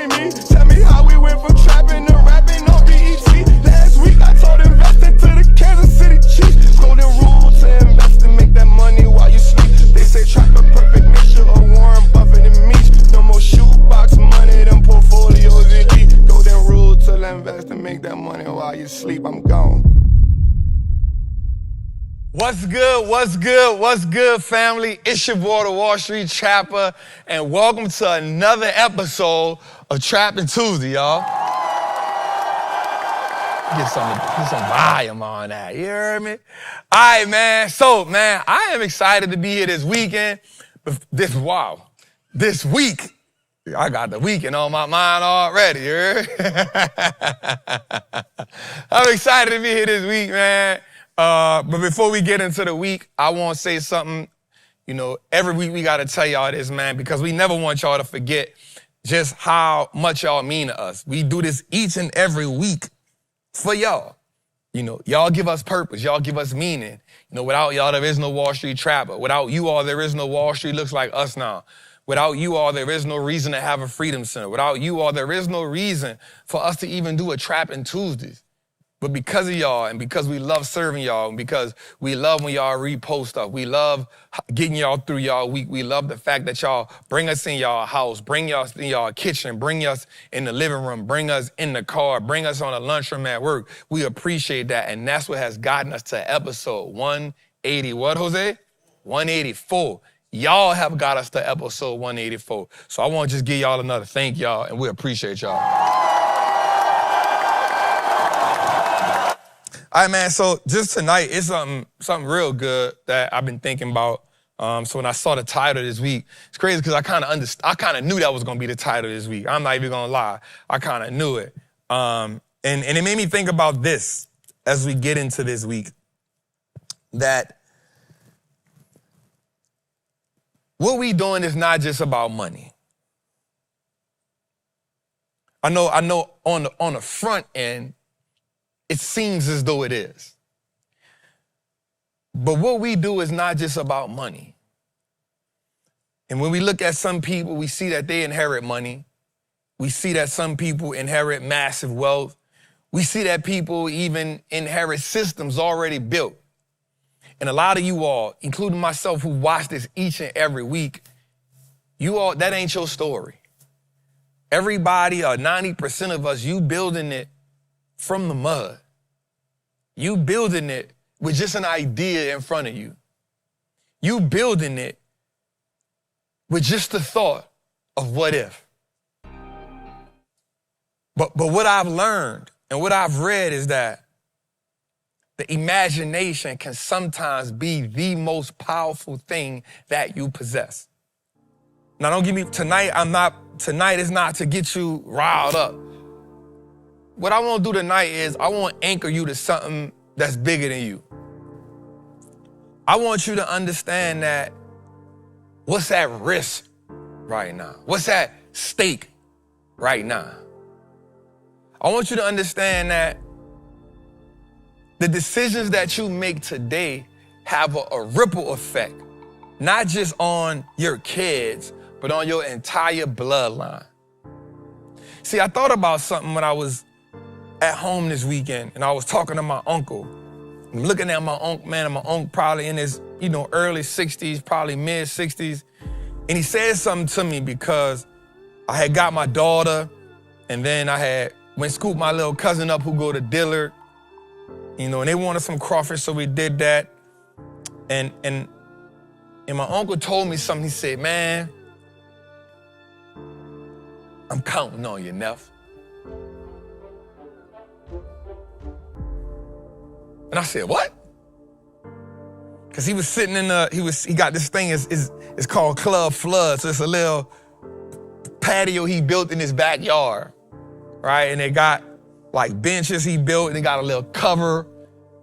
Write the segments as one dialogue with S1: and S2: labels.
S1: ain't me. Tell me how we went from trapping to rapping on BET. Last week I told investing to the Kansas City Chiefs. Golden rule to invest and make that money while you sleep. They say trap a perfect mixture of Warren Buffett and me. No more shoebox money, them portfolios elite. Golden rule to invest and make that money while you sleep. I'm gone.
S2: What's good, what's good, what's good, family? It's your boy, the Wall Street Trapper, and welcome to another episode of Trappin Tuesday, y'all. Get some volume on that, you heard me? All right, man, I am excited to be here this weekend. This week, I got the weekend on my mind already, you heard? I'm excited to be here this week, man. But before we get into the week, I want to say something. You know, every week we got to tell y'all this, man, because we never want y'all to forget just how much y'all mean to us. We do this each and every week for y'all. You know, y'all give us purpose. Y'all give us meaning. You know, without y'all, there is no Wall Street Trapper. Without you all, there is no Wall Street looks like us now. Without you all, there is no reason to have a Freedom Center. Without you all, there is no reason for us to even do a Trappin Tuesdays. But because of y'all, and because we love serving y'all, and because we love when y'all repost stuff, we love getting y'all through y'all week, we love the fact that y'all bring us in y'all house, bring us in y'all kitchen, bring us in the living room, bring us in the car, bring us on a lunchroom at work. We appreciate that, and that's what has gotten us to episode 180. What, Jose? 184. Y'all have got us to episode 184. So I want to just give y'all another thank y'all, and we appreciate y'all. All right, man, so just tonight, it's something real good that I've been thinking about. So when I saw the title this week, it's crazy because I kind of knew that was going to be the title this week. I'm not even going to lie. I kind of knew it. And it made me think about this as we get into this week, that what we doing is not just about money. I know on the front end, it seems as though it is. But what we do is not just about money. And when we look at some people, we see that they inherit money. We see that some people inherit massive wealth. We see that people even inherit systems already built. And a lot of you all, including myself, who watch this each and every week, you all, that ain't your story. Everybody, or 90% of us, you building it from the mud. You building it with just an idea in front of you. You building it with just the thought of what if. But what I've learned and what I've read is that the imagination can sometimes be the most powerful thing that you possess. Now don't get me, tonight is not to get you riled up. What I want to do tonight is I want to anchor you to something that's bigger than you. I want you to understand that what's at risk right now? What's at stake right now? I want you to understand that the decisions that you make today have a ripple effect, not just on your kids, but on your entire bloodline. See, I thought about something when I was at home this weekend, and I was talking to my uncle. I'm looking at my uncle, man, and my uncle probably in his, early 60s, probably mid 60s. And he said something to me because I had got my daughter, and then I had went scoop my little cousin up who go to Dillard, and they wanted some crawfish, so we did that. And my uncle told me something. He said, man, I'm counting on you, Neff. And I said, what? Because he was sitting he got this thing, it's called Club Flood. So it's a little patio he built in his backyard, right? And they got like benches he built, and they got a little cover.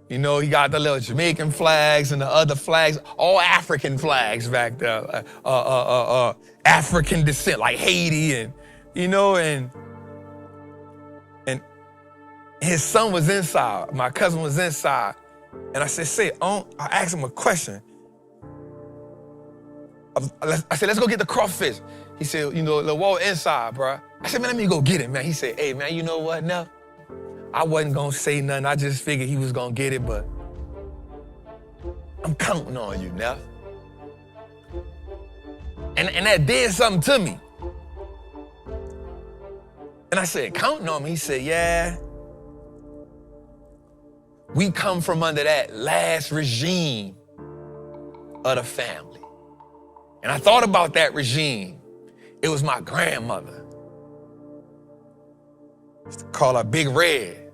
S2: He got the little Jamaican flags and the other flags, all African flags back there, African descent, like Haiti and his son was inside. My cousin was inside. And I said, I asked him a question I said, let's go get the crawfish. He said, the wall inside, bro. I said, man, let me go get it, man. He said, hey, man, you know what, Neff? I wasn't going to say nothing. I just figured he was going to get it, but I'm counting on you, Neff. And that did something to me. And I said, counting on me? He said, yeah. We come from under that last regime of the family. And I thought about that regime. It was my grandmother. Used to call her Big Red.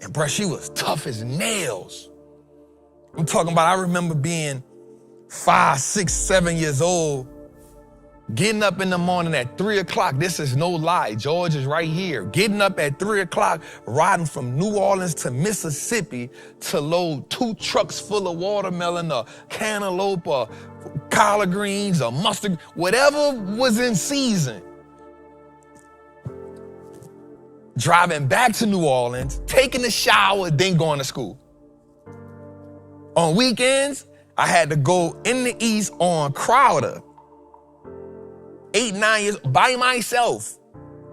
S2: And bruh, she was tough as nails. I'm talking about, I remember being 5, 6, 7 years old, getting up in the morning at 3 o'clock. This is no lie. George is right here. Getting up at 3 o'clock, riding from New Orleans to Mississippi to load 2 trucks full of watermelon or cantaloupe or collard greens or mustard, whatever was in season. Driving back to New Orleans, taking a shower, then going to school. On weekends, I had to go in the East on Crowder. 8, 9 years by myself.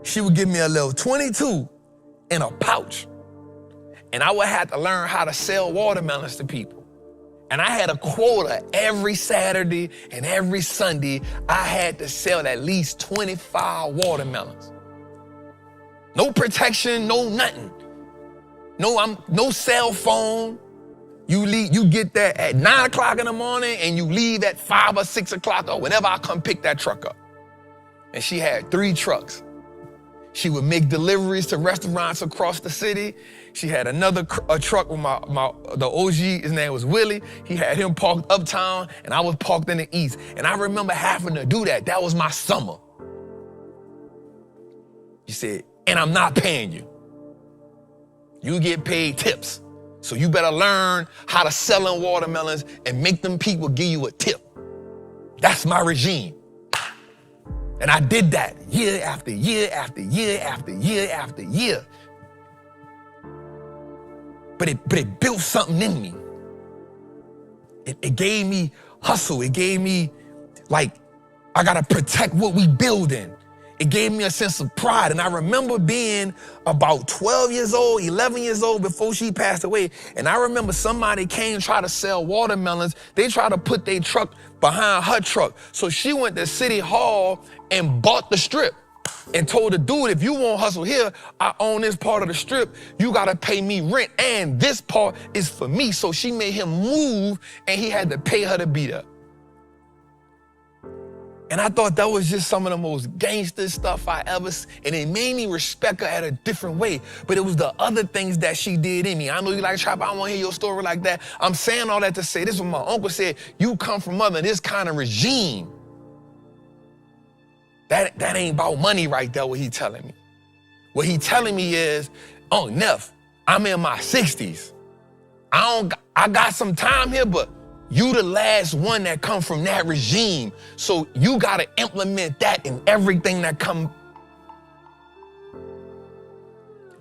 S2: She would give me a little 22 in a pouch. And I would have to learn how to sell watermelons to people. And I had a quota every Saturday and every Sunday. I had to sell at least 25 watermelons. No protection, no nothing. No cell phone. You get there at 9 o'clock in the morning and you leave at 5 or 6 o'clock or whenever I come pick that truck up. And she had 3 trucks. She would make deliveries to restaurants across the city. She had another truck with the OG, his name was Willie. He had him parked uptown and I was parked in the East. And I remember having to do that. That was my summer. She said, and I'm not paying you. You get paid tips. So you better learn how to sell in watermelons and make them people give you a tip. That's my regime. And I did that year after year after year after year after year. But it built something in me. It gave me hustle. It gave me, like, I gotta protect what we building. It gave me a sense of pride. And I remember being about 12 years old, 11 years old before she passed away. And I remember somebody came try to sell watermelons. They tried to put their truck behind her truck. So she went to City Hall and bought the strip and told the dude, if you won't hustle here, I own this part of the strip. You got to pay me rent. And this part is for me. So she made him move and he had to pay her to be there. And I thought that was just some of the most gangster stuff I ever seen. And it made me respect her at a different way. But it was the other things that she did in me. I know you like Trappin, I want to hear your story like that. I'm saying all that to say, this is what my uncle said, you come from under this kind of regime. That ain't about money right there, what he telling me. What he telling me is, oh, Neff, I'm in my 60s. I got some time here, but you the last one that come from that regime. So you got to implement that in everything that come.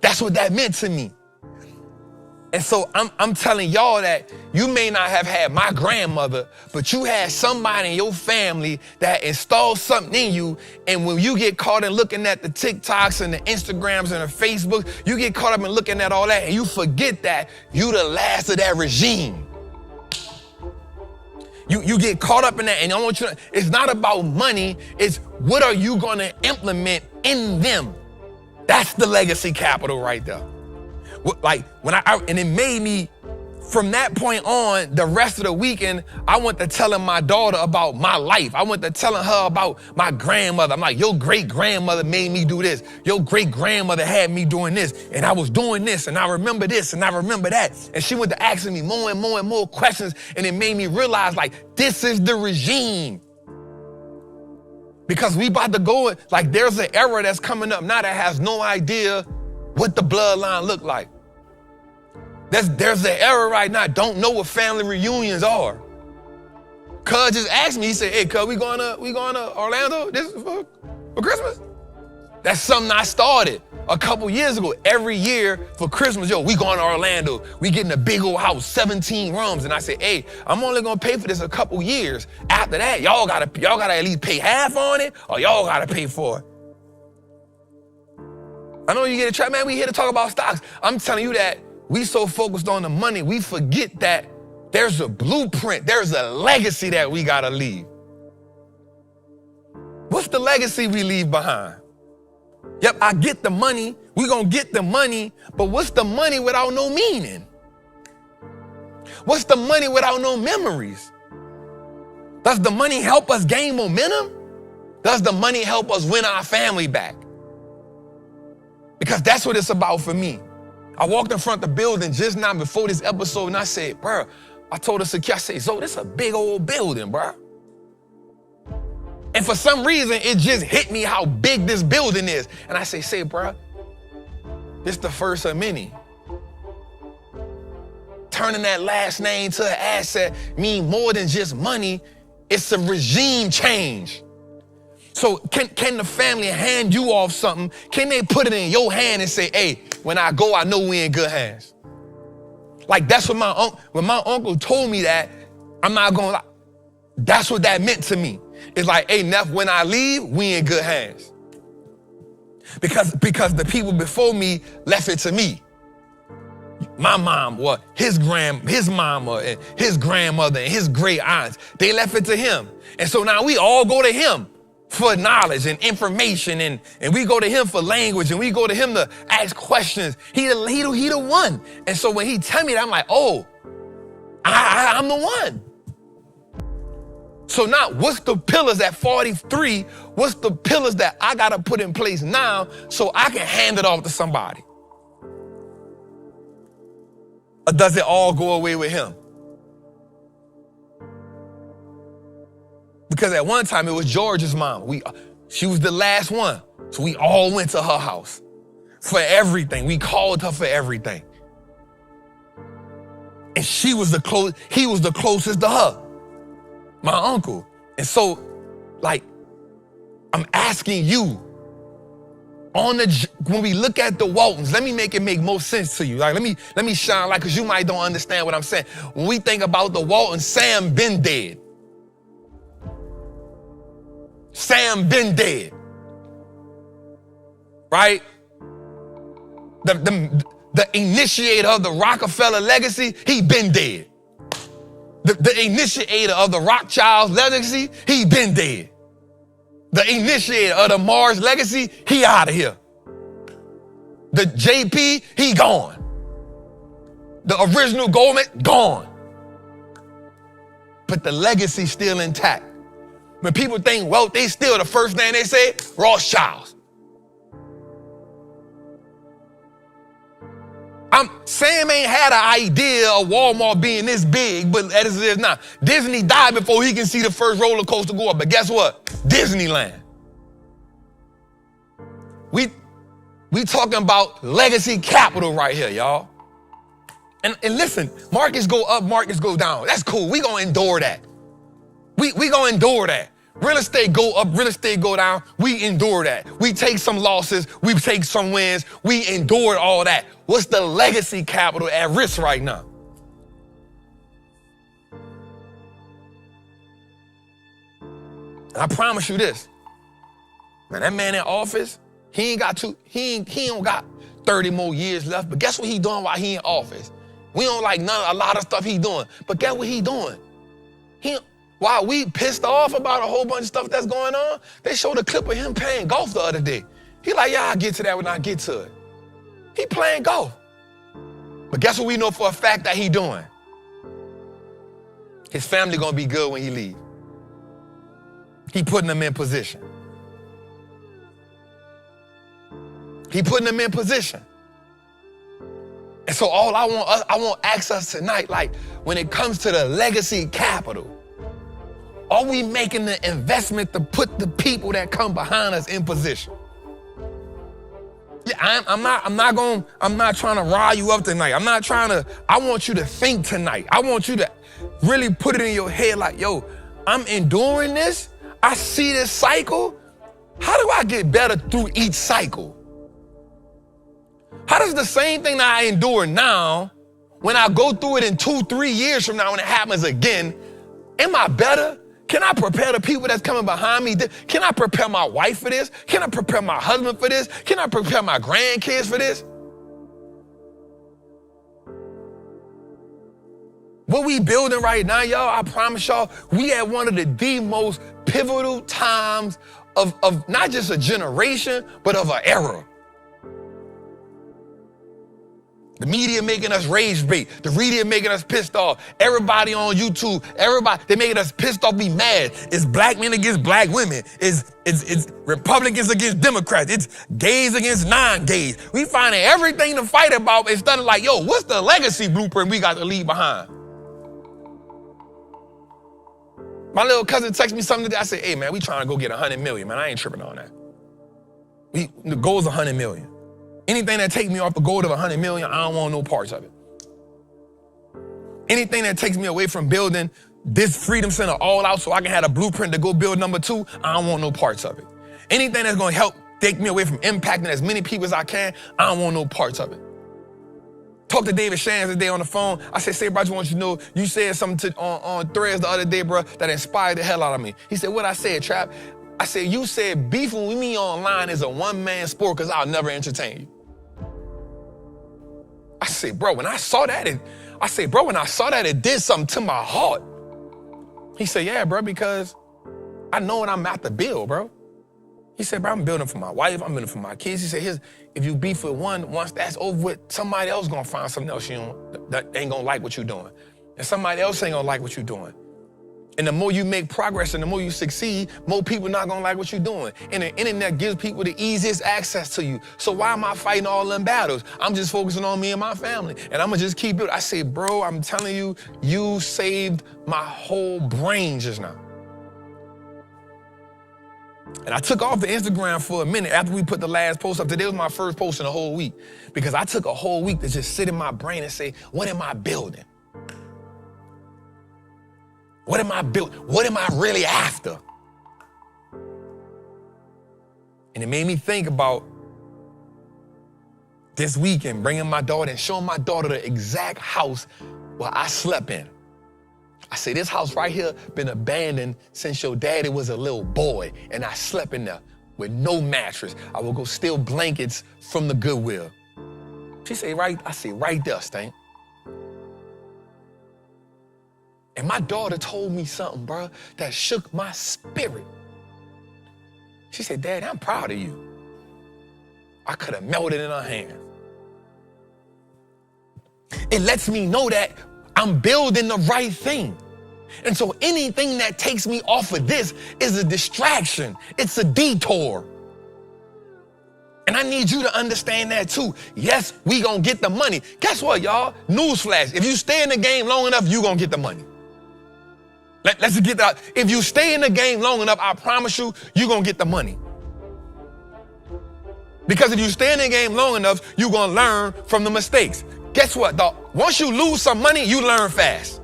S2: That's what that meant to me. And so I'm telling y'all that you may not have had my grandmother, but you had somebody in your family that installed something in you. And when you get caught in looking at the TikToks and the Instagrams and the Facebook, you get caught up in looking at all that and you forget that you the last of that regime. You get caught up in that, and I want you to, it's not about money, it's what are you gonna implement in them? That's the legacy capital right there. And it made me, from that point on, the rest of the weekend, I went to telling my daughter about my life. I went to telling her about my grandmother. I'm like, your great grandmother made me do this. Your great grandmother had me doing this. And I was doing this. And I remember this. And I remember that. And she went to asking me more and more and more questions. And it made me realize, like, this is the regime. Because we about to go, like, there's an era that's coming up now that has no idea what the bloodline look like. There's an era right now, don't know what family reunions are. Cuz just asked me, he said, hey, cuz, we going to Orlando this for Christmas? That's something I started a couple years ago. Every year for Christmas, we going to Orlando. We getting a big old house, 17 rooms. And I said, hey, I'm only gonna pay for this a couple years. After that, y'all gotta at least pay half on it, or y'all gotta pay for it. I know you get a trap, man. We here to talk about stocks. I'm telling you that we so focused on the money, we forget that there's a blueprint, there's a legacy that we gotta leave. What's the legacy we leave behind? Yep, I get the money. We gonna get the money, but what's the money without no meaning? What's the money without no memories? Does the money help us gain momentum? Does the money help us win our family back? Because that's what it's about for me. I walked in front of the building just now before this episode and I said, bro, I told the security, I said, Zo, this is a big old building, bro. And for some reason, it just hit me how big this building is. And I say, bro, this the first of many. Turning that last name to an asset mean more than just money. It's a regime change. So can the family hand you off something? Can they put it in your hand and say, hey, when I go, I know we in good hands? Like that's what when my uncle told me that, I'm not gonna lie. That's what that meant to me. It's like, hey, Neff, when I leave, we in good hands. Because the people before me left it to me. My mom, or his mama, and his grandmother, and his great aunts, they left it to him. And so now we all go to him for knowledge and information, and we go to him for language, and we go to him to ask questions. He the one. And so when he tell me that, I'm like, oh, I'm the one. So now what's the pillars at 43? What's the pillars that I got to put in place now so I can hand it off to somebody? Or does it all go away with him? Because at one time it was George's mom. She was the last one. So we all went to her house for everything. We called her for everything. And he was the closest to her. My uncle. And so, like, I'm asking you, when we look at the Waltons, let me make it make more sense to you. Like, let me shine light, because you might don't understand what I'm saying. When we think about the Waltons, Sam been dead. Sam been dead. Right? The initiator of the Rockefeller legacy, he been dead. The initiator of the Rothschilds legacy, he been dead. The initiator of the Mars legacy, he out of here. The JP, he gone. The original Goldman, gone. But the legacy still intact. When people think wealth, they still the first name they say, Rothschilds. Sam ain't had an idea of Walmart being this big, but as it is now. Disney died before he can see the first roller coaster go up. But guess what? Disneyland. We talking about legacy capital right here, y'all. And listen, markets go up, markets go down. That's cool. We gonna endure that. We gonna endure that. Real estate go up, real estate go down. We endure that. We take some losses, we take some wins. We endure all that. What's the legacy capital at risk right now? And I promise you this, man, that man in office, he don't got 30 more years left. But guess what he doing while he in office? We don't like a lot of stuff he doing. But guess what he doing? While we pissed off about a whole bunch of stuff that's going on, they showed a clip of him playing golf the other day. He like, yeah, I'll get to that when I get to it. He playing golf. But guess what we know for a fact that he doing? His family gonna be good when he leave. He putting them in position. He putting them in position. And so all I want access tonight, like when it comes to the legacy capital, are we making the investment to put the people that come behind us in position? Yeah, I'm not trying to rile you up tonight. I want you to think tonight. I want you to really put it in your head like, yo, I'm enduring this. I see this cycle. How do I get better through each cycle? How does the same thing that I endure now, when I go through it in 2-3 years from now when it happens again, am I better? Can I prepare the people that's coming behind me? Can I prepare my wife for this? Can I prepare my husband for this? Can I prepare my grandkids for this? What we building right now, y'all, I promise y'all, we at one of the most pivotal times of not just a generation, but of an era. The media making us rage bait. The media making us pissed off. Everybody on YouTube, they making us pissed off, be mad. It's black men against black women. It's Republicans against Democrats. It's gays against non-gays. We finding everything to fight about instead of like, yo, what's the legacy blueprint we got to leave behind? My little cousin texted me something today. I said, hey, man, we trying to go get 100 million, man. I ain't tripping on that. The goal is 100 million. Anything that takes me off the goal of 100 million, I don't want no parts of it. Anything that takes me away from building this Freedom Center all out so I can have a blueprint to go build number 2, I don't want no parts of it. Anything that's going to help take me away from impacting as many people as I can, I don't want no parts of it. Talked to David Shands today on the phone. I said, bro, I just want you to know, you said something on Threads the other day, bro, that inspired the hell out of me. He said, what I said, Trap? I said, you said beefing with me online is a one-man sport because I'll never entertain you. I said, bro, when I saw that, it did something to my heart. He said, yeah, bro, because I know what I'm at to build, bro. He said, bro, I'm building for my wife. I'm building for my kids. He said, if you beef with one, once that's over with, somebody else gonna find something else that ain't gonna like what you're doing. And somebody else ain't gonna like what you're doing. And the more you make progress and the more you succeed, more people not gonna like what you're doing. And the internet gives people the easiest access to you. So why am I fighting all them battles? I'm just focusing on me and my family. And I'm gonna just keep it. I say, bro, I'm telling you, you saved my whole brain just now. And I took off the Instagram for a minute after we put the last post up. Today was my first post in a whole week because I took a whole week to just sit in my brain and say, what am I building? What am I building? What am I really after? And it made me think about this weekend, bringing my daughter and showing my daughter the exact house where I slept in. I say, this house right here been abandoned since your daddy was a little boy, and I slept in there with no mattress. I would go steal blankets from the Goodwill. She say, right? I say, right there, Stank. And my daughter told me something, bro, that shook my spirit. She said, Dad, I'm proud of you. I could have melted in her hand. It lets me know that I'm building the right thing. And so anything that takes me off of this is a distraction. It's a detour. And I need you to understand that too. Yes, we gonna get the money. Guess what, y'all? Newsflash. If you stay in the game long enough, you gonna get the money. Let's just get that. If you stay in the game long enough, I promise you, you're gonna get the money. Because if you stay in the game long enough, you're gonna learn from the mistakes. Guess what, dog? Once you lose some money, you learn fast.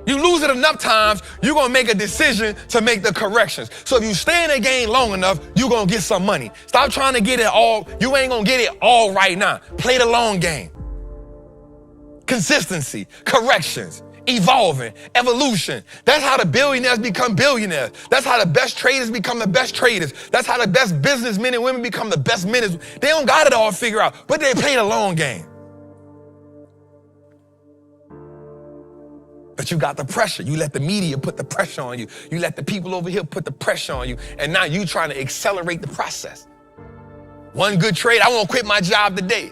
S2: You lose it enough times, you're gonna make a decision to make the corrections. So if you stay in the game long enough, you're gonna get some money. Stop trying to get it all. You ain't gonna get it all right now. Play the long game. Consistency, corrections, evolving, evolution. That's how the billionaires become billionaires. That's how the best traders become the best traders. That's how the best businessmen and women become the best men. They don't got it all figured out, but they play the long game. But you got the pressure. You let the media put the pressure on you. You let the people over here put the pressure on you. And now you trying to accelerate the process. One good trade, I won't quit my job today.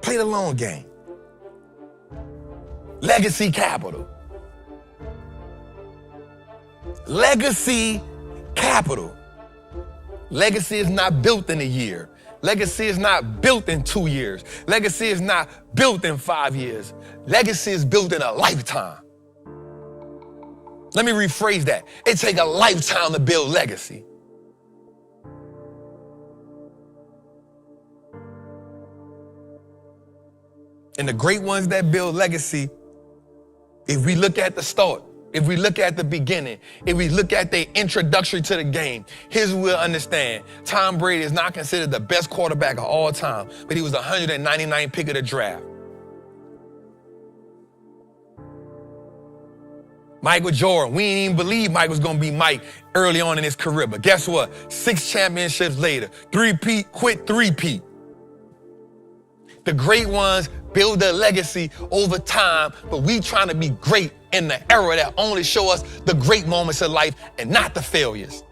S2: Play the long game. Legacy capital. Legacy capital. Legacy is not built in a year. Legacy is not built in 2 years. Legacy is not built in 5 years. Legacy is built in a lifetime. Let me rephrase that. It takes a lifetime to build legacy. And the great ones that build legacy, If we look at the start, if we look at the beginning, if we look at the introductory to the game, here's what we'll understand. Tom Brady is not considered the best quarterback of all time, but he was the 199th pick of the draft. Michael Jordan, we didn't even believe Mike was going to be Mike early on in his career, but guess what? 6 championships later, quit three-peat. The great ones build their legacy over time, but we trying to be great in the era that only show us the great moments of life and not the failures.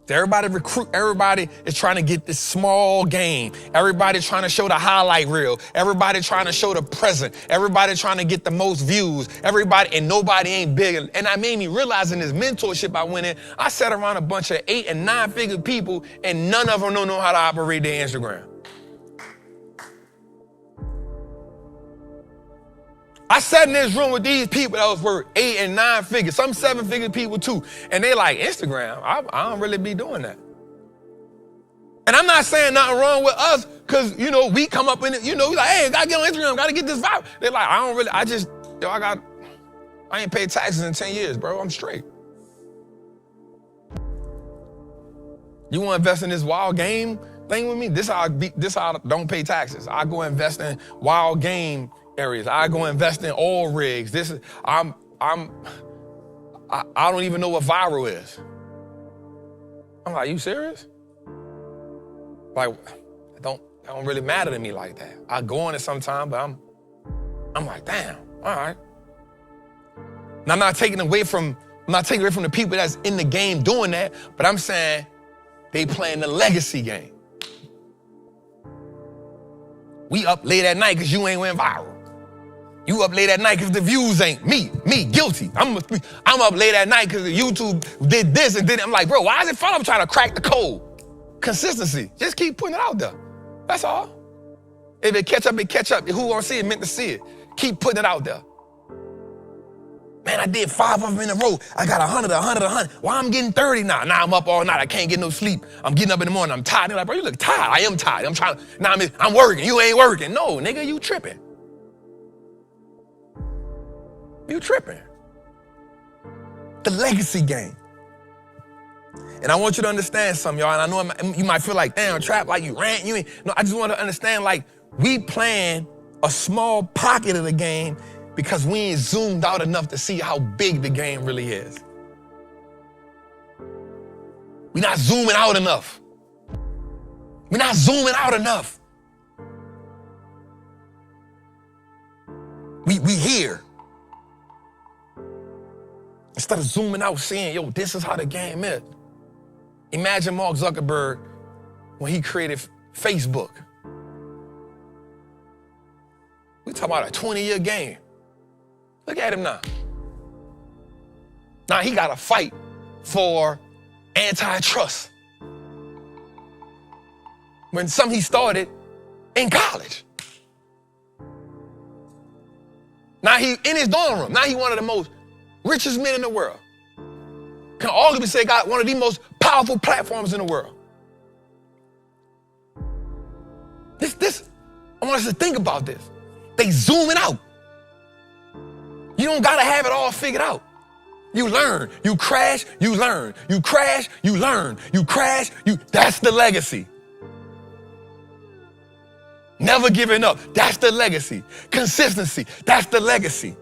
S2: Everybody is trying to get this small game. Everybody trying to show the highlight reel. Everybody trying to show the present. Everybody trying to get the most views. And nobody ain't big. And that made me realize in this mentorship I went in, I sat around a bunch of 8 and 9 figure people and none of them don't know how to operate their Instagram. I sat in this room with these people that was worth 8 and 9 figures, some 7-figure people too. And they like, Instagram, I don't really be doing that. And I'm not saying nothing wrong with us, because, we come up in it, we like, hey, gotta get on Instagram, gotta get this vibe. They're like, I ain't paid taxes in 10 years, bro, I'm straight. You wanna invest in this wild game thing with me? This how I don't pay taxes. I go invest in wild game areas. I go invest in oil rigs. I don't even know what viral is. I'm like, you serious? Like, it don't really matter to me like that. I go on it sometime, but I'm like, damn, all right. Now I'm not taking away from the people that's in the game doing that, but I'm saying they playing the legacy game. We up late at night because you ain't went viral. You up late at night because the views ain't me, guilty. I'm up late at night because YouTube did this and did it. I'm like, bro, why is it fun? I'm trying to crack the code. Consistency. Just keep putting it out there. That's all. If it catch up, it catch up. Who gonna see it meant to see it. Keep putting it out there. Man, I did 5 of them in a row. I got 100. Why I'm getting 30 now? Now I'm up all night. I can't get no sleep. I'm getting up in the morning. I'm tired. They're like, bro, you look tired. I am tired. I'm working. You ain't working. No, nigga, you tripping. You tripping. The legacy game. And I want you to understand something, y'all. And I know you might feel like, damn, Trap, like you rant. No, I just want to understand, like, we playing a small pocket of the game because we ain't zoomed out enough to see how big the game really is. We're not zooming out enough. We're not zooming out enough. We here. Instead of zooming out, saying, yo, this is how the game is. Imagine Mark Zuckerberg when he created Facebook. We talking about a 20-year game. Look at him now. Now he got to fight for antitrust. When he started in college. Now he in his dorm room. Now he one of the most richest men in the world. Can arguably say got one of the most powerful platforms in the world. I want us to think about this. They zooming out. You don't gotta have it all figured out. You learn, you crash, you learn, you crash, you learn, you crash, that's the legacy. Never giving up, that's the legacy. Consistency, that's the legacy.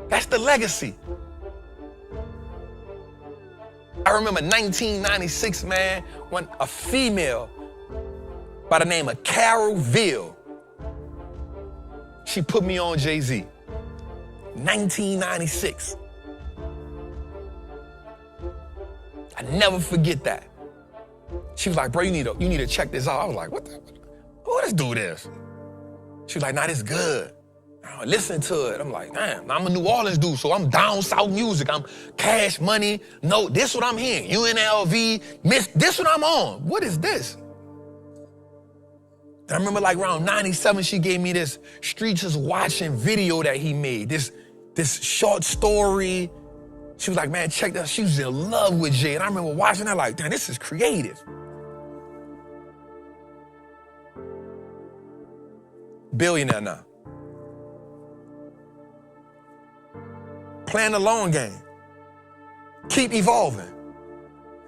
S2: That's the legacy. I remember 1996, man, when a female by the name of Carol Ville, she put me on Jay-Z. 1996. I never forget that. She was like, bro, you need to check this out. I was like, who this dude is? She was like, nah, this good. I listen to it. I'm like, damn, I'm a New Orleans dude, so I'm down south music. I'm Cash Money. No, this what I'm hearing. UNLV, this what I'm on. What is this? And I remember like around 97, she gave me this Streets is Watching video that he made, this short story. She was like, man, check that. She was in love with Jay. And I remember watching that like, damn, this is creative. Billionaire now. Playing the long game. Keep evolving.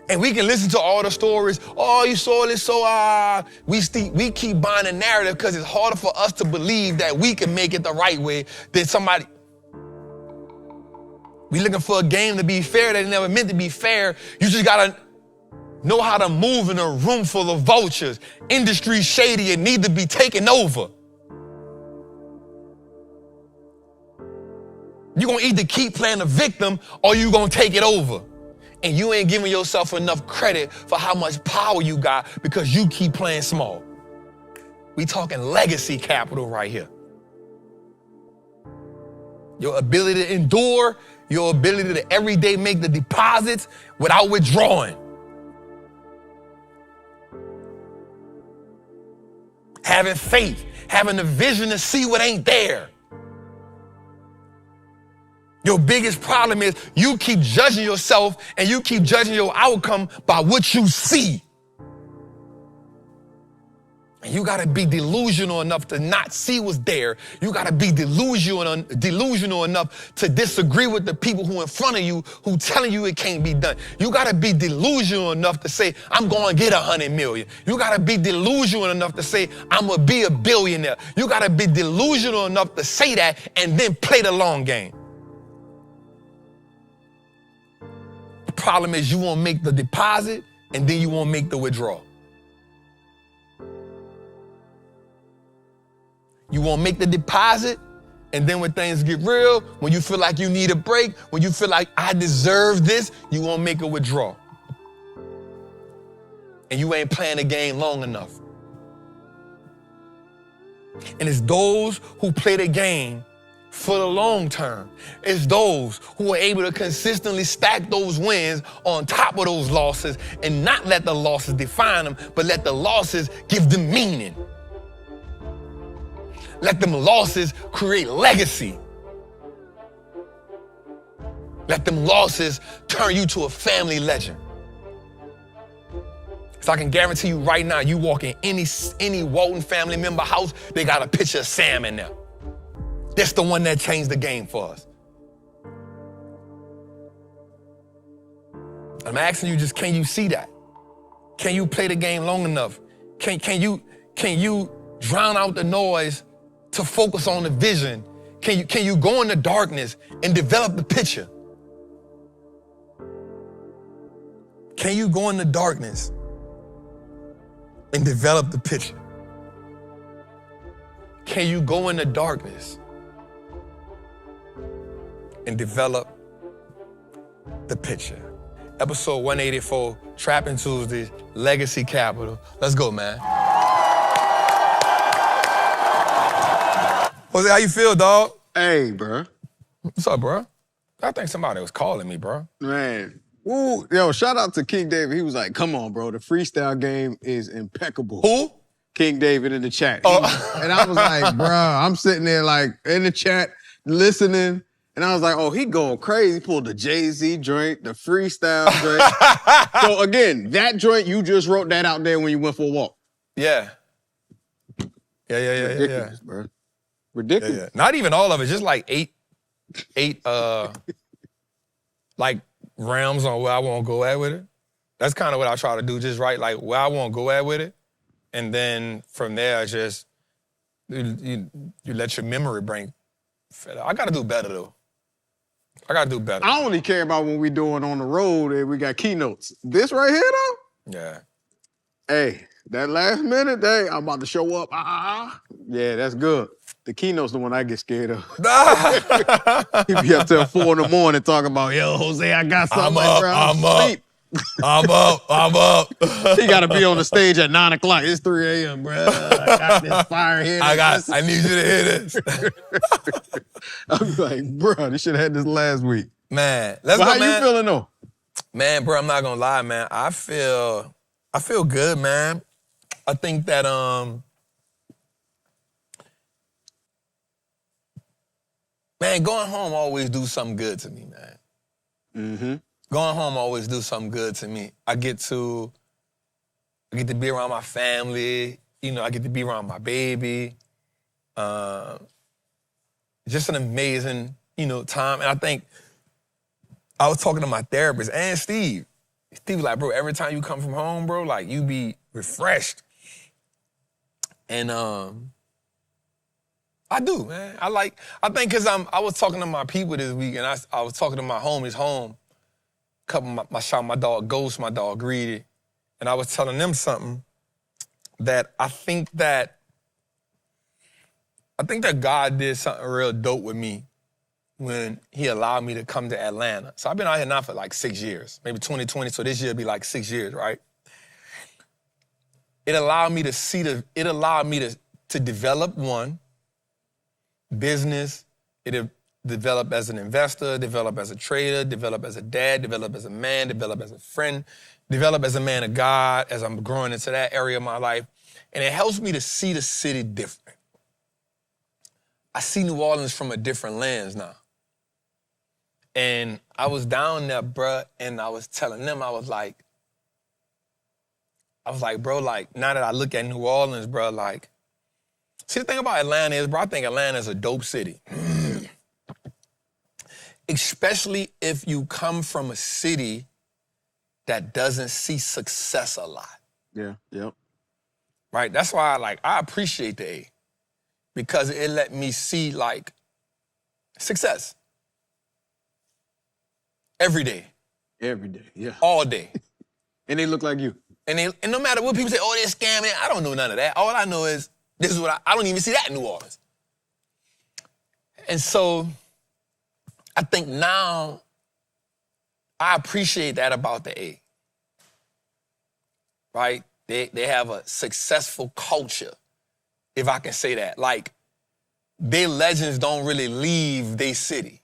S2: And we can listen to all the stories. Oh, you saw this, so we keep buying a narrative because it's harder for us to believe that we can make it the right way than somebody. We looking for a game to be fair that it never meant to be fair. You just gotta know how to move in a room full of vultures. Industry shady and need to be taken over. You're gonna either keep playing the victim or you gonna take it over. And you ain't giving yourself enough credit for how much power you got because you keep playing small. We talking legacy capital right here. Your ability to endure, your ability to every day make the deposits without withdrawing. Having faith, having the vision to see what ain't there. Your biggest problem is you keep judging yourself and you keep judging your outcome by what you see. And you gotta be delusional enough to not see what's there. You gotta be delusional enough to disagree with the people who in front of you who telling you it can't be done. You gotta be delusional enough to say, I'm gonna get 100 million. You gotta be delusional enough to say, I'm gonna be a billionaire. You gotta be delusional enough to say that and then play the long game. The problem is you won't make the deposit and then you won't make the withdrawal. You won't make the deposit, and then when things get real, when you feel like you need a break, when you feel like I deserve this, you won't make a withdrawal. And you ain't playing the game long enough. And it's those who play the game for the long term. It's those who are able to consistently stack those wins on top of those losses and not let the losses define them, but let the losses give them meaning. Let them losses create legacy. Let them losses turn you to a family legend. So I can guarantee you right now, you walk in any Walton family member house, they got a picture of Sam in there. That's the one that changed the game for us. I'm asking you just, can you see that? Can you play the game long enough? Can you drown out the noise to focus on the vision? Can you go in the darkness and develop the picture? Can you go in the darkness and develop the picture? Can you go in the darkness and develop the picture? Episode 184, Trappin' Tuesdays, Legacy Capital. Let's go, man. Jose, how you feel, dog?
S3: Hey, bro.
S2: What's up, bro? I think somebody was calling me, bro.
S3: Man. Woo. Yo, shout out to King David. He was like, come on, bro. The freestyle game is impeccable.
S2: Who?
S3: King David in the chat.
S2: Oh.
S3: And I was like, bro, I'm sitting there like in the chat listening. And I was like, oh, he going crazy. He pulled the Jay-Z joint, the freestyle joint. So again, that joint, you just wrote that out there when you went for a walk.
S2: Yeah.
S3: Ridiculous, bro. Ridiculous.
S2: Yeah. Not even all of it, just like eight like realms on where I want to go at with it. That's kind of what I try to do, just write like where I want to go at with it. And then from there, just you let your memory brain fit out. I got to do better, though. I got to do better.
S3: I only care about when we doing on the road and we got keynotes. This right here, though?
S2: Yeah.
S3: Hey, that last minute, I'm about to show up. Yeah, that's good. The keynote's the one I get scared of. He be up till 4 a.m. talking about, yo, Jose, I got something.
S2: I'm up.
S3: He got to be on the stage at 9 o'clock. It's 3 a.m., bro. I got this fire here.
S2: I need you to hear this.
S3: I'm like, bro, this should have had this last week.
S2: Man, let's go,
S3: man.
S2: man.
S3: How you feeling, though?
S2: Man, bro, I'm not going to lie, man. I feel good, man. I think that, man, going home always do something good to me, man.
S3: Mm-hmm.
S2: Going home always do something good to me. I get to be around my family. You know, I get to be around my baby. Just an amazing, time. And I think I was talking to my therapist and Steve. Steve was like, bro, every time you come from home, bro, like you be refreshed. And I do, man. I think because I was talking to my people this week, and I was talking to my homies home. My dog Ghost, my dog Greedy, and I was telling them something that I think that God did something real dope with me when he allowed me to come to Atlanta. So I've been out here now for like 6 years, maybe 2020, so this year will be like 6 years, right? It allowed me to develop one, business. It develop as an investor, develop as a trader, develop as a dad, develop as a man, develop as a friend, develop as a man of God as I'm growing into that area of my life. And it helps me to see the city different. I see New Orleans from a different lens now. And I was down there, bruh, and I was telling them, I was like, bro, like, now that I look at New Orleans, bro, like, see, the thing about Atlanta is, bro, I think Atlanta is a dope city. Especially if you come from a city that doesn't see success a lot.
S3: Yeah, yep.
S2: Right? That's why, I appreciate the A. Because it let me see, success. Every day.
S3: Every day, yeah.
S2: All day.
S3: And they look like you.
S2: And no matter what people say, oh, they're scamming, I don't know none of that. All I know is, this is what I don't even see that in New Orleans. And so, I think now, I appreciate that about the A. Right? They have a successful culture, if I can say that. Like, their legends don't really leave their city.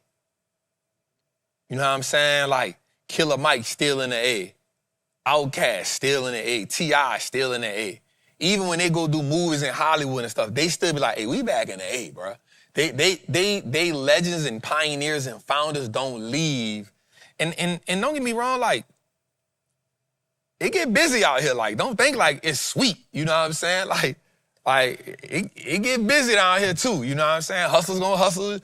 S2: You know what I'm saying? Like, Killer Mike still in the A. Outkast still in the A. T.I. still in the A. Even when they go do movies in Hollywood and stuff, they still be like, hey, we back in the A, bro. They legends and pioneers and founders don't leave. And don't get me wrong, it get busy out here. Don't think it's sweet. You know what I'm saying? It get busy down here too. You know what I'm saying? Hustlers gonna hustle.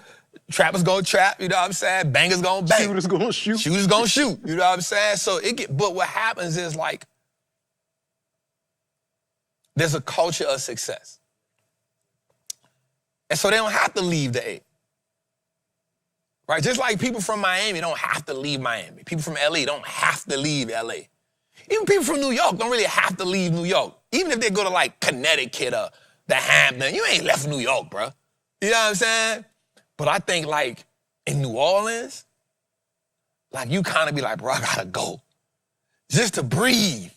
S2: Trappers gonna trap. You know what I'm saying? Bangers gonna bang.
S3: Shooters gonna shoot.
S2: Shooters gonna shoot. You know what I'm saying? So but what happens is there's a culture of success. And so they don't have to leave the A. Right? Just like people from Miami don't have to leave Miami. People from LA don't have to leave LA. Even people from New York don't really have to leave New York. Even if they go to Connecticut or the Hamptons, you ain't left New York, bro. You know what I'm saying? But I think in New Orleans, you kind of be like, bro, I gotta go. Just to breathe.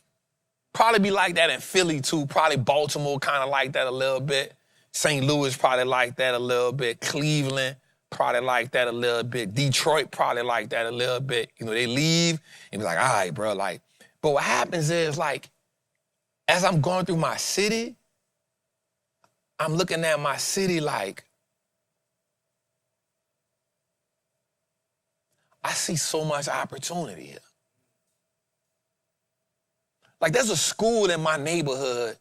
S2: Probably be like that in Philly too. Probably Baltimore kind of like that a little bit. St. Louis probably like that a little bit. Cleveland probably like that a little bit. Detroit probably like that a little bit. They leave and be like, all right, bro, But what happens is, as I'm going through my city, I'm looking at my city I see so much opportunity here. There's a school in my neighborhood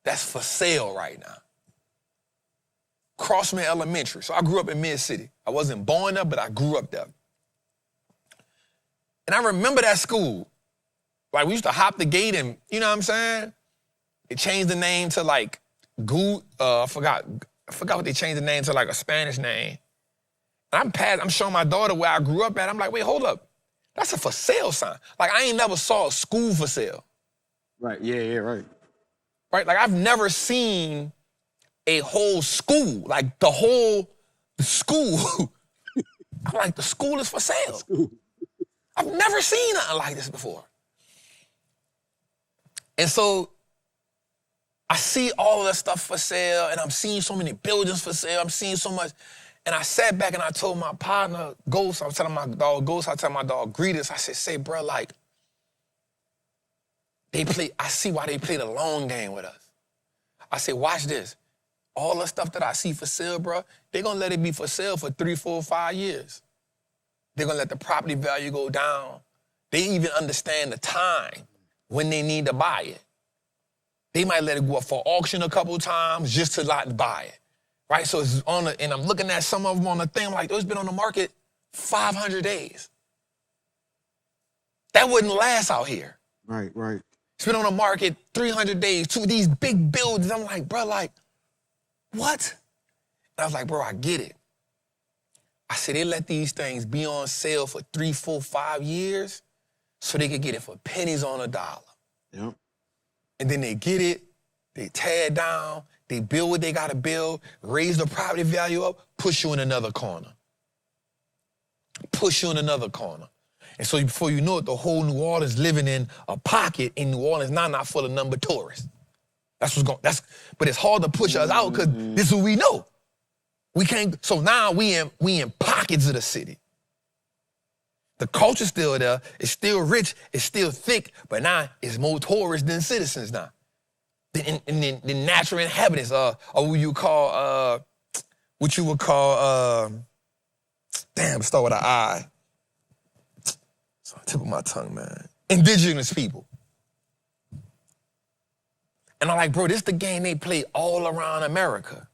S2: that's for sale right now. Crossman Elementary. So I grew up in Mid-City. I wasn't born there, but I grew up there. And I remember that school. We used to hop the gate and, you know what I'm saying? They changed the name to I forgot what they changed the name to, a Spanish name. And I'm showing my daughter where I grew up at. I'm like, wait, hold up. That's a for sale sign. I ain't never saw a school for sale.
S3: Right, yeah, right.
S2: Right, I've never seen a whole school, the school. I'm like, the school is for sale. I've never seen nothing like this before. And so I see all of that stuff for sale, and I'm seeing so many buildings for sale. I'm seeing so much. And I sat back and I told my partner, Ghost, I was telling my dog Ghost, I told my dog Greeters, I said, say, bro, I see why they play the long game with us. I said, watch this. All the stuff that I see for sale, bro, they're going to let it be for sale for 3, 4, 5 years. They're going to let the property value go down. They even understand the time when they need to buy it. They might let it go up for auction a couple times just to not buy it. right? So it's on the, and I'm looking at some of them on the thing, I'm like, it's been on the market 500 days. That wouldn't last out here.
S3: Right.
S2: It's been on the market 300 days, two of these big buildings. I'm like, bro, like, what? And I was like, bro, I get it. I said, they let these things be on sale for 3, 4, 5 years so they could get it for pennies on a dollar.
S3: Yep.
S2: And then they get it, they tear it down, they build what they gotta build, raise the property value up, push you in another corner. And so before you know it, the whole New Orleans living in a pocket in New Orleans, not full of number tourists. But it's hard to push us out because this is what we know. We can't, so now we in pockets of the city. The culture's still there, it's still rich, it's still thick, but now it's more tourists than citizens now. The natural inhabitants, or what you would call, start with an I. It's on the tip of my tongue, man. Indigenous people. And I'm like, bro, this is the game they play all around America.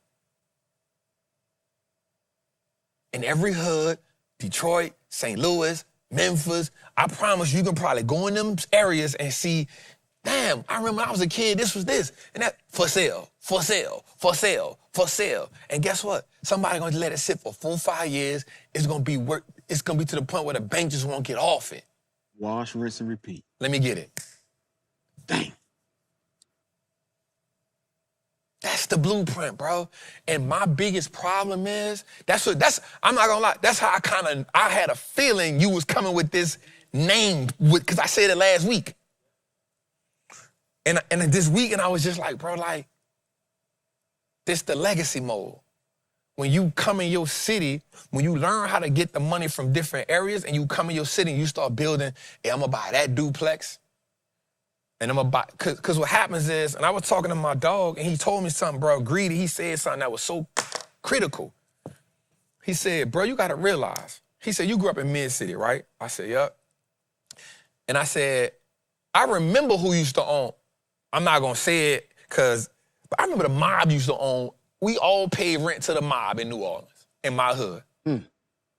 S2: In every hood, Detroit, St. Louis, Memphis, I promise you can probably go in them areas and see, damn, I remember when I was a kid, this was this, and that, for sale. And guess what? Somebody gonna let it sit for 4 or 5 years, it's gonna be to the point where the bank just won't get off it.
S3: Wash, rinse, and repeat.
S2: Let me get it.
S3: Dang.
S2: That's the blueprint, bro. And my biggest problem is, I'm not gonna lie, that's how I had a feeling you was coming with this name, because I said it last week. And this week, and I was just like, bro, like, this the legacy mode. When you come in your city, when you learn how to get the money from different areas, and you come in your city and you start building, hey, I'm gonna buy that duplex. And I'm gonna buy, cause what happens is, and I was talking to my dog, and he told me something, bro, Greedy, he said something that was so critical. He said, bro, you gotta realize, he said, you grew up in Mid-City, right? I said, yep. And I said, I remember who used to own, I'm not gonna say it, but I remember the mob used to own, we all paid rent to the mob in New Orleans, in my hood. I'm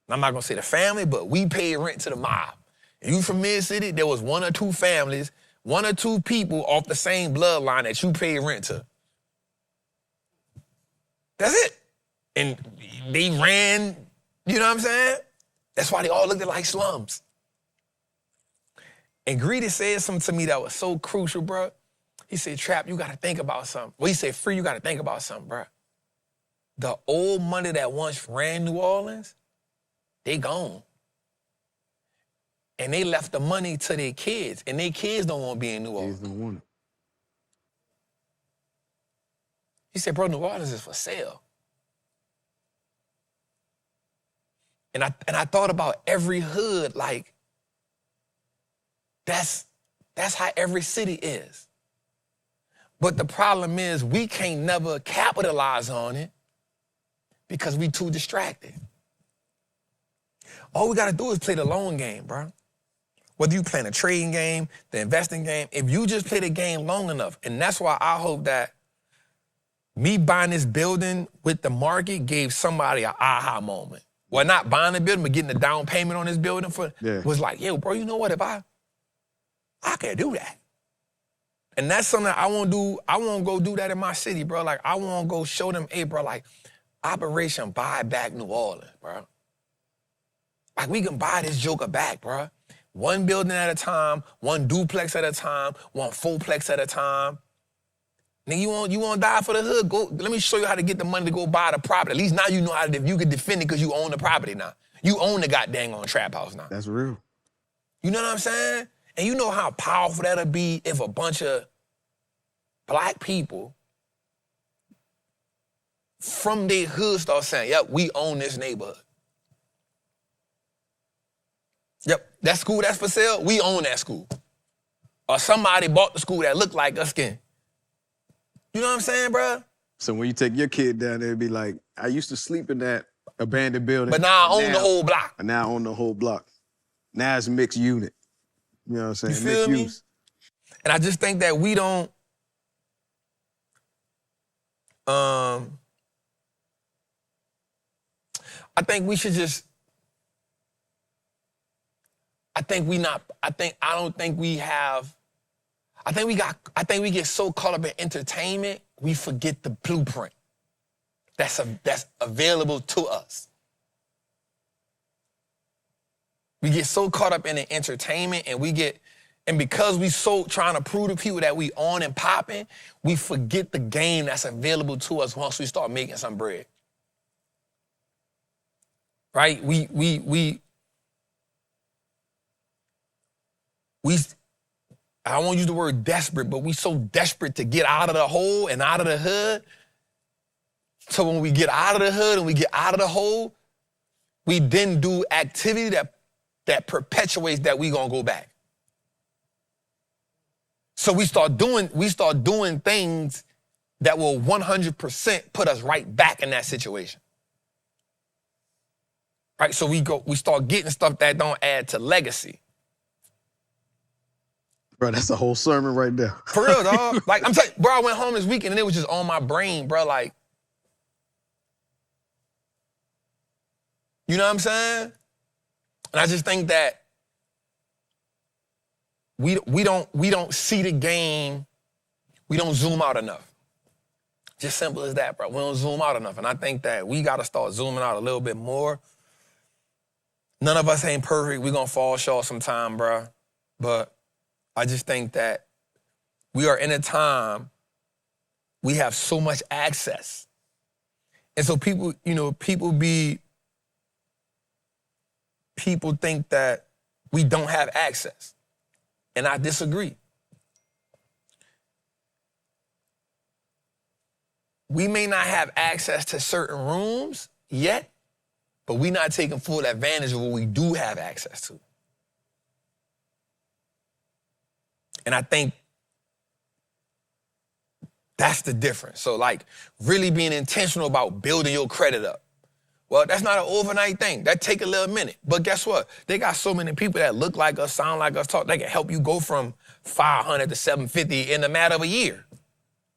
S2: not gonna say the family, but we paid rent to the mob. And you from Mid-City, there was 1 or 2 families, 1 or 2 people off the same bloodline that you paid rent to. That's it. And they ran, you know what I'm saying? That's why they all looked like slums. And Greedy said something to me that was so crucial, bro. He said, Trap, you gotta think about something. Well, he said, Free, you gotta think about something, bro. The old money that once ran New Orleans, they gone. And they left the money to their kids, and their kids don't want to be in New Orleans.
S3: Kids don't want it.
S2: He said, bro, New Orleans is for sale. And I thought about every hood, like, that's how every city is. But the problem is we can't never capitalize on it because we too distracted. All we gotta do is play the long game, bro. Whether you play the trading game, the investing game, if you just play the game long enough, and that's why I hope that me buying this building with the market gave somebody an aha moment. Well, not buying the building, but getting the down payment on this building was like, yo, bro, you know what? If I can do that. And that's something I won't do. I won't go do that in my city, bro. Like, I won't go show them, hey, bro, like, Operation Buy Back New Orleans, bro. Like, we can buy this joker back, bro. 1 building at a time, 1 duplex at a time, 1 fourplex at a time. Nigga, you want to die for the hood? Go. Let me show you how to get the money to go buy the property. At least now you know how to, you can defend it because you own the property now. You own the goddamn on trap house now.
S3: That's real.
S2: You know what I'm saying? And you know how powerful that'll be if a bunch of black people from their hood start saying, yep, we own this neighborhood. Yep, that school that's for sale, we own that school. Or somebody bought the school that looked like us skin. You know what I'm saying, bro?
S3: So when you take your kid down there, it'd be like, I used to sleep in that abandoned building.
S2: But now I own the whole block.
S3: And now I own the whole block. Now it's mixed unit. You know what I'm saying?
S2: You feel me?
S3: Use.
S2: And I just think that we don't, I think we should just, I think we get so caught up in entertainment, we forget the blueprint that's available to us. We get so caught up in the entertainment and because we so trying to prove to people that we on and popping, we forget the game that's available to us once we start making some bread. Right? I won't use the word desperate, but we so desperate to get out of the hole and out of the hood. So when we get out of the hood and we get out of the hole, we then do activity that perpetuates that we gonna go back. So we start doing things that will 100% put us right back in that situation. Right? So we start getting stuff that don't add to legacy.
S3: Bro, that's a whole sermon right there.
S2: For real, dog. Like, I'm telling you, bro, I went home this weekend and it was just on my brain, bro. Like, you know what I'm saying? And I just think that we don't see the game. We don't zoom out enough. Just simple as that, bro. We don't zoom out enough. And I think that we got to start zooming out a little bit more. None of us ain't perfect. We gonna fall short sometime, bro. But I just think that we are in a time we have so much access. And so people think that we don't have access. And I disagree. We may not have access to certain rooms yet, but we're not taking full advantage of what we do have access to. And I think that's the difference. So like really being intentional about building your credit up. Well, that's not an overnight thing. That take a little minute. But guess what? They got so many people that look like us, sound like us, talk. They can help you go from 500 to 750 in a matter of a year.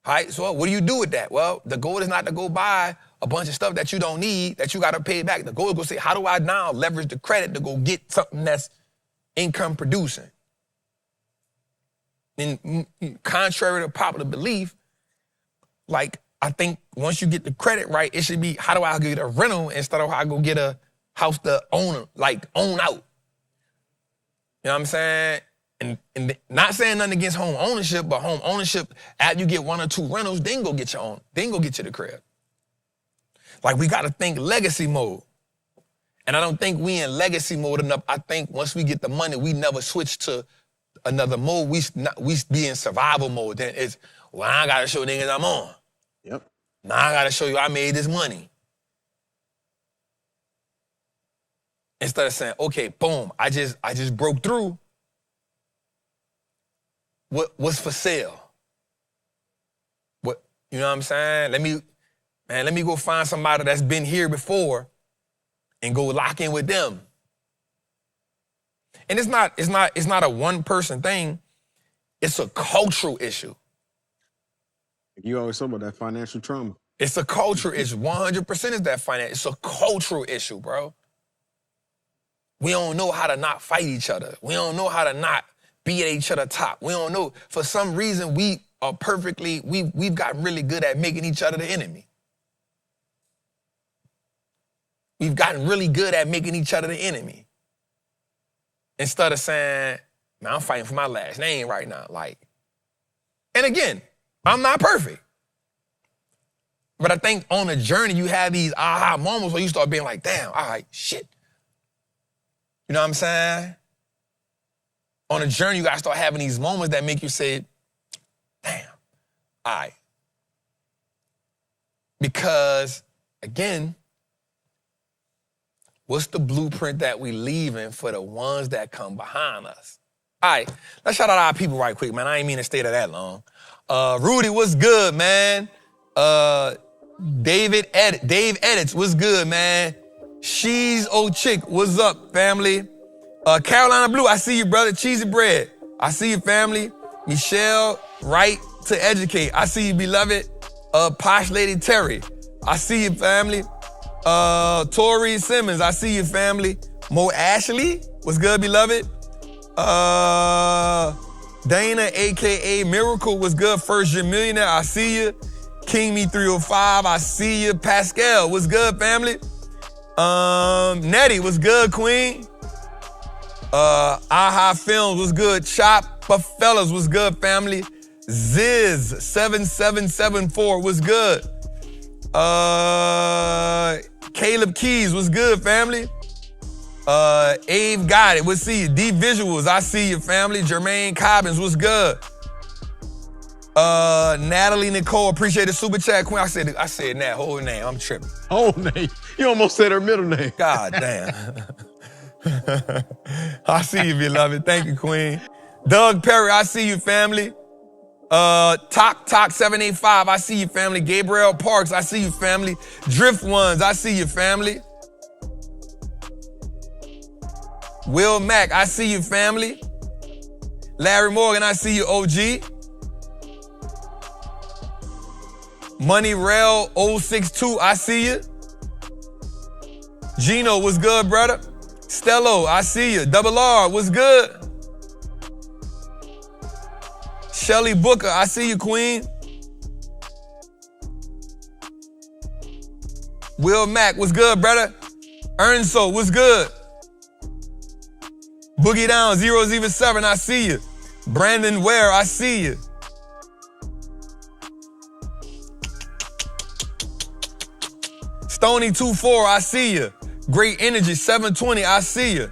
S2: All right, so what do you do with that? Well, the goal is not to go buy a bunch of stuff that you don't need, that you got to pay back. The goal is to go say, how do I now leverage the credit to go get something that's income producing? And contrary to popular belief, like, I think once you get the credit right, it should be, how do I get a rental instead of how I go get a house to own out? You know what I'm saying? And not saying nothing against home ownership, but home ownership, after you get one or two rentals, then go get your own. Then go get you the crib. Like, we got to think legacy mode. And I don't think we in legacy mode enough. I think once we get the money, we never switch to another mode. We be in survival mode. Then it's, well, I got to show niggas I'm on.
S3: Yep.
S2: Now I got to show you I made this money. Instead of saying, okay, boom, I just broke through. What's for sale? What, you know what I'm saying? Let me go find somebody that's been here before and go lock in with them. And it's not a one person thing. It's a cultural issue.
S3: You always talk about that financial trauma.
S2: It's a cultural issue. 100% is that finance. It's a cultural issue, bro. We don't know how to not fight each other. We don't know how to not be at each other's top. We don't know. For some reason, we've gotten really good at making each other the enemy. We've gotten really good at making each other the enemy. Instead of saying, man, I'm fighting for my last name right now. Like, and again, I'm not perfect. But I think on a journey, you have these aha moments where you start being like, damn, all right, shit. You know what I'm saying? On a journey, you got to start having these moments that make you say, damn, all right. Because, again, what's the blueprint that we leaving for the ones that come behind us? All right, let's shout out our people right quick, man. I ain't mean to stay there that long. Rudy, what's good, man? Dave Edits, what's good, man? She's old chick, what's up, family? Carolina Blue, I see you, brother. Cheesy Bread, I see you, family. Michelle, Right to Educate, I see you, beloved. Posh Lady Terry, I see you, family. Tori Simmons, I see you, family. Mo Ashley, what's good, beloved? Dana, a.k.a. Miracle, what's good? First Year Millionaire, I see you. King Me 305, I see you. Pascal, what's good, family? Nettie, what's good, queen? Aha Films, what's good? Chopper Fellas, what's good, family? Ziz7774, what's good? Caleb Keys, what's good, family? Ave got it, we'll see you. D Visuals, I see you, family. Jermaine Cobbins, what's good? Natalie Nicole, appreciate the super chat, queen. I said that whole name, I'm tripping.
S3: Whole name? You almost said her middle name.
S2: God damn. I see you, beloved. Thank you, queen. Doug Perry, I see you, family. Talk 785, I see you, family. Gabriel Parks, I see you, family. Drift Ones, I see you, family. Will Mack, I see you, family. Larry Morgan, I see you, OG. Money Rail 062, I see you. Gino, what's good, brother? Stello, I see you. Double R, what's good? Shelly Booker, I see you, queen. Will Mack, what's good, brother? Ernso, what's good? Boogie Down 007, I see you. Brandon Ware, I see you. Stony 24, I see you. Great Energy 720, I see you.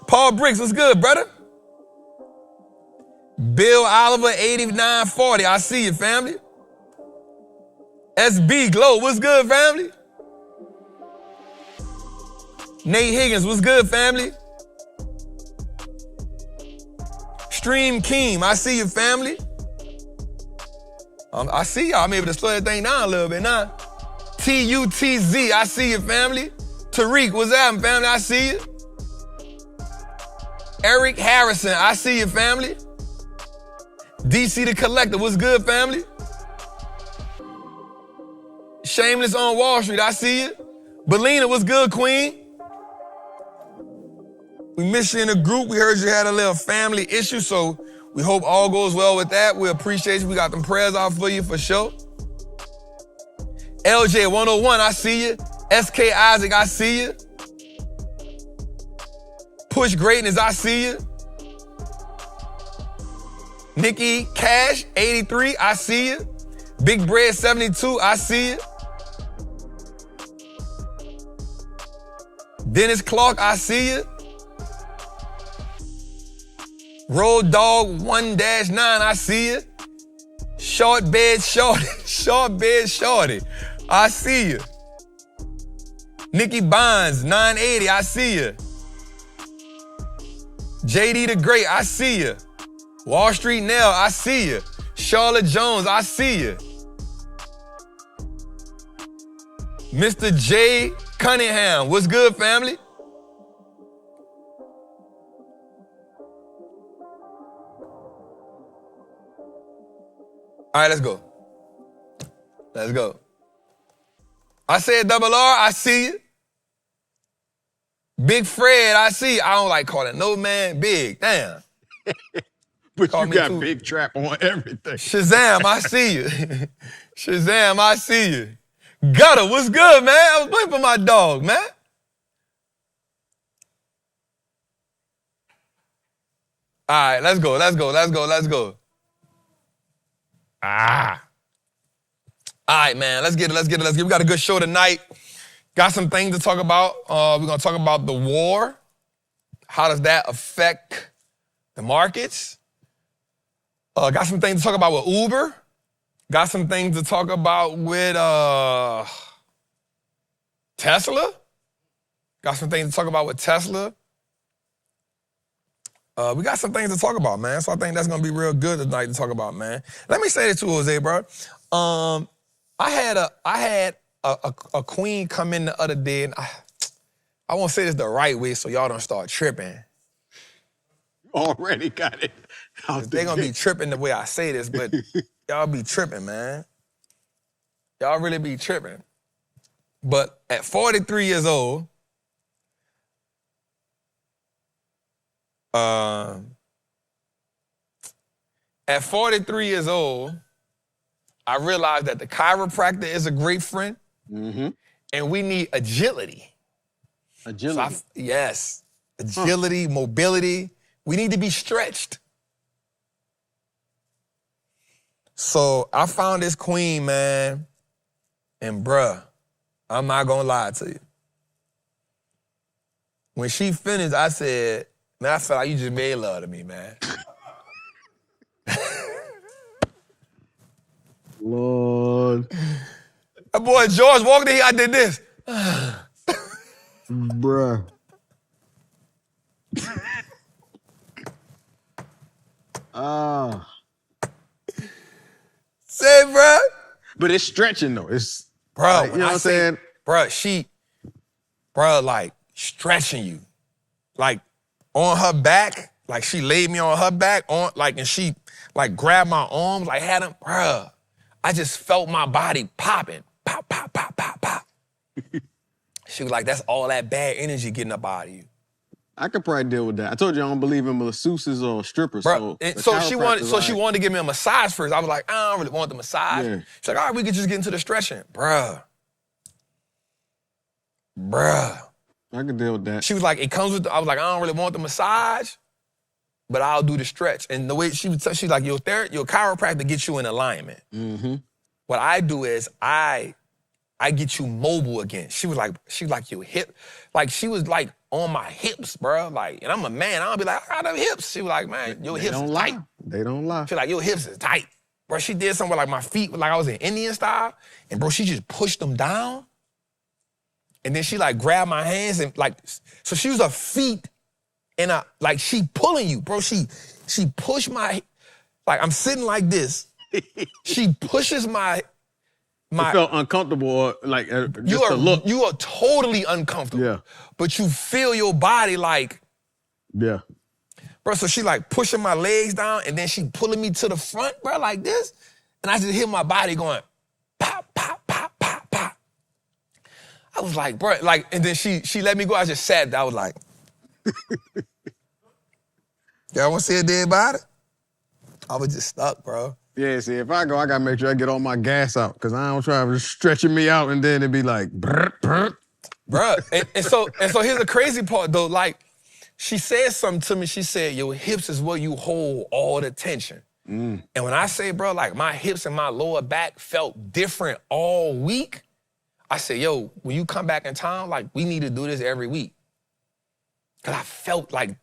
S2: Paul Briggs, what's good, brother? Bill Oliver 8940, I see you, family. SB Glow, what's good, family? Nate Higgins, what's good, family? Stream Keem, I see you, family. I see y'all. I'm able to slow that thing down a little bit now. TUTZ, I see you, family. Tariq, what's happening, family? I see you. Eric Harrison, I see you, family. DC the Collector, what's good, family? Shameless on Wall Street, I see you. Belina, what's good, queen? We missed you in the group. We heard you had a little family issue, so we hope all goes well with that. We appreciate you. We got them prayers out for you for sure. LJ 101, I see you. SK Isaac, I see you. Push Greatness, I see you. Nikki Cash 83, I see you. Big Bread 72, I see you. Dennis Clark, I see you. Road Dog 1-9, I see you. Short Bed Shorty, Short Bed Shorty, I see you. Nikki Bonds 980, I see you. JD the Great, I see you. Wall Street Nail, I see you. Charlotte Jones, I see you. Mr. J. Cunningham, what's good, family? All right, let's go. Let's go. I said double R, I see you. Big Fred, I see you. I don't like calling no man big, damn.
S3: But
S2: Call
S3: you
S2: me
S3: got
S2: too.
S3: Big Trap on everything.
S2: Shazam, I see you. Shazam, I see you. Gutter, what's good, man? I was waiting for my dog, man. All right, let's go. All right, man, let's get it. We got a good show tonight. Got some things to talk about. We're going to talk about the war. How does that affect the markets? Got some things to talk about with Uber. Got some things to talk about with Tesla. Got some things to talk about with Tesla. We got some things to talk about, man. So I think that's going to be real good tonight to talk about, man. Let me say this to Jose, bro. I had a queen come in the other day, and I won't say this the right way so y'all don't start tripping.
S3: Already got it.
S2: They're going to be tripping the way I say this, but y'all be tripping, man. Y'all really be tripping. But at 43 years old, at 43 years old, I realized that the chiropractor is a great friend, and we need agility.
S3: Agility.
S2: So yes, agility, mobility. We need to be stretched. So I found this queen, man, and bruh, I'm not gonna lie to you. When she finished, I said, man, I felt like you just made love to me, man.
S3: Lord.
S2: That boy George walked in here, I did this.
S3: Bruh.
S2: Say, bruh.
S3: But it's stretching though. It's
S2: Bro,
S3: like, you know what I'm saying?
S2: Bruh, like stretching you. Like on her back, like she laid me on her back, and she like grabbed my arms, like had them, bruh. I just felt my body popping. Pop, pop, pop, pop, pop. She was like, that's all that bad energy getting up out of you.
S3: I could probably deal with that. I told you I don't believe in masseuses or strippers.
S2: Bro, she wanted to give me a massage first. I was like, I don't really want the massage. Yeah. She's like, all right, we could just get into the stretching. Bruh. I
S3: can deal with that.
S2: She was like, it comes with I was like, I don't really want the massage, but I'll do the stretch. And the way she's like, your chiropractor gets you in alignment. What I do is I get you mobile again. She was like your hip. Like she was like on my hips, bro. Like, and I'm a man. I'll be like, I got them hips. She was like, man, your hips is tight.
S3: They don't lie.
S2: She like, your hips is tight. Bro, she did something like my feet, like I was in Indian style. And bro, she just pushed them down. And then she like grabbed my hands and like, so she was a feet and like she pulling you, bro. She pushed my, like I'm sitting like this. She pushes my.
S3: It felt uncomfortable or like just a look.
S2: You are totally uncomfortable.
S3: Yeah.
S2: But you feel your body like.
S3: Yeah.
S2: Bro, so she like pushing my legs down and then she pulling me to the front, bro, like this. And I just hear my body going pop, pop, pop, pop, pop. I was like, bro, like, and then she let me go. I just sat there. I was like, y'all want to see a dead body? I was just stuck, bro.
S3: Yeah, see, if I go, I gotta make sure I get all my gas out, because I don't try to stretching me out and then it'd be like, brr, brr.
S2: Bro, and so here's the crazy part though, like, she said something to me, she said, your hips is where you hold all the tension. And when I say, bro, like my hips and my lower back felt different all week, I said, yo, when you come back in town, like we need to do this every week. Cause I felt like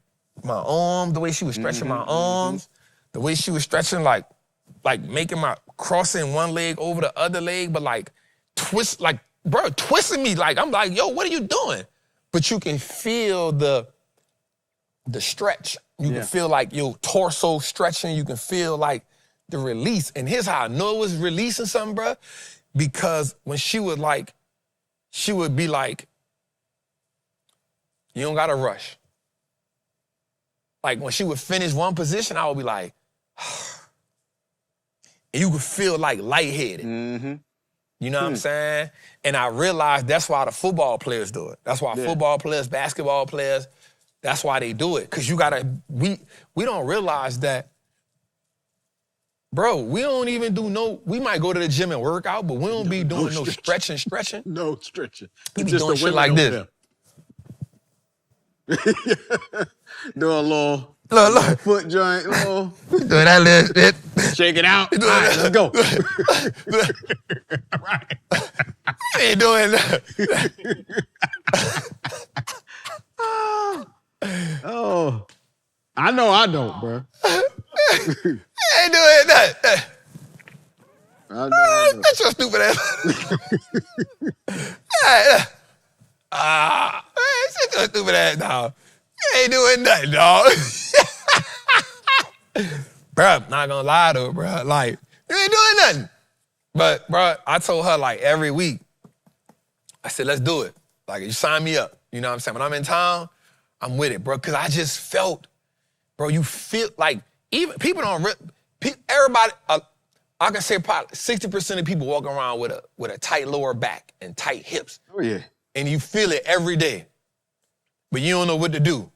S2: my arm, the way she was stretching my arms, the way she was stretching like making my crossing one leg over the other leg, but like twist, like, bro, twisting me. Like, I'm like, yo, what are you doing? But you can feel the stretch. You can feel like your torso stretching. You can feel like the release. And here's how I know it was releasing something, bro. Because when she would be like, you don't gotta rush. Like when she would finish one position, I would be like, and you could feel like lightheaded. You know what I'm saying? And I realized that's why the football players do it. That's why football players, basketball players, that's why they do it. Cause we don't realize that, bro, we don't even do we might go to the gym and work out, but we don't be doing no stretching.
S3: No stretching.
S2: We be doing shit like this.
S3: Do a little
S2: look.
S3: Foot joint, little.
S2: Do that little shit.
S3: Shake it out. All right, let's go.
S2: Right. I ain't doing that.
S3: Oh. I know I don't, bro.
S2: I ain't doing that.
S3: I know I don't.
S2: That's your stupid ass. Shut your stupid ass, dog. You ain't doing nothing, dog. Bro, not gonna lie to her, bro. Like, you ain't doing nothing. But, bro, I told her, like, every week, I said, let's do it. Like, you sign me up. You know what I'm saying? When I'm in town, I'm with it, bro. Because I just felt, bro, you feel like, even people don't, everybody, I can say probably 60% of people walk around with a tight lower back and tight hips.
S3: Oh, yeah.
S2: And you feel it every day, but you don't know what to do.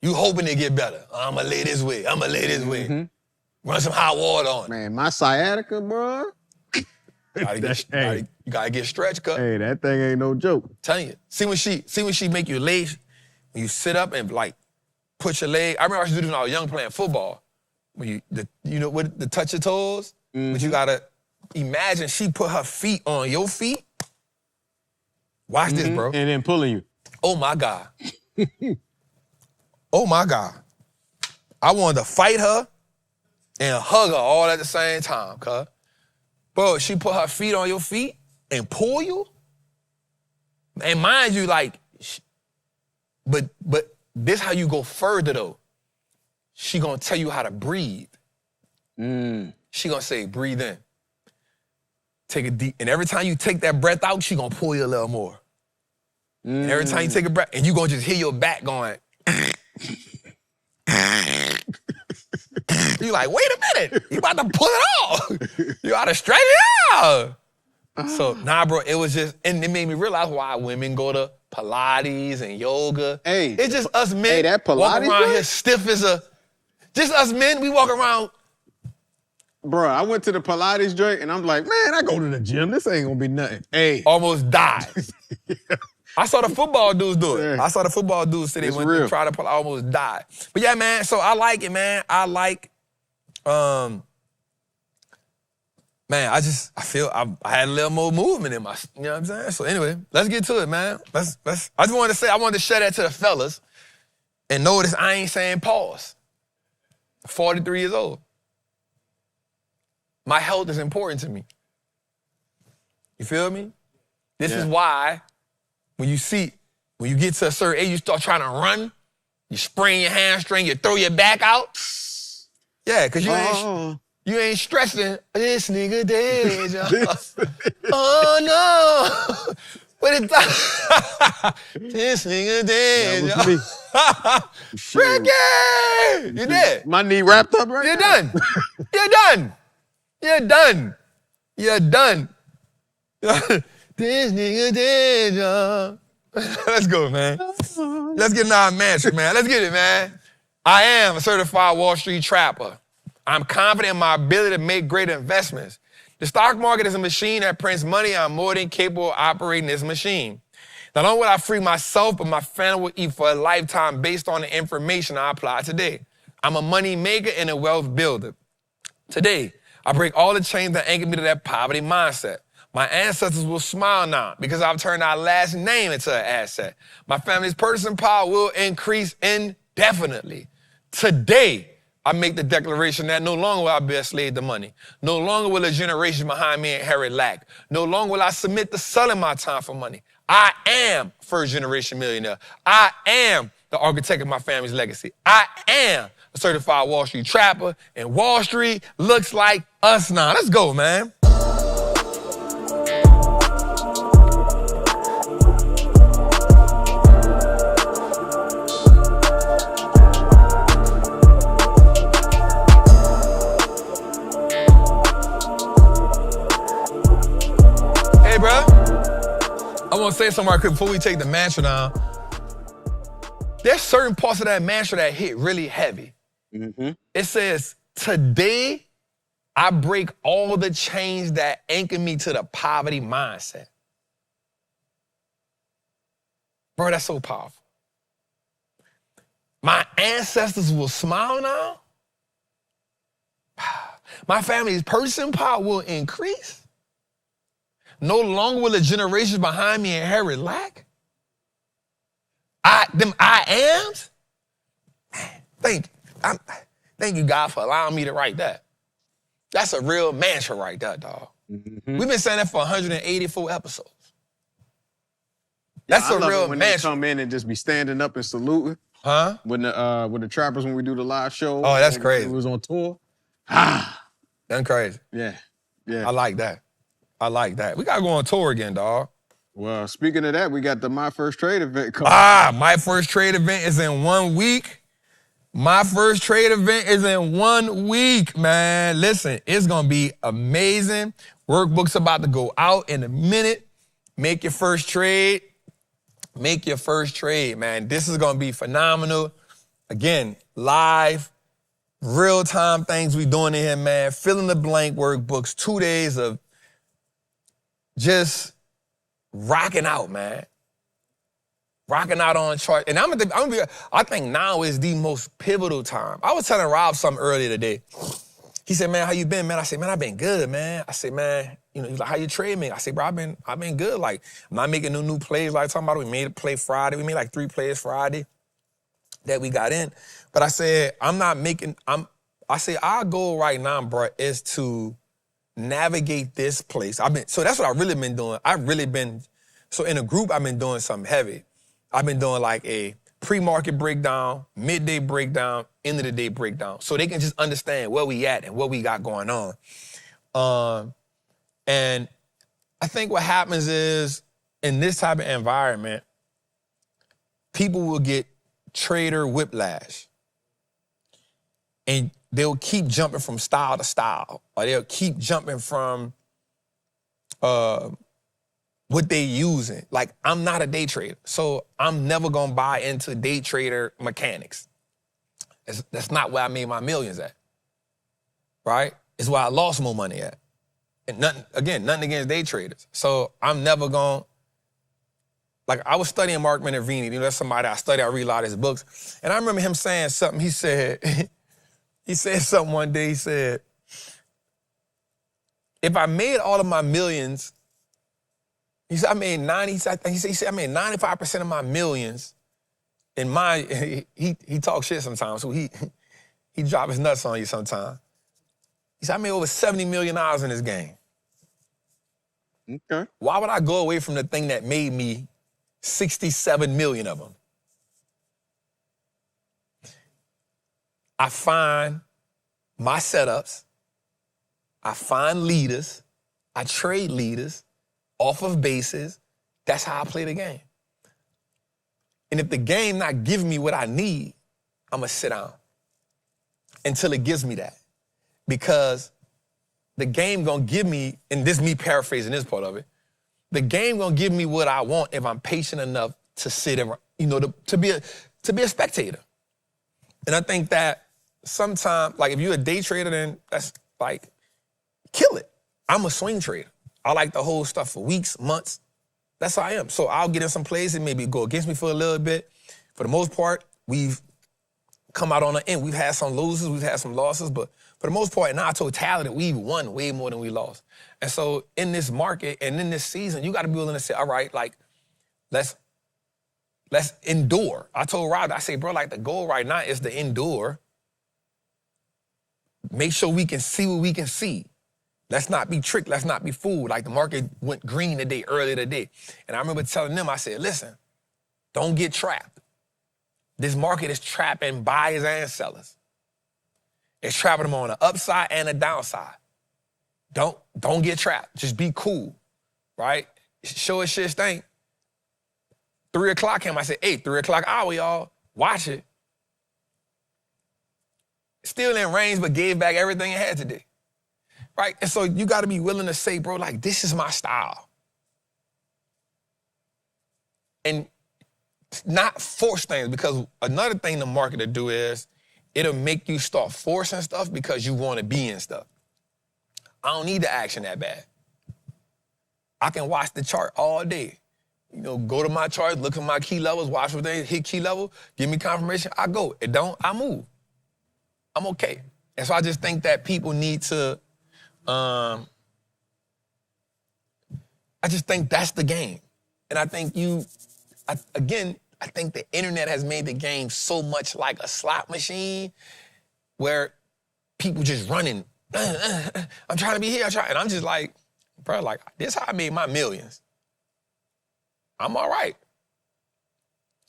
S2: You hoping to get better. I'm going to lay this way. I'm going to lay this way. Run some hot water on it.
S3: Man, my sciatica, bro.
S2: You gotta get stretched, cut.
S3: Hey, that thing ain't no joke.
S2: Telling you. See when she make you lay, when you sit up and like put your leg. I remember I used to do this when I was young playing football. When you know what the touch your toes, but you gotta imagine she put her feet on your feet. Watch this, bro.
S3: And then pulling you.
S2: Oh my God. Oh my God. I wanted to fight her and hug her all at the same time, cuz. Bro, she put her feet on your feet and pull you. And mind you, like, but this how you go further though. She gonna tell you how to breathe. She gonna say, breathe in. Take a deep, and every time you take that breath out, she gonna pull you a little more. And every time you take a breath, and you gonna just hear your back going. You like, wait a minute, you about to pull it off. You gotta stretch it out. So, nah, bro, it was just, and it made me realize why women go to Pilates and yoga.
S3: Hey.
S2: It's just us men
S3: Hey, that Pilates,
S2: walk around
S3: bro?
S2: here stiff as a, just us men, we walk around.
S3: Bro, I went to the Pilates joint and I'm like, man, I go to the gym. This ain't gonna be nothing. Hey.
S2: Almost died. I saw the football dudes do it.
S3: Yeah.
S2: I saw the football dudes say they went
S3: real.
S2: to try to pull, I almost died. But yeah, man, so I like it, man. I like, man, I feel I had a little more movement in my, you know what I'm saying? So anyway, let's get to it, man. I just wanted to say, I wanted to share that to the fellas and notice I ain't saying pause. 43 years old. My health is important to me. You feel me? This is why when you get to a certain age, you start trying to run, you sprain your hamstring, you throw your back out. Yeah, because you ain't stressing. This nigga dead, y'all. Oh, no. What is that? This nigga dead, y'all. Ricky! You dead.
S3: My knee wrapped up right
S2: You're
S3: now.
S2: done. You're done. You're done. You're done. This nigga dead, y'all. Let's go, man. Let's get in our mantra, man. Let's get it, man. I am a certified Wall Street trapper. I'm confident in my ability to make great investments. The stock market is a machine that prints money. I'm more than capable of operating this machine. Not only will I free myself, but my family will eat for a lifetime based on the information I apply today. I'm a money maker and a wealth builder. Today, I break all the chains that anchor me to that poverty mindset. My ancestors will smile now because I've turned our last name into an asset. My family's purchasing power will increase indefinitely. Today, I make the declaration that no longer will I be a slave to money. No longer will a generation behind me inherit lack. No longer will I submit to selling my time for money. I am first generation millionaire. I am the architect of my family's legacy. I am a certified Wall Street trapper, and Wall Street looks like us now. Let's go, man. Hey, bro. I want to say something right quick before we take the mantra down. There's certain parts of that mantra that hit really heavy. It says, today, I break all the chains that anchor me to the poverty mindset. Bro, that's so powerful. My ancestors will smile now. My family's purchasing power will increase. No longer will the generations behind me inherit lack. I ams. Thank you, God, for allowing me to write that. That's a real mantra right there, dog. We've been saying that for 184 episodes. That's a real
S3: when
S2: mantra.
S3: they come in and just be standing up and saluting.
S2: Huh?
S3: When the trappers, when we do the live show.
S2: Oh, that's crazy.
S3: We was on tour.
S2: That's crazy.
S3: Yeah.
S2: I like that. We got to go on tour again, dog.
S3: Well, speaking of that, we got the My First Trade event coming.
S2: My first trade event is in 1 week. My first trade event is in 1 week, man. Listen, it's going to be amazing. Workbook's about to go out in a minute. Make your first trade. Make your first trade, man. This is going to be phenomenal. Again, live, real-time things we doing in here, man. Fill in the blank workbooks. 2 days of just rocking out, man. Rocking out on chart. And I think now is the most pivotal time. I was telling Rob something earlier today. He said, man, how you been, man? I said, man, I've been good, man. I said, man, he's like, how you trade me? I said, bro, I've been good. Like, I'm not making no new plays. Like, talking about we made a play Friday. We made like 3 plays Friday that we got in. But I said, I say our goal right now, bro, is to navigate this place. So that's what I've really been doing. So in a group, I've been doing something heavy. I've been doing like a pre-market breakdown, midday breakdown, end of the day breakdown. So they can just understand where we at and what we got going on. And I think what happens is in this type of environment, people will get trader whiplash. And they'll keep jumping from style to style, or they'll keep jumping from what they using. Like, I'm not a day trader, so I'm never gonna buy into day trader mechanics. That's not where I made my millions at, right? It's where I lost more money at. And nothing against day traders. So I'm never gonna, like, I was studying Mark Minervini. That's somebody I study, I read a lot of his books. And I remember him saying something. He said, he said something one day. He said, if I made all of my millions, he said, I made 95% of my millions in my, he talks shit sometimes, so he drop his nuts on you sometimes. He said, I made over $70 million in this game.
S3: Okay.
S2: Why would I go away from the thing that made me 67 million of them? I find my setups, I find leaders, I trade leaders off of bases. That's how I play the game. And if the game not giving me what I need, I'm gonna sit down until it gives me that. Because the game gonna give me, and this is me paraphrasing this part of it, the game gonna give me what I want if I'm patient enough to sit and, to be a spectator. And I think that sometimes, like, if you're a day trader, then that's like, kill it. I'm a swing trader. I like to hold stuff for weeks, months. That's how I am. So I'll get in some plays and maybe go against me for a little bit. For the most part, we've come out on the end. We've had some losses, we've had some losses, but for the most part, in our totality, we've won way more than we lost. And so in this market and in this season, you got to be willing to say, all right, like, let's endure. I told Rob, I say, bro, like, the goal right now is to endure. Make sure we can see what we can see. Let's not be tricked. Let's not be fooled. Like, the market went green earlier today. And I remember telling them, I said, listen, don't get trapped. This market is trapping buyers and sellers. It's trapping them on the upside and the downside. Don't get trapped. Just be cool, right? Show us shit stink. 3 o'clock came. I said, hey, 3 o'clock hour, y'all. Watch it. Still in range, but gave back everything it had today. Right? And so you got to be willing to say, bro, like, this is my style. And not force things, because another thing the market will do is it'll make you start forcing stuff because you want to be in stuff. I don't need the action that bad. I can watch the chart all day. Go to my chart, look at my key levels, watch what they hit key level, give me confirmation, I go. It don't, I move. I'm okay. And so I just think that people need to, I just think that's the game. And I think I think the internet has made the game so much like a slot machine where people just running, I'm trying to be here, and I'm just like, bro, like, this is how I made my millions. I'm all right.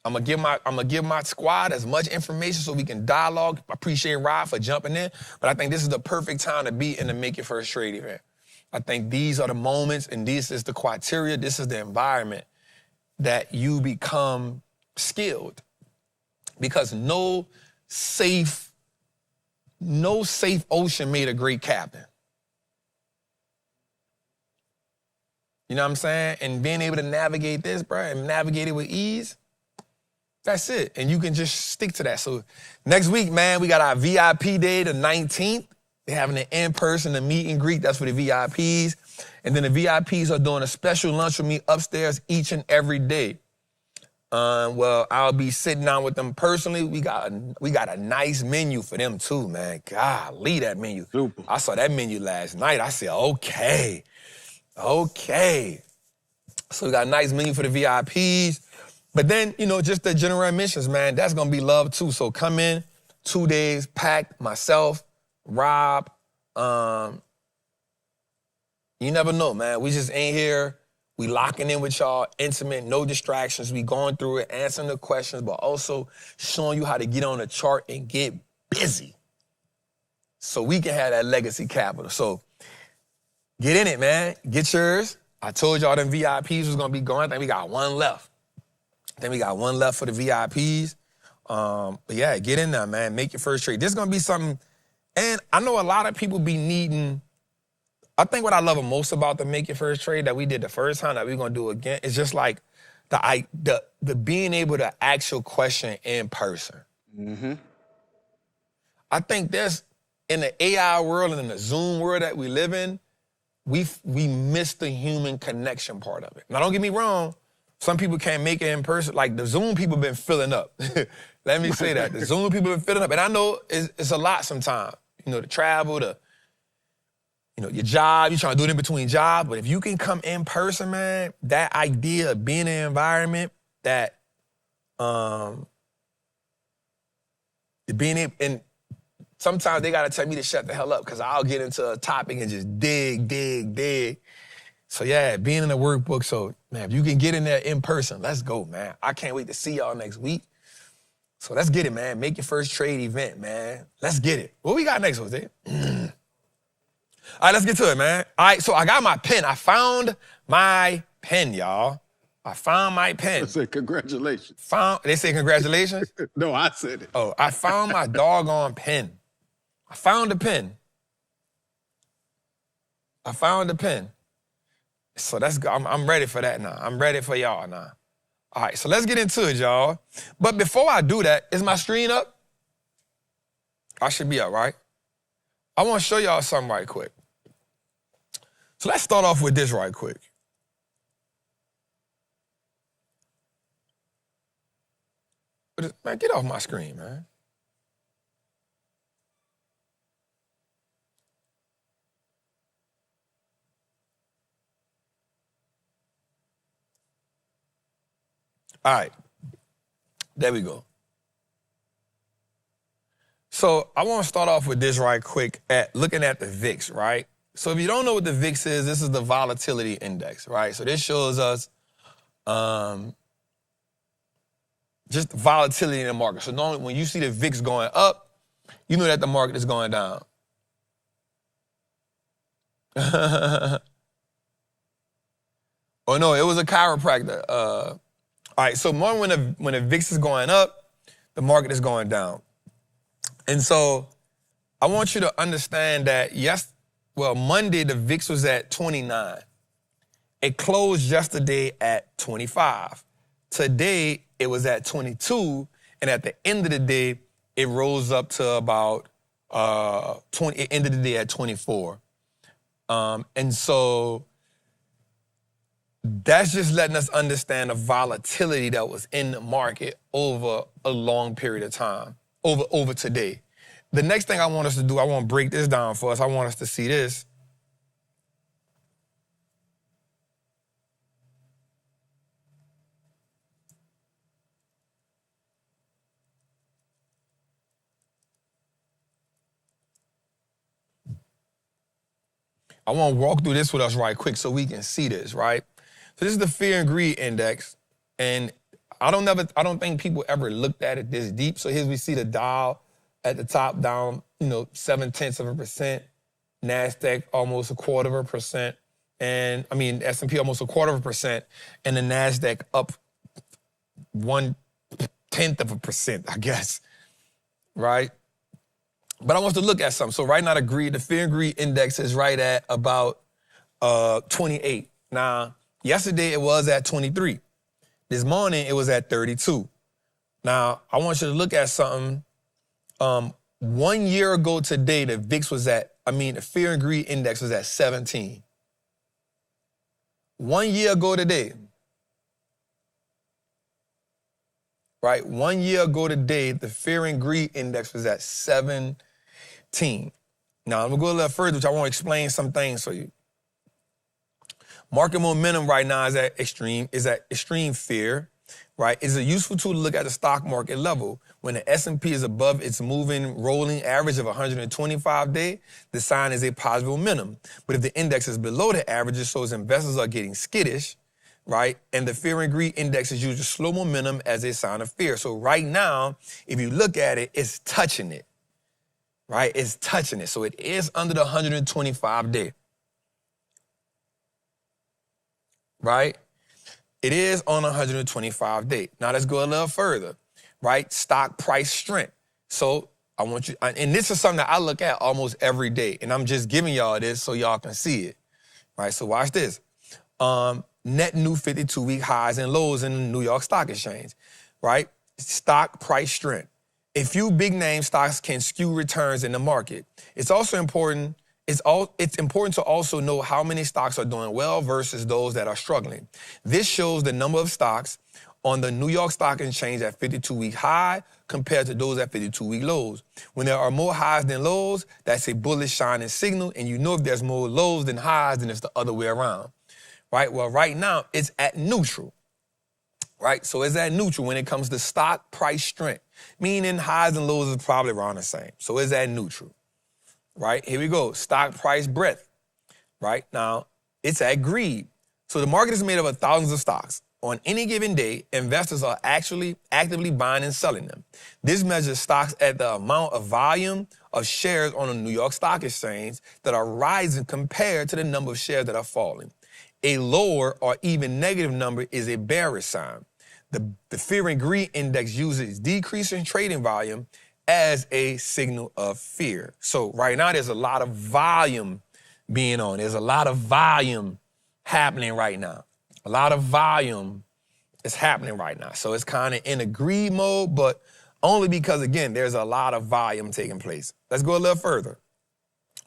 S2: I'm gonna give my squad as much information so we can dialogue. I appreciate Rob for jumping in, but I think this is the perfect time to be in the Make Your First Trade event. I think these are the moments, and this is the criteria, this is the environment that you become skilled. Because no safe, no safe ocean made a great captain. You know what I'm saying? And being able to navigate this, bro, and navigate it with ease, that's it. And you can just stick to that. So next week, man, we got our VIP day, the 19th. They're having an in-person, a meet and greet. That's for the VIPs. And then the VIPs are doing a special lunch with me upstairs each and every day. Well, I'll be sitting down with them personally. We got a nice menu for them too, man. Golly, that menu.
S3: Super.
S2: I saw that menu last night. I said, okay. So we got a nice menu for the VIPs. But then, you know, just the general admissions, man, that's going to be love too. So come in, 2 days, packed, myself, Rob. You never know, man. We just ain't here. We locking in with y'all, intimate, no distractions. We going through it, answering the questions, but also showing you how to get on the chart and get busy so we can have that legacy capital. So get in it, man. Get yours. I told y'all them VIPs was going to be going. I think we got one left. for the VIPs. But yeah, get in there, man. Make your first trade. This is going to be something, and I know a lot of people be needing. I think what I love most about the Make Your First Trade that we did the first time that we're going to do again is just like the being able to ask your question in person.
S3: Mm-hmm.
S2: I think there's, in the AI world and in the Zoom world that we live in, we miss the human connection part of it. Now, don't get me wrong. Some people can't make it in person. Like, the Zoom people been filling up. Let me say that. The Zoom people been filling up. And I know it's a lot sometimes. You know, the travel, your job, you're trying to do it in between jobs. But if you can come in person, man, that idea of being in an environment that being in, and sometimes they gotta tell me to shut the hell up because I'll get into a topic and just dig. So yeah, being in the workbook. So man, if you can get in there in person, let's go, man. I can't wait to see y'all next week. So let's get it, man. Make your first trade event, man. Let's get it. What we got next, Jose? All right, let's get to it, man. All right, so I got my pen. I found my pen, y'all. I found my pen.
S3: I said congratulations.
S2: They say congratulations?
S3: No, I said it.
S2: Oh, I found my doggone pen. I found the pen. So that's good. I'm ready for that now. I'm ready for y'all now. All right, so let's get into it, y'all. But before I do that, is my screen up? I should be up, right? I want to show y'all something right quick. So let's start off with this right quick. Man, get off my screen, man. All right, there we go. So I want to start off with this right quick looking at the VIX, right? So if you don't know what the VIX is, this is the volatility index, right? So this shows us just volatility in the market. So normally when you see the VIX going up, you know that the market is going down. Oh no, it was a chiropractor. All right, so more when the VIX is going up, the market is going down. And so I want you to understand that, Monday, the VIX was at 29. It closed yesterday at 25. Today, it was at 22. And at the end of the day, it rose up to about it ended the day at 24. And so that's just letting us understand the volatility that was in the market over a long period of time, over today. The next thing I want us to do, I want to break this down for us. I want us to see this. I want to walk through this with us right quick so we can see this, right? So this is the fear and greed index. And I don't think people ever looked at it this deep. So here we see the Dow at the top down, 0.7%. NASDAQ almost 0.25%. And S&P almost 0.25%. And the NASDAQ up 0.1%, I guess. right? But I want to look at something. So right now, the fear and greed index is right at about 28. Now, yesterday it was at 23. This morning it was at 32. Now, I want you to look at something. 1 year ago today, the fear and greed index was at 17. 1 year ago today, right? 1 year ago today, the fear and greed index was at 17. Now, I'm gonna go a little further, which I want to explain some things for you. Market momentum right now is at extreme fear, right? It's a useful tool to look at the stock market level. When the S&P is above its moving rolling average of 125-day, the sign is a positive momentum. But if the index is below the average, it shows investors are getting skittish, right? And the fear and greed index is used to slow momentum as a sign of fear. So right now, if you look at it, it's touching it, right? It's touching it. So it is under the 125-day, right? It is on a 125-day. Now let's go a little further, right? Stock price strength. So I want you, and this is something that I look at almost every day, and I'm just giving y'all this so y'all can see it, right? So watch this. Net new 52-week highs and lows in the New York Stock Exchange, right? Stock price strength. A few big name stocks can skew returns in the market. It's also important. It's important to also know how many stocks are doing well versus those that are struggling. This shows the number of stocks on the New York Stock Exchange at 52-week high compared to those at 52-week lows. When there are more highs than lows, that's a bullish shining signal, and you know if there's more lows than highs, then it's the other way around, right? Well, right now, it's at neutral, right? So it's at neutral when it comes to stock price strength, meaning highs and lows is probably around the same. So it's at neutral. Right, here we go. Stock price breadth. Right now, it's at greed. So the market is made up of thousands of stocks. On any given day, investors are actually actively buying and selling them. This measures stocks at the amount of volume of shares on the New York Stock Exchange that are rising compared to the number of shares that are falling. A lower or even negative number is a bearish sign. The fear and greed index uses decreasing trading volume as a signal of fear. So right now there's a lot of volume being on. There's a lot of volume happening right now. A lot of volume is happening right now. So it's kind of in a greed mode, but only because, again, there's a lot of volume taking place. Let's go a little further.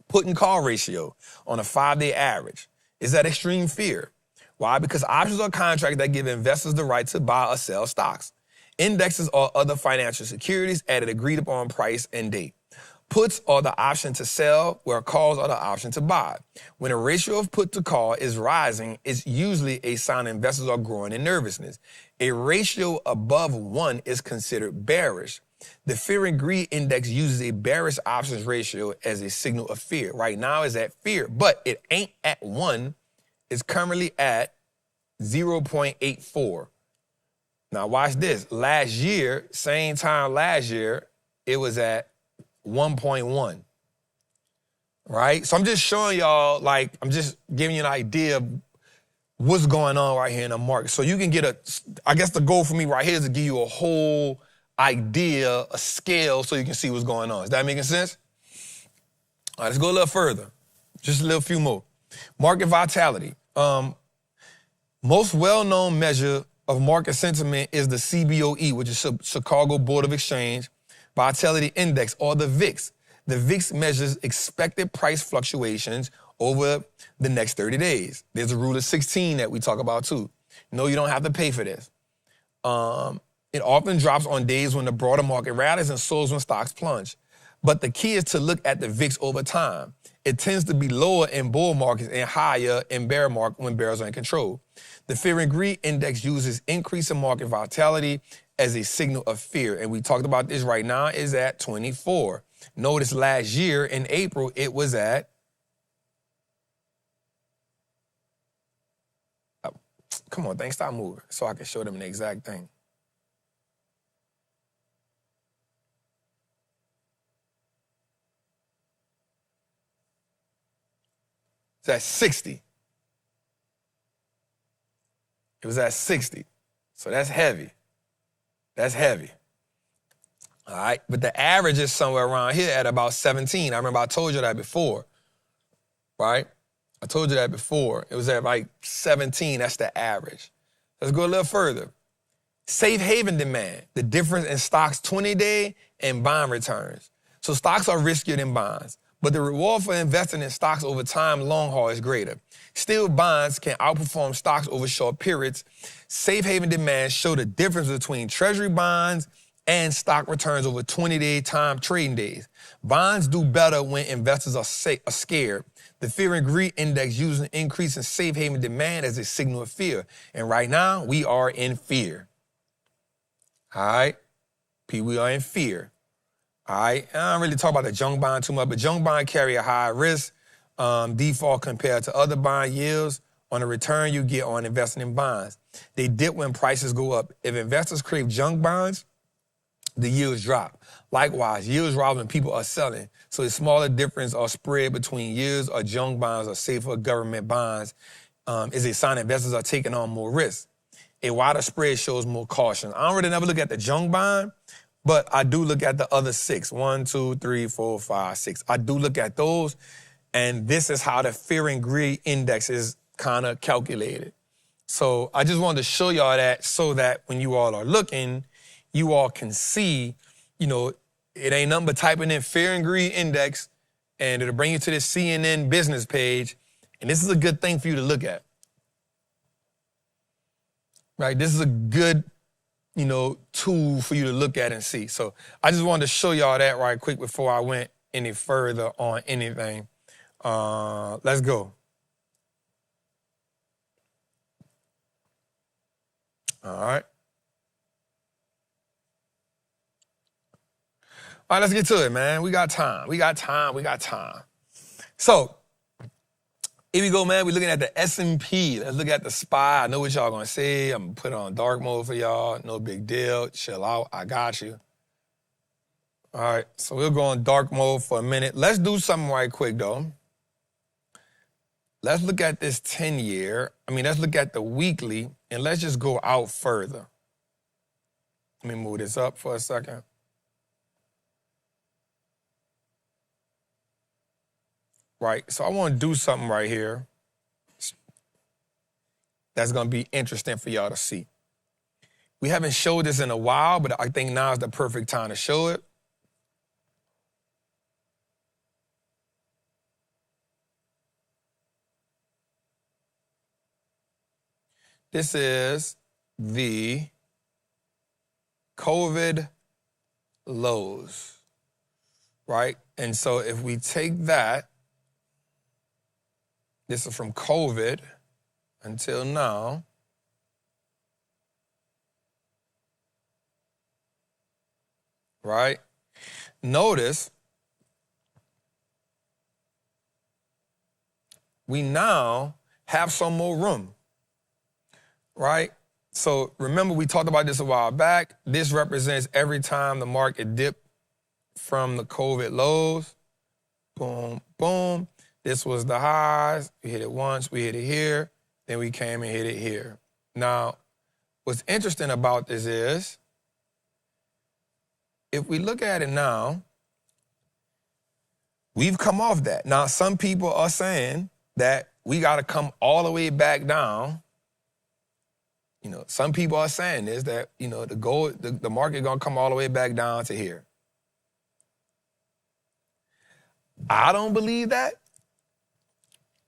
S2: Put and call ratio on a 5-day average is at extreme fear. Why? Because options are contracts that give investors the right to buy or sell stocks. Indexes or other financial securities at an agreed upon price and date. Puts are the option to sell, where calls are the option to buy. When a ratio of put to call is rising, it's usually a sign investors are growing in nervousness. A ratio above 1 is considered bearish. The fear and greed index uses a bearish options ratio as a signal of fear. Right now it's at fear, but it ain't at 1. It's currently at 0.84. Now watch this. Last year, same time last year, it was at 1.1, right? So I'm just showing y'all, like, I'm just giving you an idea of what's going on right here in the market. So you can get I guess the goal for me right here is to give you a whole idea, a scale, so you can see what's going on. Is that making sense? All right, let's go a little further. Just a few more. Market vitality. Most well-known measure of market sentiment is the CBOE, which is Chicago Board of Exchange Vitality Index, or the VIX. The VIX measures expected price fluctuations over the next 30 days. There's a rule of 16 that we talk about too. No, you don't have to pay for this. It often drops on days when the broader market rallies and soars when stocks plunge. But the key is to look at the VIX over time. It tends to be lower in bull markets and higher in bear market when bears are in control. The fear and greed index uses increase in market vitality as a signal of fear. And we talked about this right now, is at 24. Notice last year in April, it was at, come on, things stop moving so I can show them the exact thing. It's at 60. It was at 60. So that's heavy. That's heavy. All right, but the average is somewhere around here at about 17. I remember I told you that before, right? I told you that before. It was at like 17, that's the average. Let's go a little further. Safe haven demand, the difference in stocks 20-day and bond returns. So stocks are riskier than bonds, but the reward for investing in stocks over time long haul is greater. Still, bonds can outperform stocks over short periods. Safe haven demands show the difference between treasury bonds and stock returns over 20-day time trading days. Bonds do better when investors are scared. The fear and greed index uses an increase in safe haven demand as a signal of fear. And right now, we are in fear. All right? We are in fear. All right? I don't really talk about the junk bond too much, but junk bond carry a high risk default compared to other bond yields on the return you get on investing in bonds. They dip when prices go up. If investors crave junk bonds, the yields drop. Likewise, yields rise when people are selling. So a smaller difference or spread between yields or junk bonds or safer government bonds is a sign investors are taking on more risk. A wider spread shows more caution. I don't really never look at the junk bond, but I do look at the other 6. 1, 2, 3, 4, 5, 6. I do look at those, and this is how the fear and greed index is kind of calculated. So I just wanted to show y'all that so that when you all are looking, you all can see, it ain't nothing but typing in fear and greed index, and it'll bring you to this CNN business page, and this is a good thing for you to look at. Right? This is a good, tool for you to look at and see. So I just wanted to show y'all that right quick before I went any further on anything. Let's go. All right. All right, let's get to it, man. We got time. So, here we go, man. We're looking at the S&P. Let's look at the SPY. I know what y'all gonna say. I'm gonna put it on dark mode for y'all. No big deal. Chill out. I got you. All right, so we'll go on dark mode for a minute. Let's do something right quick, though. Let's look at this 10-year. Let's look at the weekly, and let's just go out further. Let me move this up for a second. Right, so I want to do something right here that's going to be interesting for y'all to see. We haven't showed this in a while, but I think now is the perfect time to show it. This is the COVID lows, right? And so if we take that, this is from COVID until now. Right? Notice we now have some more room. Right? So remember we talked about this a while back. This represents every time the market dipped from the COVID lows. Boom, boom. This was the highs. We hit it once, we hit it here, then we came and hit it here. Now, what's interesting about this is, if we look at it now, we've come off that. Now, some people are saying that we got to come all the way back down. Some people are saying this, that, the market going to come all the way back down to here. I don't believe that.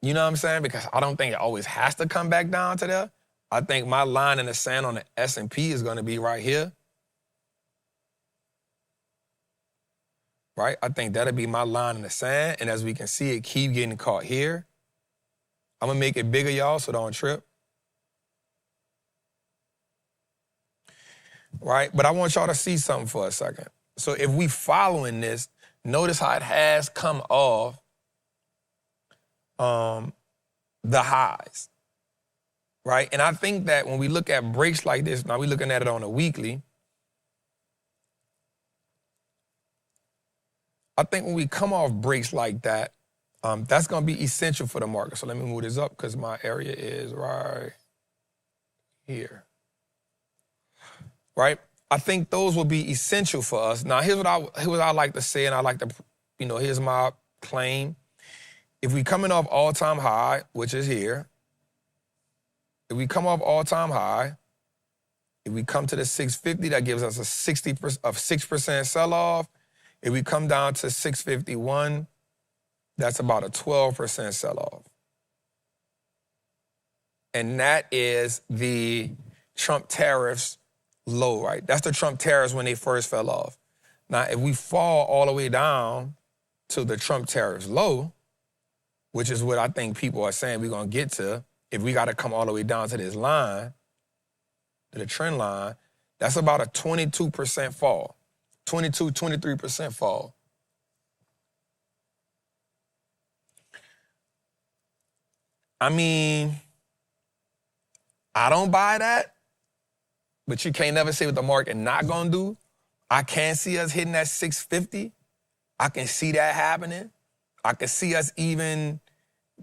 S2: You know what I'm saying? Because I don't think it always has to come back down to there. I think my line in the sand on the S&P is going to be right here. Right? I think that'll be my line in the sand. And as we can see, it keep getting caught here. I'm going to make it bigger, y'all, so don't trip. Right? But I want y'all to see something for a second. So if we following this, notice how it has come off the highs, right? And I think that when we look at breaks like this, now we're looking at it on a weekly, I think when we come off breaks like that, that's going to be essential for the market. So let me move this up because my area is right here, right? I think those will be essential for us. Now, here's what I like to say, and I like to, here's my claim. If we coming off all-time high, which is here, if we come off all-time high, if we come to the 650, that gives us a 6% sell-off. If we come down to 651, that's about a 12% sell-off. And that is the Trump tariffs low, right? That's the Trump tariffs when they first fell off. Now, if we fall all the way down to the Trump tariffs low, which is what I think people are saying we're going to get to, if we got to come all the way down to this line, to the trend line, that's about a 22% fall, 23% fall. I mean, I don't buy that, but you can't never say what the market not gonna do. I can see us hitting that 650. I can see that happening. I can see us even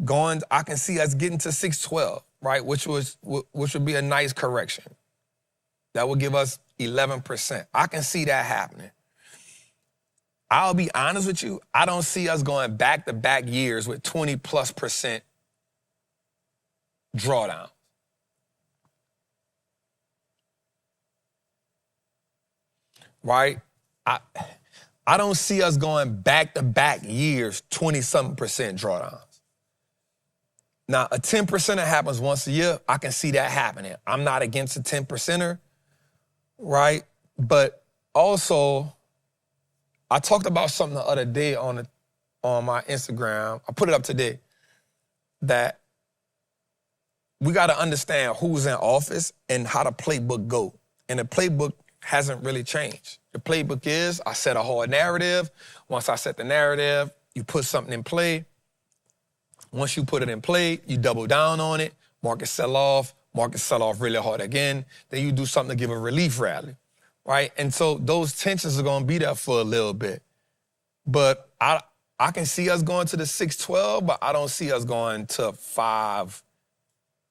S2: going, I can see us getting to 612, right? Which would be a nice correction. That would give us 11%. I can see that happening. I'll be honest with you, I don't see us going back-to-back years with 20+% drawdown. Right? I don't see us going back-to-back years 20-something% drawdowns. Now, a 10%er happens once a year. I can see that happening. I'm not against a 10%er, right? But also, I talked about something the other day on my Instagram. I put it up today that we got to understand who's in office and how the playbook go. And the playbook hasn't really changed. The playbook is I set a hard narrative. Once I set the narrative, you put something in play. Once you put it in play, you double down on it. Markets sell off really hard again. Then you do something to give a relief rally, right? And so those tensions are going to be there for a little bit. But I can see us going to the 612, but I don't see us going to 5.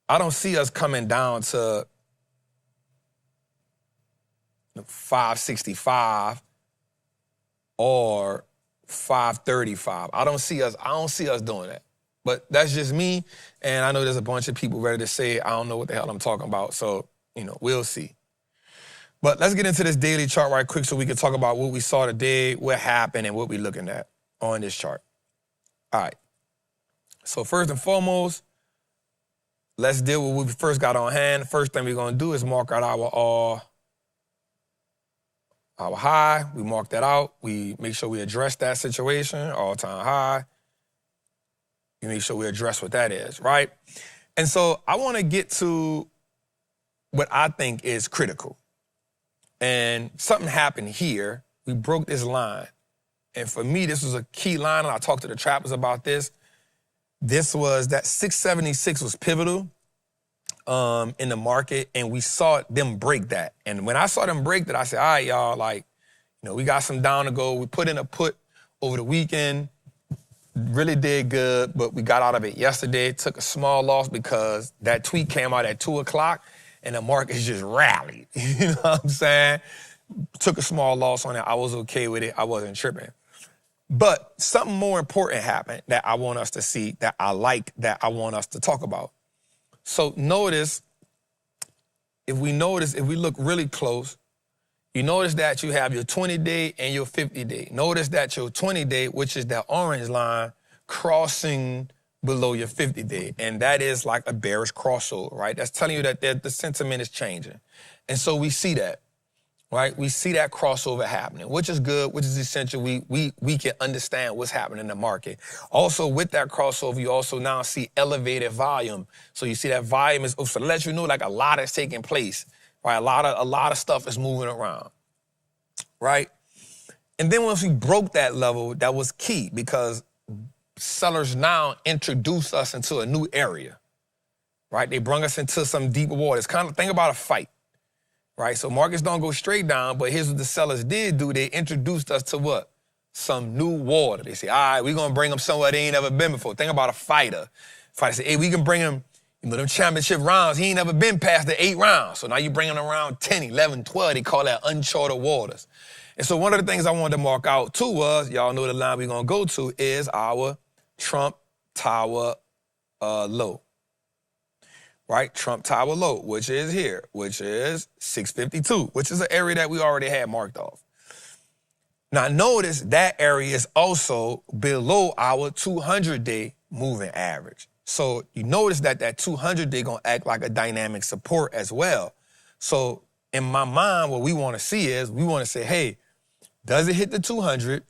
S2: I don't see us coming down to 565 or 535. I don't see us doing that. But that's just me, and I know there's a bunch of people ready to say, I don't know what the hell I'm talking about, so, we'll see. But let's get into this daily chart right quick so we can talk about what we saw today, what happened, and what we're looking at on this chart. All right. So first and foremost, let's deal with what we first got on hand. First thing we're going to do is mark out our high. We mark that out. We make sure we address that situation, all-time high. You make sure we address what that is, right? And so I want to get to what I think is critical. And something happened here. We broke this line. And for me, this was a key line, and I talked to the trappers about this. This was that 676 was pivotal in the market, and we saw them break that. And when I saw them break that, I said, all right, y'all, we got some down to go. We put in a put over the weekend. Really did good, but we got out of it yesterday. Took a small loss because that tweet came out at 2 o'clock and the market just rallied. You know what I'm saying? Took a small loss on it. I was okay with it. I wasn't tripping. But something more important happened that I want us to see, that I like, that I want us to talk about. So notice, if we look really close, you notice that you have your 20-day and your 50-day. Notice that your 20-day, which is that orange line, crossing below your 50-day. And that is like a bearish crossover, right? That's telling you that the sentiment is changing. And so we see that, right? We see that crossover happening, which is good, which is essential. We can understand what's happening in the market. Also, with that crossover, you also now see elevated volume. So you see that volume is, so to let you know, like a lot is taking place. Right, a lot of stuff is moving around, right? And then once we broke that level, that was key because sellers now introduced us into a new area, right? They brought us into some deeper waters. Kind of think about a fight, right? So markets don't go straight down, but here's what the sellers did do. They introduced us to what? Some new water. They say, all right, we're going to bring them somewhere they ain't never been before. Think about a fighter. Fighter say, hey, we can bring them, You know, them championship rounds, he ain't never been past the 8 rounds. So now you bring him around 10, 11, 12. They call that uncharted waters. And so one of the things I wanted to mark out too was, y'all know the line we're going to go to is our Trump Tower low. Right? Trump Tower low, which is here, which is 652, which is an area that we already had marked off. Now notice that area is also below our 200-day moving average. So you notice that 200-day gonna act like a dynamic support as well. So in my mind, what we wanna see is, we wanna say, hey, does it hit the 200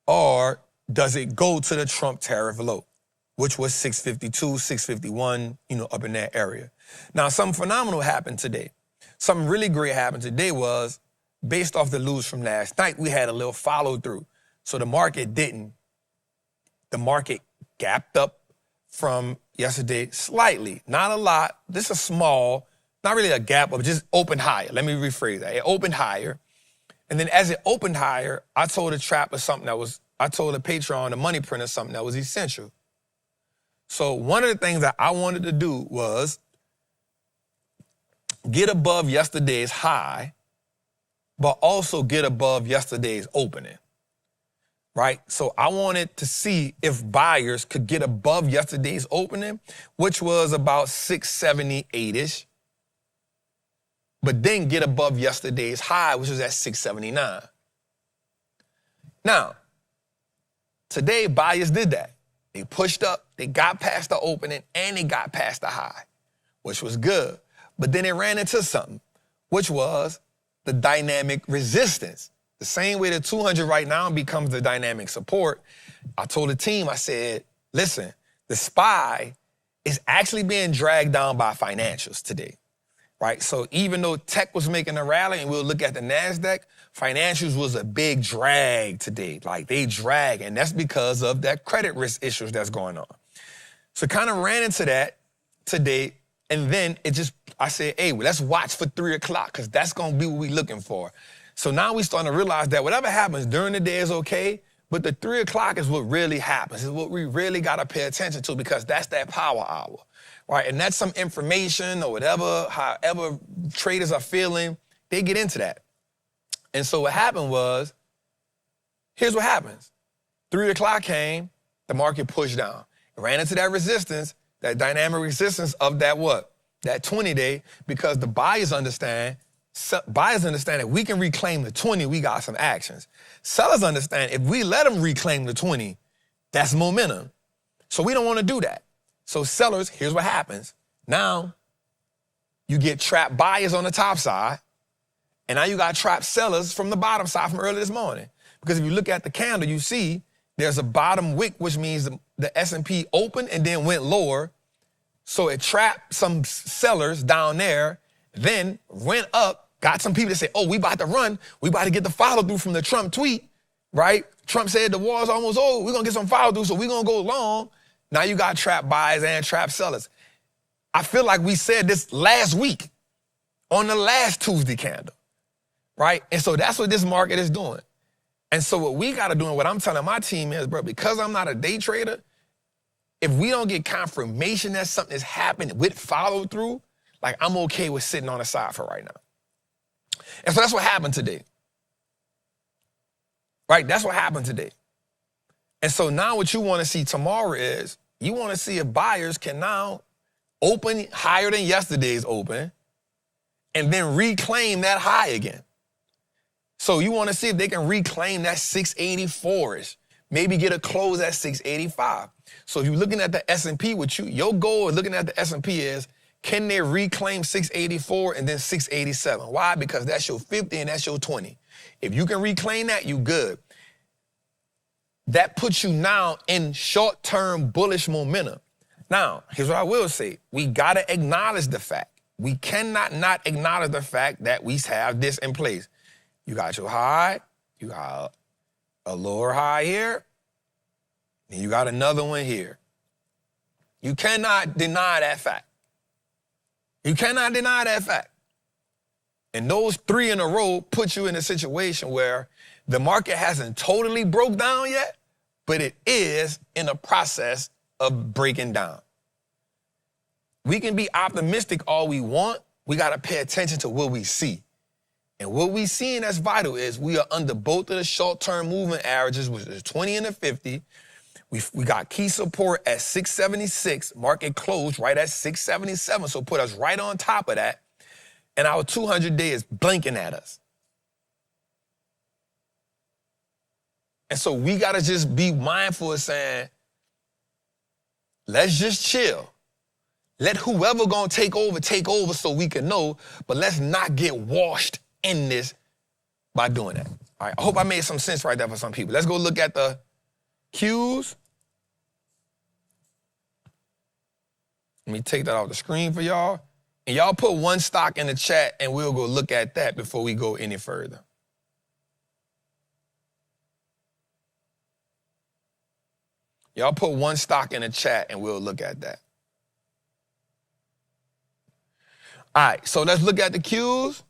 S2: or does it go to the Trump tariff low, which was 652, 651, up in that area. Now, something phenomenal happened today. Something really great happened today was, based off the news from last night, we had a little follow through. So the market didn't. The market gapped up from yesterday slightly, not a lot. This is small, not really a gap, but just opened higher. Let me rephrase that. It opened higher. And then as it opened higher, I told the trapper something I told the Patreon, the money printer, something that was essential. So one of the things that I wanted to do was get above yesterday's high, but also get above yesterday's opening, right? So I wanted to see if buyers could get above yesterday's opening, which was about 678-ish, but then get above yesterday's high, which was at 679. Now, today buyers did that. They pushed up, they got past the opening, and they got past the high, which was good. But then they ran into something, which was the dynamic resistance. The same way the 200 right now becomes the dynamic support. I told the team, I said, listen, the SPY is actually being dragged down by financials today, right? So even though tech was making a rally, and we'll look at the Nasdaq, financials was a big drag today. Like they drag, and that's because of that credit risk issues that's going on. So kind of ran into that today, and then I said, hey, let's watch for 3 o'clock, because that's going to be what we're looking for. So now we're starting to realize that whatever happens during the day is okay, but the 3 o'clock is what really happens, is what we really got to pay attention to, because that's that power hour, right? And that's some information or whatever, however traders are feeling, they get into that. And so what happened was, here's what happens. 3 o'clock came, the market pushed down. It ran into that resistance, that dynamic resistance of that what? That 20-day, because the buyers understand that we can reclaim the 20, we got some actions. Sellers understand if we let them reclaim the 20, that's momentum. So we don't want to do that. So sellers, here's what happens. Now, you get trapped buyers on the top side, and now you got trapped sellers from the bottom side from early this morning. Because if you look at the candle, you see there's a bottom wick, which means the S&P opened and then went lower. So it trapped some sellers down there, then went up, got some people that say, oh, we about to run. We about to get the follow through from the Trump tweet, right? Trump said the war's almost over. We're going to get some follow through, so we're going to go long. Now you got trapped buyers and trapped sellers. I feel like we said this last week on the last Tuesday candle, right? And so that's what this market is doing. And so what we got to do, and what I'm telling my team is, bro, because I'm not a day trader, if we don't get confirmation that something is happening with follow through, like I'm okay with sitting on the side for right now. And so that's what happened today. Right? That's what happened today. And so now what you want to see tomorrow is, you want to see if buyers can now open higher than yesterday's open and then reclaim that high again. So you want to see if they can reclaim that 684-ish, maybe get a close at 685. So if you're looking at the S&P with your goal of looking at the S&P is, can they reclaim 684 and then 687? Why? Because that's your 50 and that's your 20. If you can reclaim that, you good. That puts you now in short-term bullish momentum. Now, here's what I will say. We got to acknowledge the fact. We cannot not acknowledge the fact that we have this in place. You got your high, you got a lower high here, and you got another one here. You cannot deny that fact. You cannot deny that fact. And those 3 in a row put you in a situation where the market hasn't totally broke down yet, but it is in a process of breaking down. We can be optimistic all we want. We got to pay attention to what we see. And what we seeing that's vital is we are under both of the short-term movement averages, which is 20 and the 50. We got key support at 676. Market closed right at 677, so put us right on top of that. And our 200-day is blinking at us. And so we got to just be mindful of saying, let's just chill. Let whoever gonna take over so we can know, but let's not get washed in this by doing that. All right, I hope I made some sense right there for some people. Let's go look at the Qs. Let me take that off the screen for y'all. And y'all put one stock in the chat and we'll go look at that before we go any further. Y'all put one stock in the chat and we'll look at that. All right, so let's look at the Qs.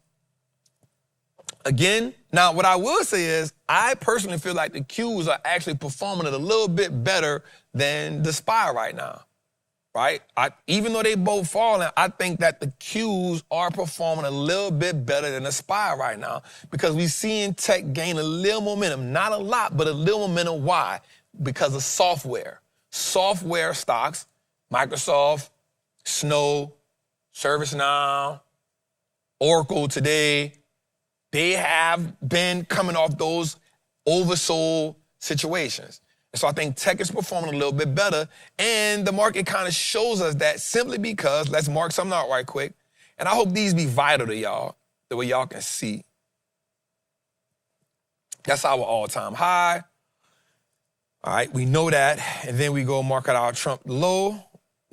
S2: Again, now what I will say is I personally feel like the Qs are actually performing a little bit better than the SPY right now, right? Even though they both falling, I think that the Qs are performing a little bit better than the SPY right now because we're seeing tech gain a little momentum, not a lot, but a little momentum. Why? Because of software. Software stocks, Microsoft, Snow, ServiceNow, Oracle today, they have been coming off those oversold situations. And so I think tech is performing a little bit better, and the market kind of shows us that simply because, let's mark something out right quick, and I hope these be vital to y'all, the way y'all can see. That's our all-time high. All right, we know that, and then we go mark out our Trump low.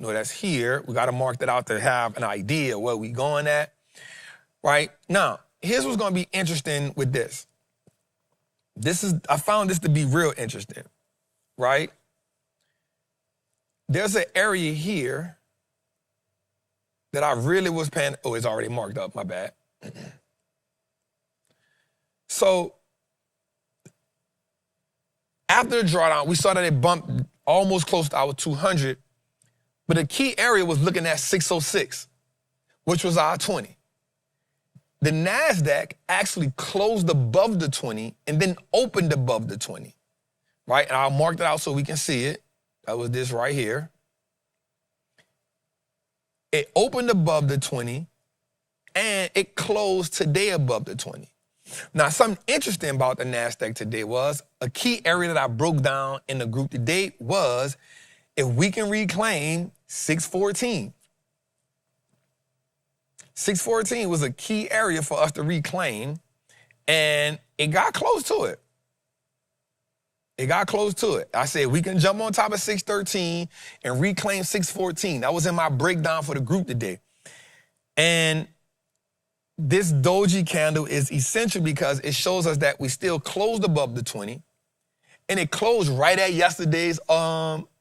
S2: No, that's here. We got to mark that out to have an idea where we going at, right? Now, here's what's going to be interesting with this. I found this to be real interesting, right? There's an area here that I really was paying. Oh, it's already marked up, my bad. So, after the drawdown, we saw that it bumped almost close to our 200, but the key area was looking at 606, which was our 20. The NASDAQ actually closed above the 20 and then opened above the 20, right? And I'll mark that out so we can see it. That was this right here. It opened above the 20 and it closed today above the 20. Now, something interesting about the NASDAQ today was a key area that I broke down in the group today was if we can reclaim 614. 614 was a key area for us to reclaim, and it got close to it. It got close to it. I said we can jump on top of 613 and reclaim 614. That was in my breakdown for the group today. And this doji candle is essential because it shows us that we still closed above the 20, and it closed right at yesterday's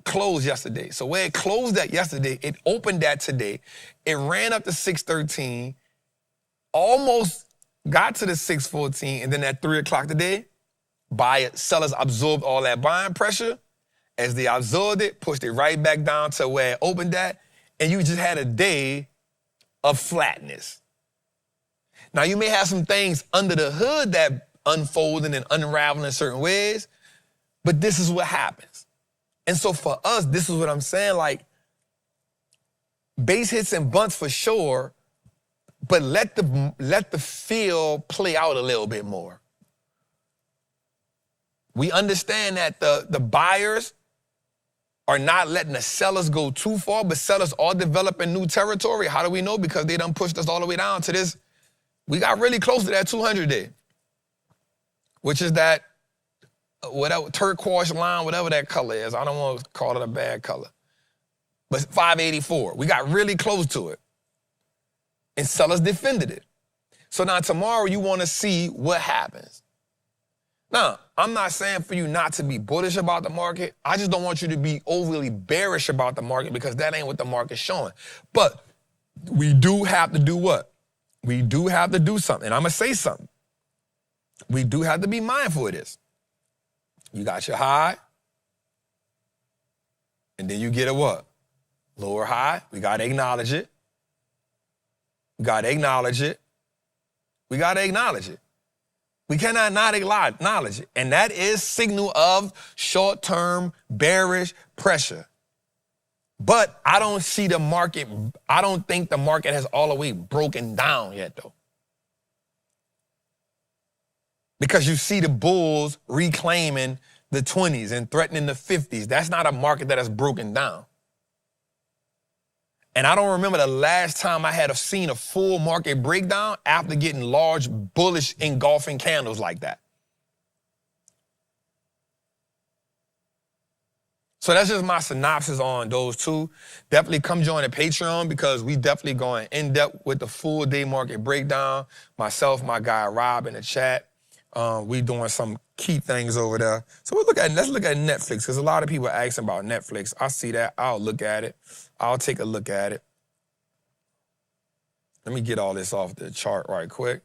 S2: close yesterday. So where it closed at yesterday, it opened at today. It ran up to 613, almost got to the 614, and then at 3 o'clock today, sellers absorbed all that buying pressure. As they absorbed it, pushed it right back down to where it opened at, and you just had a day of flatness. Now, you may have some things under the hood that unfolding and unraveling in certain ways, but this is what happens. And so for us, this is what I'm saying, like, base hits and bunts for sure, but let the feel play out a little bit more. We understand that the buyers are not letting the sellers go too far, but sellers are developing new territory. How do we know? Because they done pushed us all the way down to this. We got really close to that 200 day, which is that whatever turquoise line, whatever that color is. I don't want to call it a bad color. But 584. We got really close to it. And sellers defended it. So now tomorrow you want to see what happens. Now, I'm not saying for you not to be bullish about the market. I just don't want you to be overly bearish about the market because that ain't what the market's showing. But we do have to do what? We do have to do something. And I'm going to say something. We do have to be mindful of this. You got your high, and then you get a what? Low or high, we got to acknowledge it. We got to acknowledge it. We got to acknowledge it. We cannot not acknowledge it. And that is signal of short-term bearish pressure. But I don't see the market, I don't think the market has all the way broken down yet, though. Because you see the bulls reclaiming the 20s and threatening the 50s. That's not a market that has broken down. And I don't remember the last time I had seen a full market breakdown after getting large bullish engulfing candles like that. So that's just my synopsis on those two. Definitely come join the Patreon because we definitely going in depth with the full day market breakdown. Myself, my guy Rob in the chat. We doing some key things over there. So let's look at Netflix because a lot of people are asking about Netflix. I see that. I'll look at it. I'll take a look at it. Let me get all this off the chart right quick.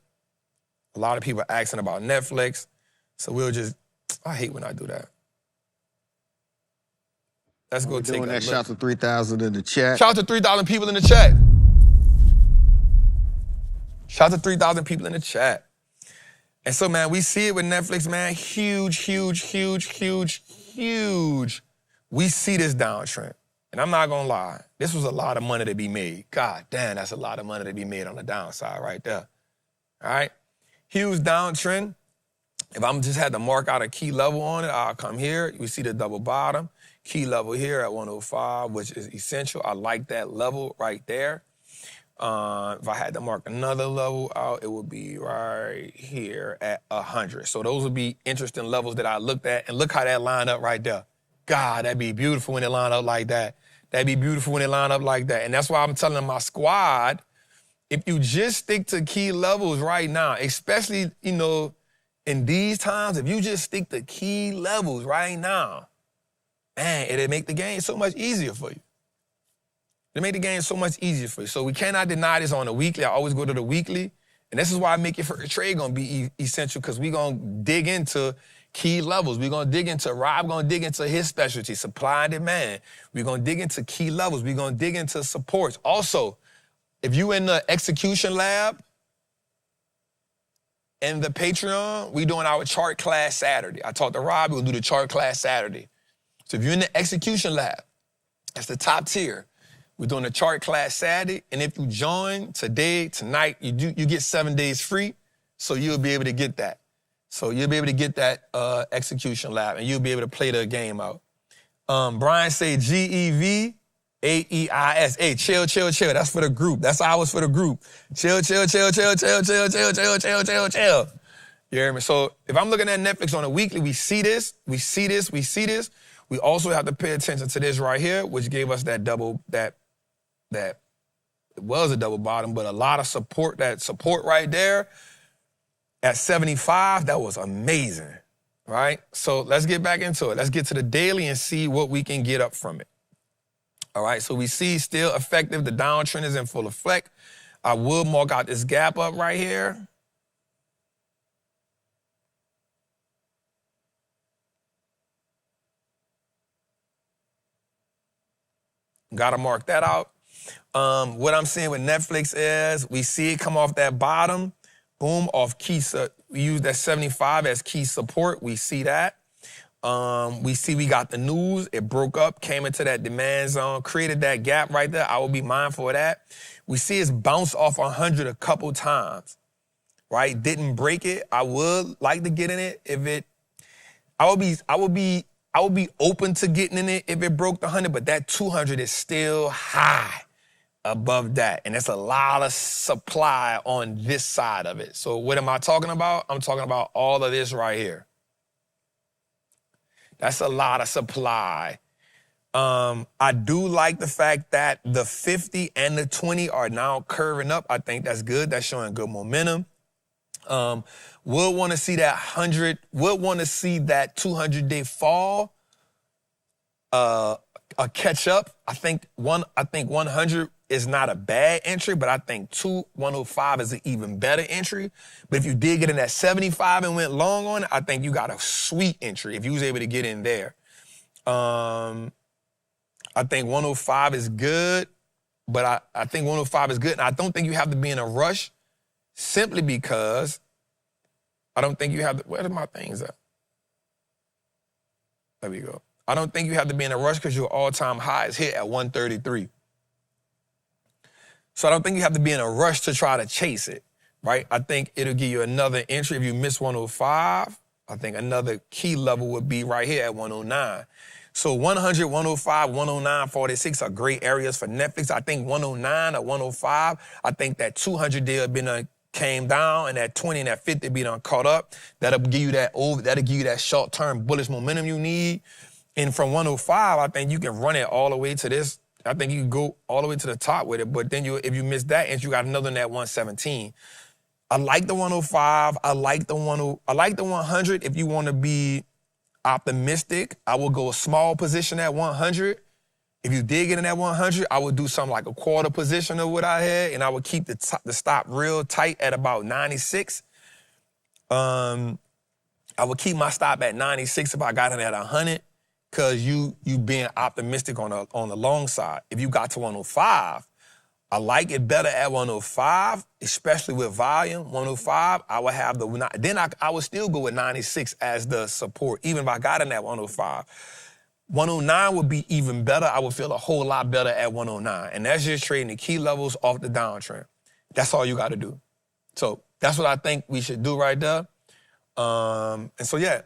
S2: A lot of people are asking about Netflix. So I hate when I do that. Let's go take a look.
S3: Shout to 3,000 in the chat.
S2: Shout out to 3,000 people in the chat. Shout out to 3,000 people in the chat. And so, man, we see it with Netflix, man. Huge, huge, huge, huge, huge. We see this downtrend. And I'm not going to lie. This was a lot of money to be made. God damn, that's a lot of money to be made on the downside right there. All right? Huge downtrend. If I'm just had to mark out a key level on it, I'll come here. We see the double bottom. Key level here at 105, which is essential. I like that level right there. If I had to mark another level out, it would be right here at 100. So those would be interesting levels that I looked at. And look how that lined up right there. God, that'd be beautiful when it lined up like that. That'd be beautiful when it lined up like that. And that's why I'm telling my squad, if you just stick to key levels right now, especially, in these times, if you just stick to key levels right now, man, it'll make the game so much easier for you. It'll make the game so much easier for you. So we cannot deny this on the weekly. I always go to the weekly. And this is why I make it for a trade going to be essential because we're going to dig into key levels. We're going to dig into, Rob going to dig into his specialty, supply and demand. We're going to dig into key levels. We're going to dig into supports. Also, if you in the execution lab and the Patreon, we doing our chart class Saturday. I talked to Rob, we'll do the chart class Saturday. So if you're in the execution lab, that's the top tier. We're doing a chart class Saturday, and if you join today, tonight, you get 7 days free, so you'll be able to get that. So you'll be able to get that execution lab, and you'll be able to play the game out. Brian say GEVAEIS. Hey, chill. That's for the group. That's ours for the group. Chill. You hear me? So if I'm looking at Netflix on a weekly, we see this. We also have to pay attention to this right here, which gave us that that it was a double bottom, but a lot of support, that support right there at 75, that was amazing, right? So let's get back into it. Let's get to the daily and see what we can get up from it. All right, so we see still effective. The downtrend is in full effect. I will mark out this gap up right here. Got to mark that out. What I'm seeing with Netflix is we see it come off that bottom, boom, off key. We use that 75 as key support. We see that. We see we got the news. It broke up, came into that demand zone, created that gap right there. I will be mindful of that. We see it's bounced off 100 a couple times, right? Didn't break it. I would like to get in it if it. I would be open to getting in it if it broke the 100, but that 200 is still high above that. And it's a lot of supply on this side of it. So what am I talking about? I'm talking about all of this right here. That's a lot of supply. I do like the fact that the 50 and the 20 are now curving up. I think that's good. That's showing good momentum. We'll want to see that 100. We'll want to see that 200-day fall. A catch up. I think 100 is not a bad entry, but I think 105 is an even better entry. But if you did get in that 75 and went long on it, I think you got a sweet entry if you was able to get in there. I I think 105 is good, but I think 105 is good. And I don't think you have to be in a rush simply because I don't think you have to, where are my things at? There we go. I don't think you have to be in a rush because your all-time high is hit at 133. So I don't think you have to be in a rush to try to chase it, right? I think it'll give you another entry if you miss 105. I think another key level would be right here at 109. So 100, 105, 109, 46 are great areas for Netflix. I think 109 or 105, I think that 200 deal been came down and that 20 and that 50 be done caught up. That'll give you that short-term bullish momentum you need. And from 105, I think you can run it all the way to this. I think you can go all the way to the top with it. But then if you miss that, and you got another one at 117. I like the 105. I like the 100 if you want to be optimistic. I will go a small position at 100. If you did get in at 100, I would do something like a quarter position of what I had, and I would keep the stop real tight at about 96. I would keep my stop at 96 if I got in at 100, because you being optimistic on the long side. If you got to 105, I like it better at 105, especially with volume. 105, I would have I would still go with 96 as the support, even if I got in at 105. 109 would be even better. I would feel a whole lot better at 109. And that's just trading the key levels off the downtrend. That's all you got to do. So that's what I think we should do right there. And so, yeah,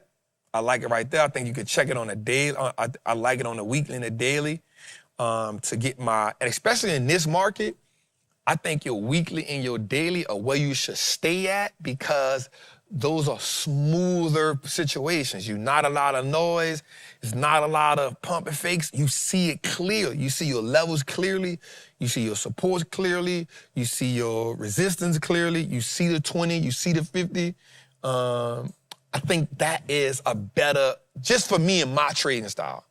S2: I like it right there. I think you could check it on a daily. I like it on the weekly and the daily to get and especially in this market, I think your weekly and your daily are where you should stay at, because those are smoother situations. You not a lot of noise. It's not a lot of pump and fakes. You see it clear. You see your levels clearly. You see your supports clearly. You see your resistance clearly. You see the 20. You see the 50. I think that is a better, just for me and my trading style.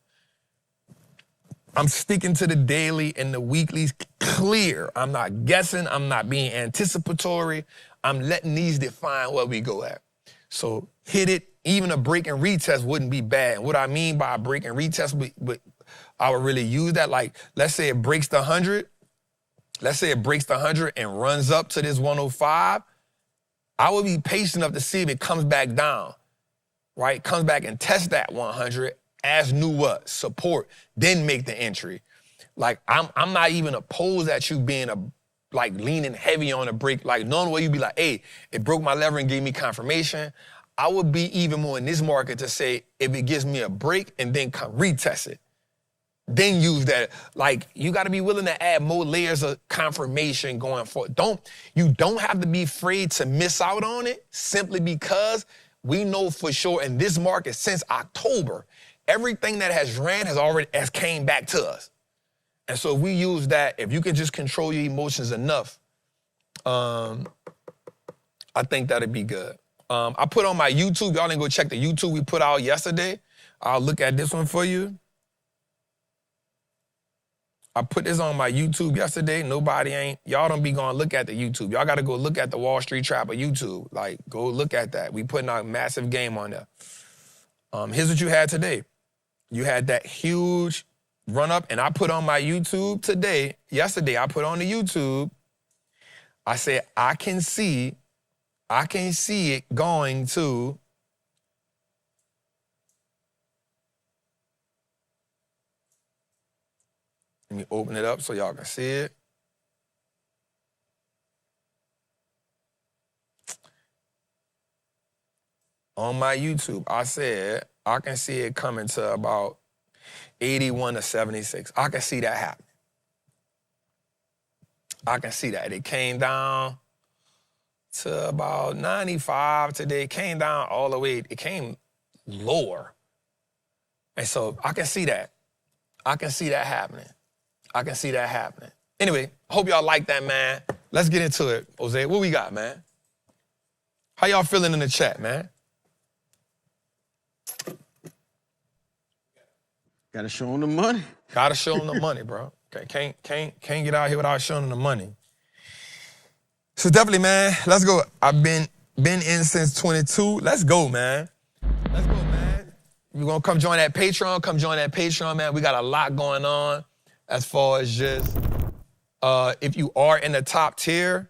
S2: I'm sticking to the daily and the weeklies clear. I'm not guessing. I'm not being anticipatory. I'm letting these define where we go at. So hit it. Even a break and retest wouldn't be bad. And what I mean by a break and retest, but I would really use that. Like, let's say it breaks the 100. Let's say it breaks the 100 and runs up to this 105. I would be patient enough to see if it comes back down, right? Comes back and test that 100 as new what? Support. Then make the entry. Like, I'm not even opposed at you being leaning heavy on a break. Like, knowing where you be like, hey, it broke my lever and gave me confirmation. I would be even more in this market to say, if it gives me a break and then retest it, then use that. Like, you got to be willing to add more layers of confirmation going forward. You don't have to be afraid to miss out on it, simply because we know for sure in this market since October, everything that has ran has came back to us. And so if we use that, if you can just control your emotions enough, I think that'd be good. I put on my YouTube. Y'all didn't go check the YouTube we put out yesterday. I'll look at this one for you. I put this on my YouTube yesterday. Y'all don't be going to look at the YouTube. Y'all got to go look at the Wallstreet Trapper YouTube. Like, go look at that. We putting out a massive game on there. Here's what you had today. You had that huge run up, and I put on my YouTube yesterday, I put on the YouTube. I said, I can see it going to let me open it up so y'all can see it. On my YouTube, I said, I can see it coming to about 81 to 76. I can see that happen. I can see that. It came down to about 95 today. It came down all the way. It came lower. And so I can see that. I can see that happening. I can see that happening. Anyway, hope y'all like that, man. Let's get into it. Jose, what we got, man? How y'all feeling in the chat, man?
S3: Gotta show them the money.
S2: Gotta show them the money, bro. Okay, can't get out here without showing them the money. So definitely, man, let's go. I've been in since 22. Let's go, man. Let's go, man. You're gonna come join that Patreon. Come join that Patreon, man. We got a lot going on. as far as just if you are in the top tier,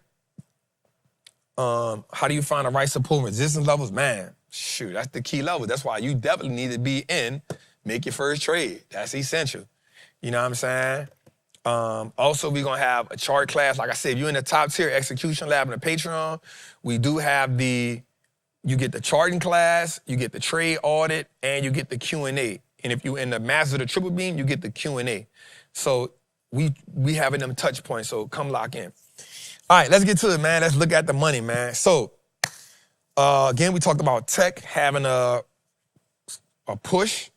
S2: how do you find the right support and resistance levels? Man, shoot, that's the key level. That's why you definitely need to be in, make your first trade. That's essential. You know what I'm saying? Also, we're going to have a chart class. Like I said, if you're in the top tier execution lab in the Patreon, we do have you get the charting class, you get the trade audit, and you get the Q&A. And if you're in the Master of the Triple Beam, you get the Q&A. So we having them touch points, so come lock in. All right, let's get to it, man. Let's look at the money, man. So, again, we talked about tech having a push,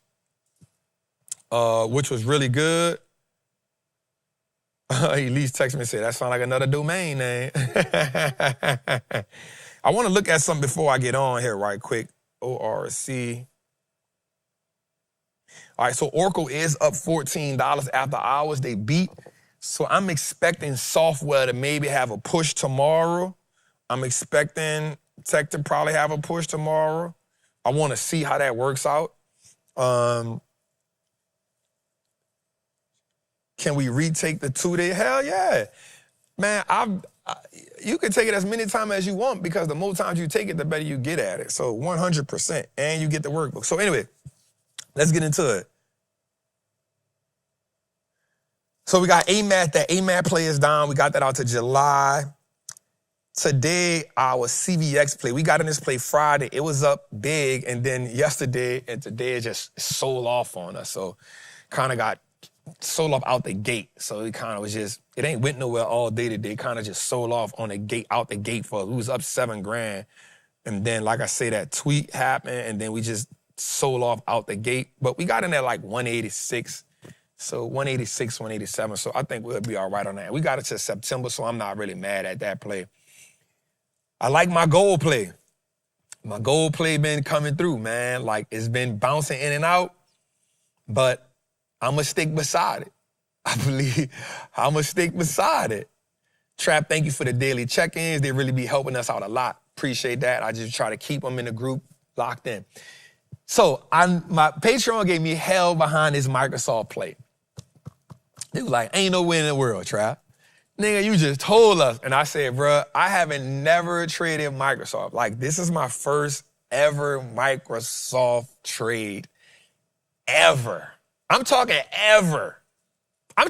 S2: which was really good. Elise texted me and said, that sounds like another domain name. I want to look at something before I get on here right quick. ORC. All right, so Oracle is up $14 after hours. They beat. So I'm expecting software to maybe have a push tomorrow. I'm expecting tech to probably have a push tomorrow. I want to see how that works out. Can we retake the 2-day? Hell yeah. Man, you can take it as many times as you want because the more times you take it, the better you get at it. So 100%, and you get the workbook. So anyway, let's get into it. So we got AMAT, that AMAT play is down. We got that out to July. Today, our CVX play, we got in this play Friday. It was up big, and then yesterday and today it just sold off on us. So kind of got sold off out the gate. So it kind of was just, it ain't went nowhere all day today. Kind of just sold off on the gate, out the gate for us. We was up $7,000. And then, like I say, that tweet happened, and then we just sold off out the gate. But we got in there like 186. So 186, 187. So I think we'll be all right on that. We got it to September, so I'm not really mad at that play. I like my gold play. My gold play been coming through, man. Like, it's been bouncing in and out, but I'm going to stick beside it. I believe I'm going to stick beside it. Trap, thank you for the daily check-ins. They really be helping us out a lot. Appreciate that. I just try to keep them in the group locked in. So my Patreon gave me hell behind this Microsoft play. They was like, ain't no way in the world, Trap. Nigga, you just told us. And I said, bruh, I haven't never traded Microsoft. Like, this is my first ever Microsoft trade ever. I'm talking ever. I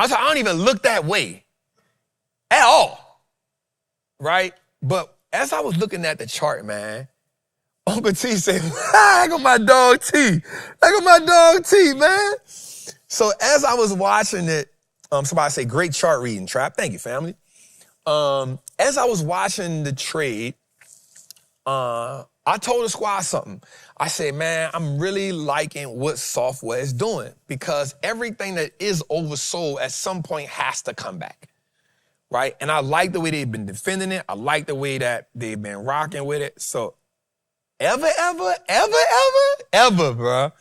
S2: don't even look that way at all, right? But as I was looking at the chart, man, Uncle T said, I got my dog T. Man. So as I was watching it, somebody say, great chart reading, Trap. Thank you, family. As I was watching the trade, I told the squad something. I said, man, I'm really liking what software is doing because everything that is oversold at some point has to come back, right? And I like the way they've been defending it. I like the way that they've been rocking with it. So ever, bro.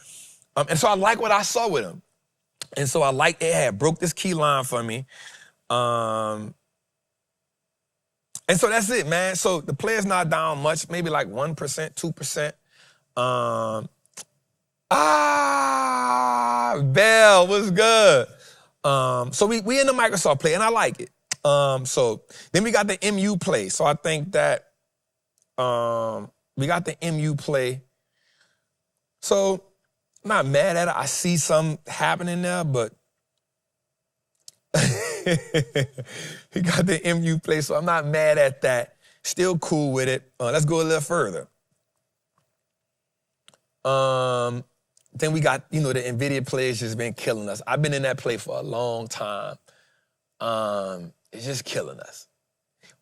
S2: And so I like what I saw with them. And so I like it had broke this key line for me. And so that's it, man. So the play's not down much, maybe like 1%, 2%. Bell, what's good? So we in the Microsoft play, and I like it. So then we got the MU play. So I think that we got the MU play. So I'm not mad at it. I see something happening there, but he got the MU play, so I'm not mad at that. Still cool with it. Let's go a little further. Then we got, the NVIDIA play has just been killing us. I've been in that play for a long time. It's just killing us.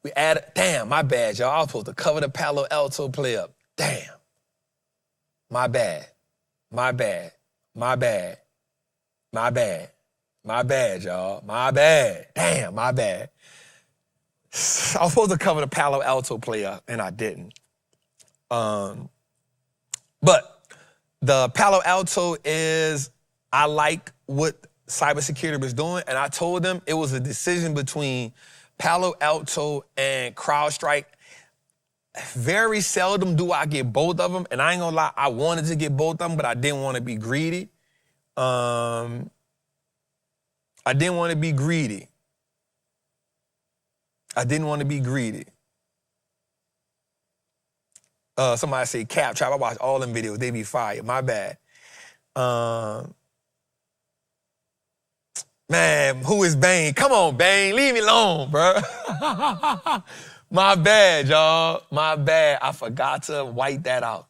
S2: We added, damn, my bad, y'all. I was supposed to cover the Palo Alto play up. Damn. My bad, y'all. My bad. Damn, my bad. I was supposed to cover the Palo Alto play up, and I didn't. But the Palo Alto is, I like what cybersecurity was doing, and I told them it was a decision between Palo Alto and CrowdStrike. Very seldom do I get both of them, and I ain't gonna lie, I wanted to get both of them, but I didn't want to be greedy. I didn't want to be greedy. I didn't want to be greedy. Somebody say, Trap, I watch all them videos. They be fire. My bad. Man, who is Bane? Come on, Bane. Leave me alone, bro. My bad, y'all. My bad. I forgot to wipe that out.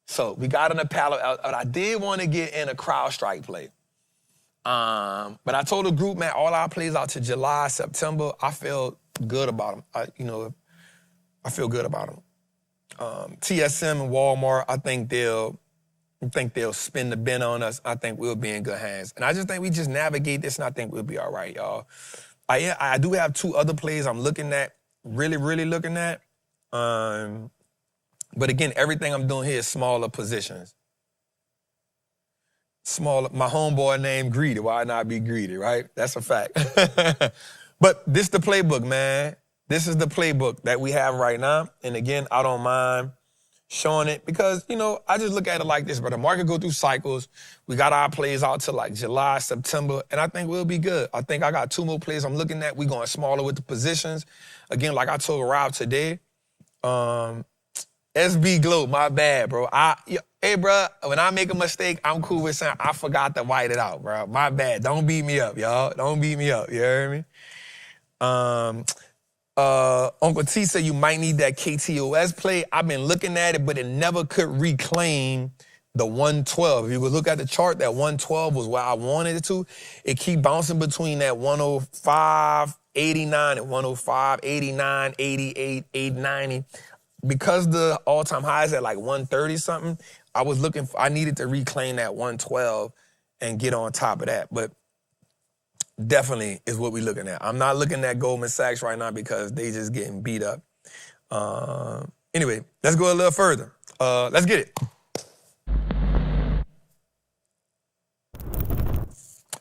S2: So we got on the pallet. I did want to get in a CrowdStrike play. But I told the group, man, all our plays out to July, September. I feel good about them. I feel good about them. TSM and Walmart, I think they'll spin the bin on us. I think we'll be in good hands. And I just think we just navigate this, and I think we'll be all right, y'all. I do have 2 other plays I'm looking at, really, really looking at. But again, everything I'm doing here is smaller positions. Smaller. My homeboy named Greedy. Why not be greedy, right? That's a fact. But this the playbook, man. This is the playbook that we have right now. And again, I don't mind showing it because, I just look at it like this, but the market go through cycles. We got our plays out to like July, September, and I think we'll be good. I think I got 2 more plays I'm looking at. We going smaller with the positions. Again, like I told Rob today, SB Globe, my bad, bro. Hey, bro, when I make a mistake, I'm cool with saying I forgot to white it out, bro. My bad. Don't beat me up, y'all. Don't beat me up. You hear me? Uncle T said you might need that KTOS play. I've been looking at it, but it never could reclaim the 112. If you would look at the chart, that 112 was where I wanted it to. It keep bouncing between that 105, 89 and 105, 89, 88, 890. Because the all-time high is at like 130 something, I needed to reclaim that 112 and get on top of that. But definitely is what we're looking at. I'm not looking at Goldman Sachs right now because they just getting beat up. Anyway, let's go a little further. Let's get it.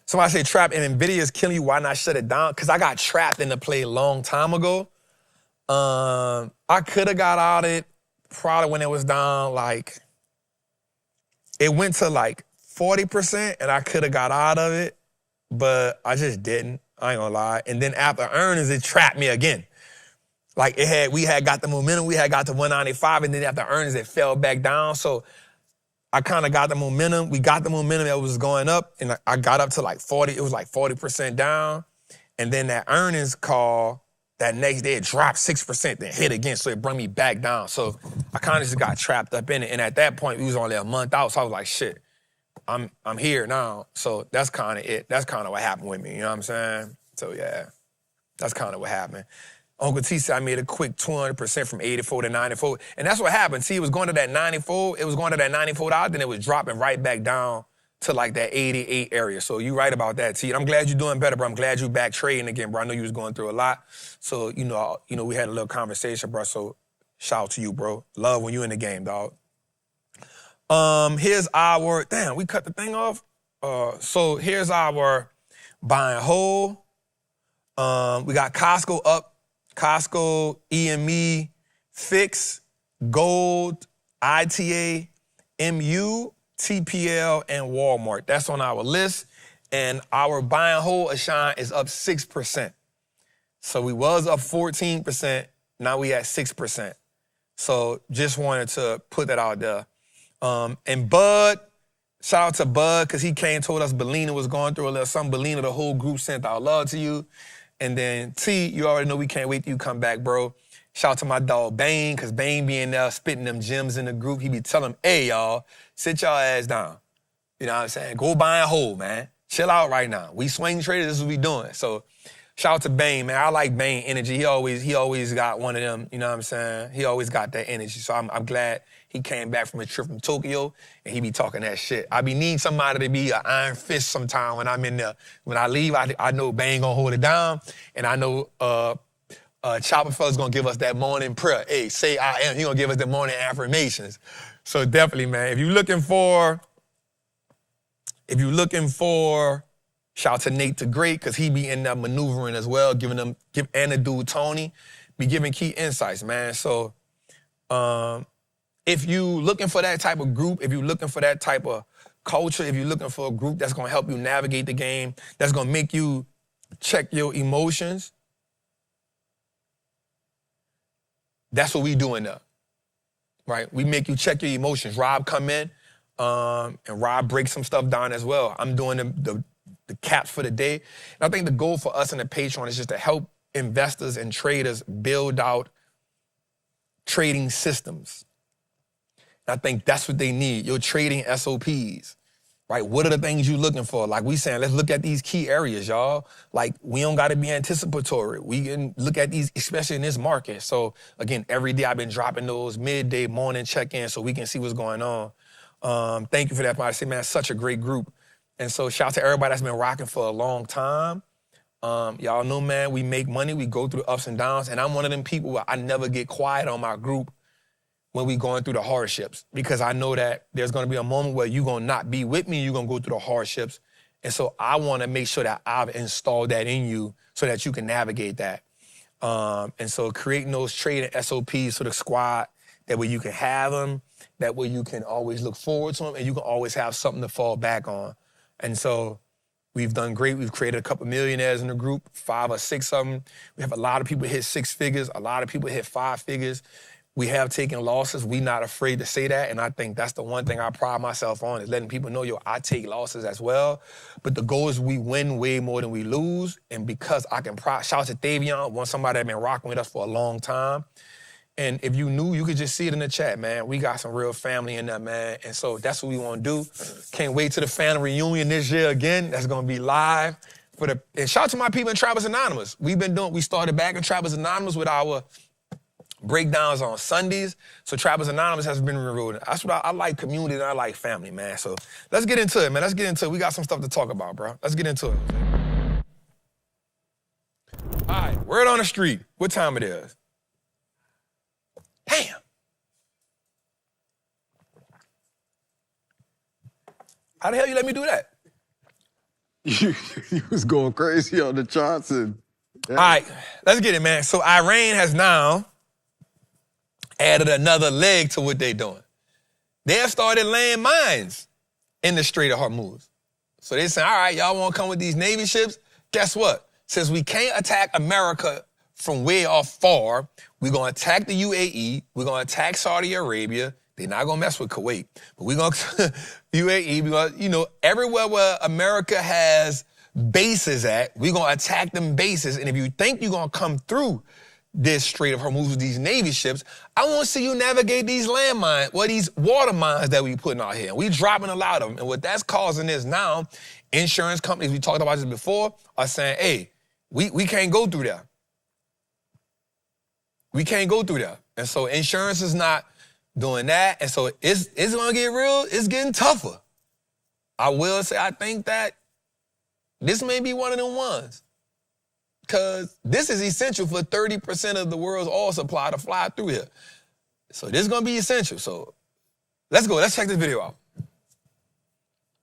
S2: Somebody say, Trap, and NVIDIA is killing you. Why not shut it down? Because I got trapped in the play a long time ago. I could have got out of it probably when it was down, like, it went to like 40%, and I could have got out of it, but I just didn't. I ain't gonna lie. And then after earnings, it trapped me again. Like we had got the momentum, we had got to 195, and then after earnings, it fell back down. So I kind of got the momentum. We got the momentum that was going up, and I got up to like 40. It was like 40% down. And then that earnings call, that next day, it dropped 6%, then hit again, so it brought me back down. So I kind of just got trapped up in it. And at that point, we was only a month out, so I was like, shit, I'm here now. So that's kind of it. That's kind of what happened with me, you know what I'm saying? So yeah, that's kind of what happened. Uncle T said I made a quick 200% from 84 to 94. And that's what happened. See, it was going to that 94. It was going to that 94 out, then it was dropping right back down to like that 88 area. So you right about that, T. And I'm glad you're doing better, bro. I'm glad you back trading again, bro. I know you was going through a lot. So, we had a little conversation, bro. So shout out to you, bro. Love when you in the game, dog. Here's our, damn, we cut the thing off. So here's our buy and hold. We got Costco up, Costco, EME, Fix, Gold, ITA, MU, TPL, and Walmart. That's on our list. And our buy and hold, Ashan, is up 6%. So we was up 14%. Now we at 6%. So just wanted to put that out there. And Bud, shout out to Bud, because he came and told us Belina was going through a little something. Belina, the whole group sent our love to you. And then T, you already know we can't wait till you come back, bro. Shout out to my dog Bane, because Bane be in there spitting them gems in the group. He be telling them, hey, y'all, sit y'all ass down. You know what I'm saying? Go buy and hold, man. Chill out right now. We swing traders, this is what we doing. So shout out to Bane, man. I like Bane energy. He always got one of them, you know what I'm saying? He always got that energy. So I'm glad he came back from a trip from Tokyo and he be talking that shit. I be needing somebody to be an iron fist sometime when I'm in there. When I leave, I know Bane gonna hold it down, and I know Chopper fella's gonna give us that morning prayer. Hey, say I am. He gonna give us the morning affirmations. So definitely, man, if you're looking for, shout out to Nate the Great, because he be in there maneuvering as well, and the dude Tony be giving key insights, man. So if you looking for that type of group, if you looking for that type of culture, if you're looking for a group that's gonna help you navigate the game, that's gonna make you check your emotions, that's what we doing now, right? We make you check your emotions. Rob come in, and Rob breaks some stuff down as well. I'm doing the caps for the day. And I think the goal for us in the Patreon is just to help investors and traders build out trading systems. And I think that's what they need, your trading SOPs, right? What are the things you're looking for? Like we saying, let's look at these key areas, y'all. Like we don't gotta be anticipatory. We can look at these, especially in this market. So again, every day I've been dropping those midday morning check-ins so we can see what's going on. Thank you for that, I say, man, such a great group. And so shout out to everybody that's been rocking for a long time. Y'all know, man, we make money, we go through ups and downs, and I'm one of them people where I never get quiet on my group when we going through the hardships, because I know that there's gonna be a moment where you're gonna not be with me, you're gonna go through the hardships. And so I wanna make sure that I've installed that in you so that you can navigate that. And so creating those trading SOPs for the squad, that way you can have them, that way you can always look forward to them, and you can always have something to fall back on. And so we've done great. We've created a couple millionaires in the group, 5 or 6 of them. We have a lot of people hit 6 figures, a lot of people hit 5 figures. We have taken losses. We're not afraid to say that. And I think that's the one thing I pride myself on, is letting people know, yo, I take losses as well. But the goal is we win way more than we lose. And because I can shout out to Davion, somebody that's been rocking with us for a long time. And if you knew, you could just see it in the chat, man. We got some real family in there, man. And so that's what we want to do. Can't wait till the family reunion this year again. That's going to be live. And shout out to my people in Trappers Anonymous. We started back in Trappers Anonymous with our breakdowns on Sundays. So Trappers Anonymous has been renewed. That's what I like, community, and I like family, man. So let's get into it, man. Let's get into it. We got some stuff to talk about, bro. Let's get into it. All right, word on the street. What time it is? Damn. How the hell you let me do that?
S3: You was going crazy on the charts. Yeah.
S2: All right, let's get it, man. So Iran has now added another leg to what they're doing. They have started laying mines in the Strait of Hormuz. So they're saying, all right, y'all want to come with these Navy ships? Guess what? Since we can't attack America from way off far, we're going to attack the UAE, we're going to attack Saudi Arabia. They're not going to mess with Kuwait, but we're going to UAE, because, everywhere where America has bases at, we're going to attack them bases. And if you think you're going to come through this Strait of Hormuz with these Navy ships, I want to see you navigate these landmines, these water mines that we putting out here. We dropping a lot of them. And what that's causing is now insurance companies, we talked about this before, are saying, hey, we can't go through there. We can't go through there. And so insurance is not doing that. And so it's going to get real. It's getting tougher. I will say, I think that this may be one of them ones, because this is essential for 30% of the world's oil supply to fly through here. So this is going to be essential. So let's go. Let's check this video out.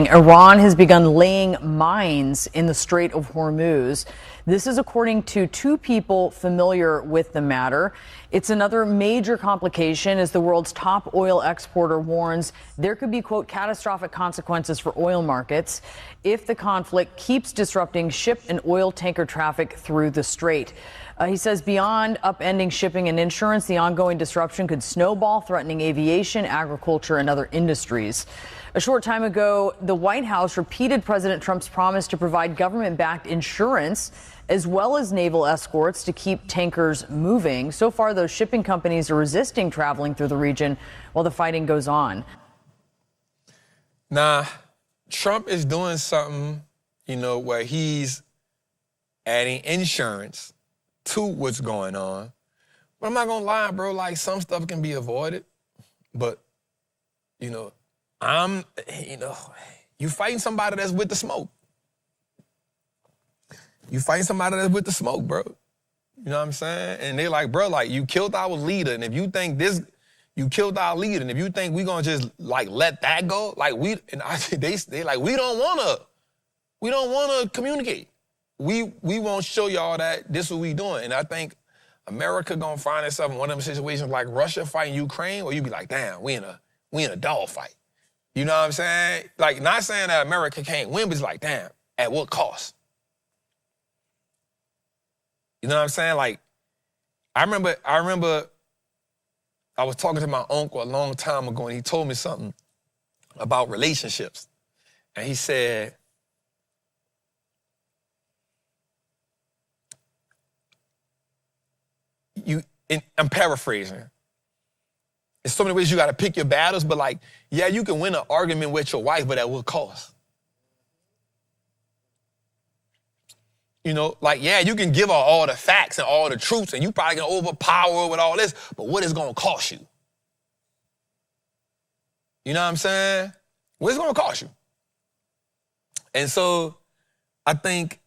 S4: Iran has begun laying mines in the Strait of Hormuz. This is according to 2 people familiar with the matter. It's another major complication as the world's top oil exporter warns there could be, quote, catastrophic consequences for oil markets if the conflict keeps disrupting ship and oil tanker traffic through the strait. He says beyond upending shipping and insurance, the ongoing disruption could snowball, threatening aviation, agriculture, and other industries. A short time ago, the White House repeated President Trump's promise to provide government-backed insurance as well as naval escorts to keep tankers moving. So far, those shipping companies are resisting traveling through the region while the fighting goes on.
S2: Nah, Trump is doing something, where he's adding insurance to what's going on. But I'm not gonna lie, bro, like some stuff can be avoided. But, you fighting somebody that's with the smoke. You fighting somebody that's with the smoke, bro. You know what I'm saying? And they're like, bro, like, you killed our leader. And if you think you killed our leader, and if you think we're gonna just like let that go, like they like, we don't wanna communicate. We won't show y'all that this is what we doing. And I think America gonna find itself in one of them situations like Russia fighting Ukraine, where you be like, damn, we in a dog fight. You know what I'm saying? Like, not saying that America can't win, but it's like, damn, at what cost? You know what I'm saying? Like, I remember I was talking to my uncle a long time ago, and he told me something about relationships. And he said, I'm paraphrasing. There's so many ways you got to pick your battles, but like, yeah, you can win an argument with your wife, but at what cost? You know, like, yeah, you can give her all the facts and all the truths, and you probably can overpower her with all this, but what is it going to cost you? You know what I'm saying? What is it going to cost you? And so I think,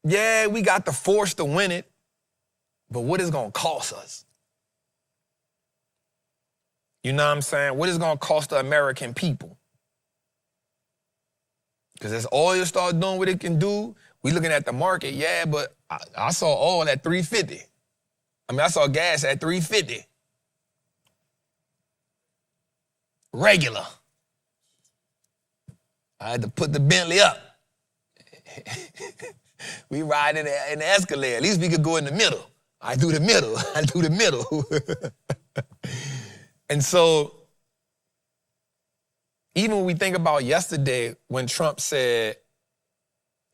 S2: yeah, we got the force to win it, but what is it going to cost us? You know what I'm saying? What is it going to cost the American people? Because as oil starts doing what it can do, we looking at the market, yeah, but I saw oil at $3.50. I mean, I saw gas at $3.50. Regular. I had to put the Bentley up. We ride in the Escalade. At least we could go in the middle. I do the middle. And so, even when we think about yesterday when Trump said,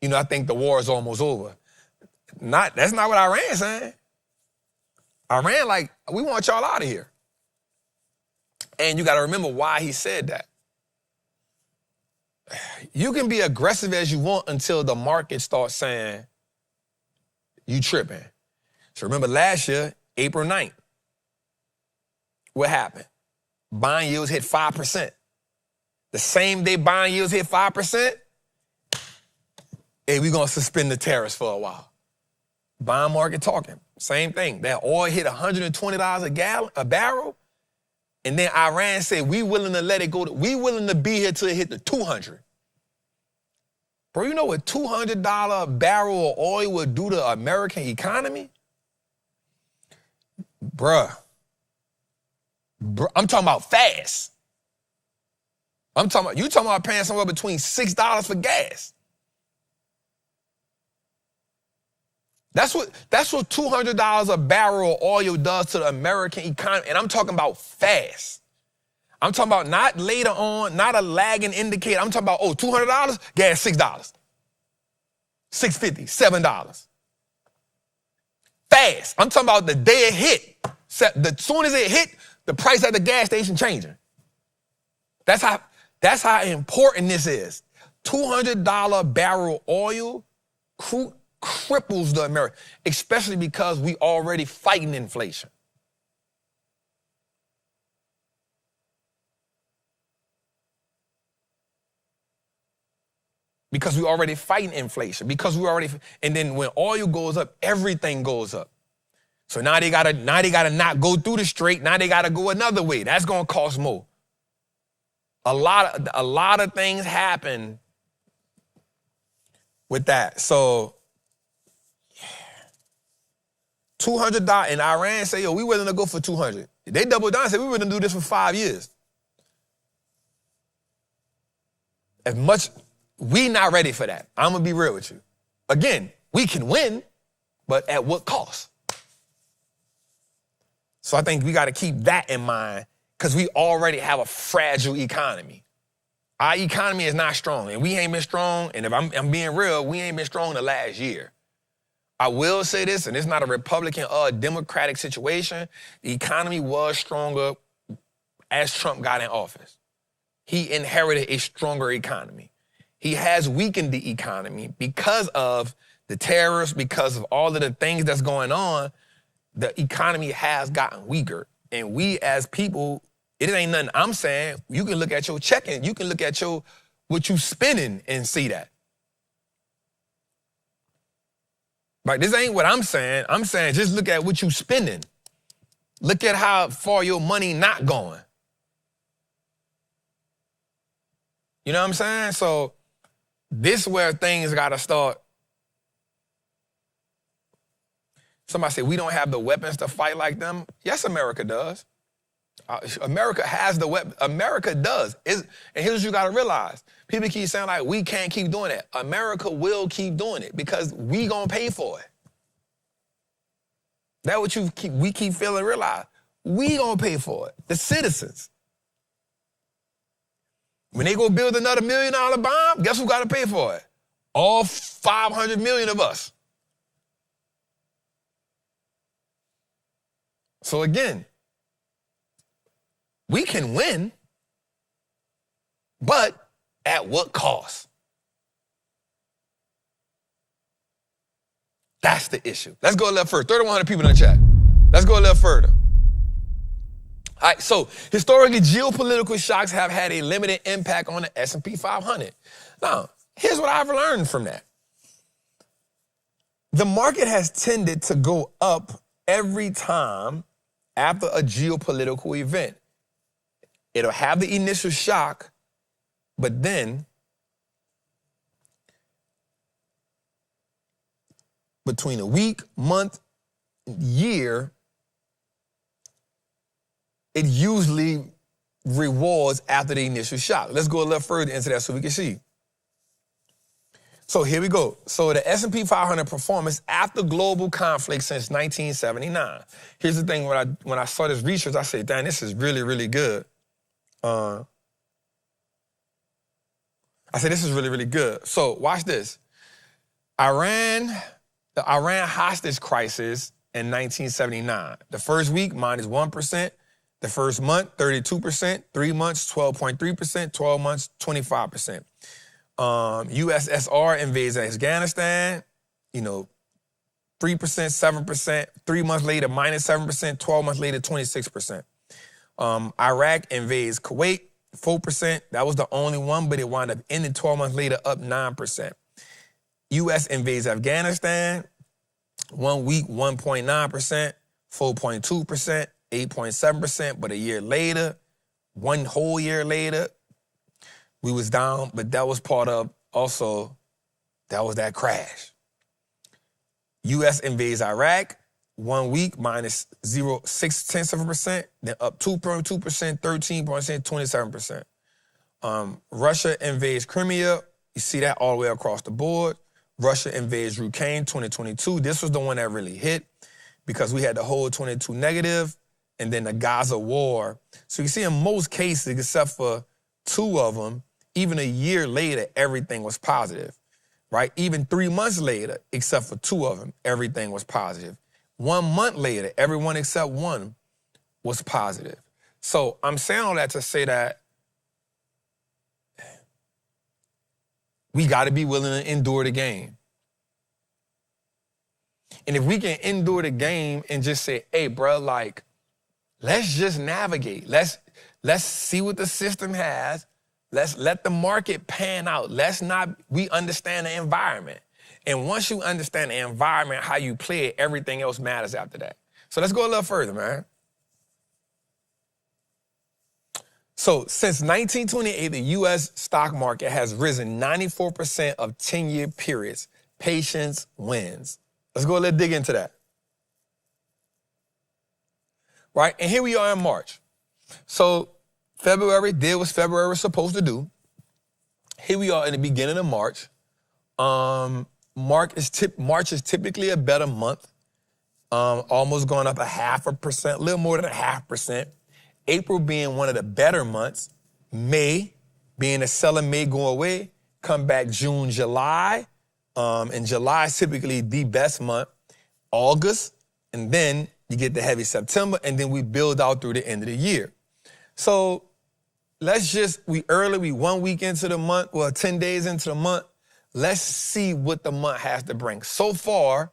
S2: you know, I think the war is almost over. That's not what Iran saying. Iran, like, we want y'all out of here. And you got to remember why he said that. You can be aggressive as you want until the market starts saying you tripping. So remember last year, April 9th, what happened? Bond yields hit 5%. The same day bond yields hit 5%, hey, we're going to suspend the tariffs for a while. Bond market talking, same thing. That oil hit $120 a barrel, and then Iran said, we willing to let it go. We willing to be here till it hit the 200. Bro, you know what $200 barrel of oil would do to the American economy? Bruh, I'm talking about fast. You talking about paying somewhere between $6 for gas. That's what $200 a barrel of oil does to the American economy. And I'm talking about fast. I'm talking about not later on, not a lagging indicator. I'm talking about, $200, gas $6. $6.50, $7. Fast. I'm talking about the day it hit. As soon as it hit, the price at the gas station changing. That's how important this is. $200 barrel oil cripples the American, especially because we already fighting inflation. Because we already fighting inflation. And then when oil goes up, everything goes up. So now they gotta not go through the straight. Now they gotta go another way. That's gonna cost more. A lot of things happen with that. So $200, and Iran say, we willing to go for $200. They doubled down and said, we willing to do this for 5 years. As much, we not ready for that. I'm gonna be real with you. Again, we can win, but at what cost? So I think we gotta keep that in mind because we already have a fragile economy. Our economy is not strong, and we ain't been strong, and if I'm being real, we ain't been strong the last year. I will say this, and it's not a Republican or a Democratic situation, the economy was stronger as Trump got in office. He inherited a stronger economy. He has weakened the economy because of the tariffs, because of all of the things that's going on. The economy has gotten weaker. And we as people, it ain't nothing I'm saying. You can look at your checking. You can look at what you spending and see that. Right? This ain't what I'm saying. I'm saying just look at what you spending. Look at how far your money not going. You know what I'm saying? So this is where things got to start. Somebody said, we don't have the weapons to fight like them. Yes, America does. America has the weapon. America does. And here's what you got to realize. People keep saying like, we can't keep doing it. America will keep doing it because we gonna pay for it. That's what we keep failing to realize. We gonna pay for it. The citizens. When they go build another $1 million bomb, guess who got to pay for it? All 500 million of us. So again, we can win, but at what cost? That's the issue. Let's go a little further. 3,100 people in the chat. Let's go a little further. All right, so historically, geopolitical shocks have had a limited impact on the S&P 500. Now, here's what I've learned from that. The market has tended to go up every time after a geopolitical event. It'll have the initial shock, but then between a week, month, year, it usually rewards after the initial shock. Let's go a little further into that so we can see. So here we go. So the S&P 500 performance after global conflict since 1979. Here's the thing, when I saw this research, I said, damn, this is really, really good. I said, this is really, really good. So watch this. The Iran hostage crisis in 1979. The first week, minus 1%. The first month, 32%. 3 months, 12.3%. 12 months, 25%. USSR invades Afghanistan, 3%, 7%. 3 months later, minus 7%. 12 months later, 26%. Iraq invades Kuwait, 4%. That was the only one, but it wound up ending 12 months later, up 9%. U.S. invades Afghanistan, 1 week, 1.9%, 4.2%, 8.7%, but a year later, 1 whole year later, we was down, but that was part of also, that was that crash. U.S. invades Iraq, 1 week, minus 0.6%, then up 2.2%, 13%, 27%. Russia invades Crimea. You see that all the way across the board. Russia invades Ukraine, 2022. This was the one that really hit because we had the whole 22 negative and then the Gaza war. So you see in most cases, except for 2 of them, even a year later, everything was positive, right? Even 3 months later, except for 2 of them, everything was positive. 1 month later, everyone except 1 was positive. So I'm saying all that to say that we got to be willing to endure the game. And if we can endure the game and just say, hey, bro, like, let's just navigate. Let's see what the system has. Let's let the market pan out. We understand the environment. And once you understand the environment, how you play it, everything else matters after that. So let's go a little further, man. So since 1928, the U.S. stock market has risen 94% of 10-year periods. Patience wins. Let's go a little dig into that. Right, and here we are in March. So February did what February was supposed to do. Here we are in the beginning of March. March is typically a better month, almost going up 0.5%, a little more than 0.5%. April being one of the better months. May being a selling May go away. Come back June, July. And July is typically the best month. August, and then you get the heavy September, and then we build out through the end of the year. So we 1 week into the month, 10 days into the month. Let's see what the month has to bring. So far,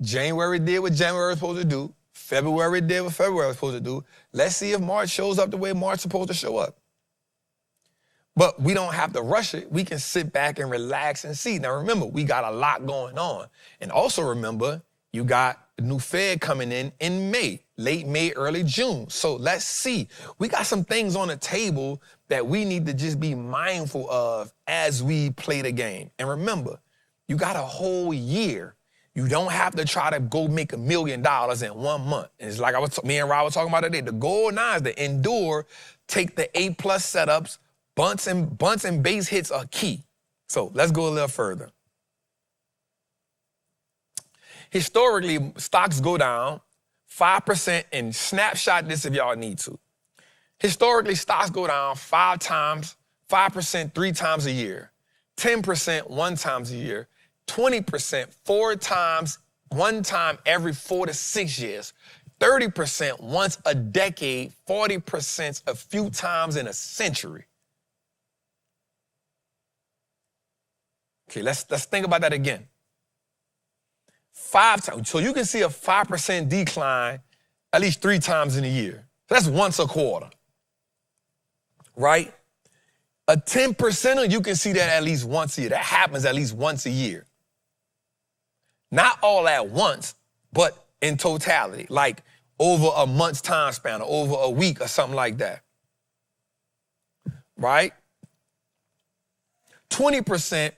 S2: January did what January was supposed to do. February did what February was supposed to do. Let's see if March shows up the way March is supposed to show up. But we don't have to rush it. We can sit back and relax and see. Now, remember, we got a lot going on. And also remember, you got the new Fed coming in May, late May, early June. So let's see. We got some things on the table that we need to just be mindful of as we play the game. And remember, you got a whole year. You don't have to try to go make $1 million in 1 month. And it's like me and Rob were talking about today. The goal now is to endure, take the A+ setups, bunts and base hits are key. So let's go a little further. Historically, stocks go down 5%, and snapshot this if y'all need to. Historically, stocks go down 5% 3 times a year, 10% 1 time a year, 20% 4 times 1 time every 4 to 6 years, 30% once a decade, 40% a few times in a century. Okay, let's think about that again. 5 times. So you can see a 5% decline at least 3 times in a year. That's once a quarter, right? A 10%er, you can see that at least once a year. That happens at least once a year. Not all at once, but in totality, like over a month's time span or over a week or something like that, right? 20%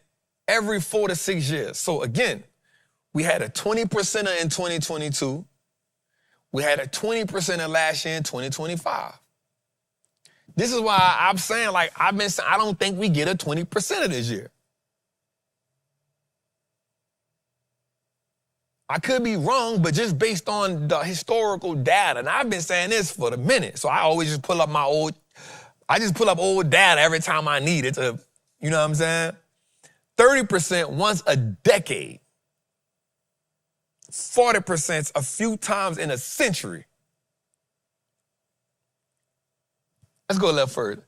S2: every 4 to 6 years. So again, we had a 20%er in 2022. We had a 20% last year in 2025. This is why I'm saying, like, I don't think we get a 20% this year. I could be wrong, but just based on the historical data, and I've been saying this for a minute, so I always just pull up old data every time I need it to, you know what I'm saying? 30% once a decade. 40% a few times in a century. Let's go a little further.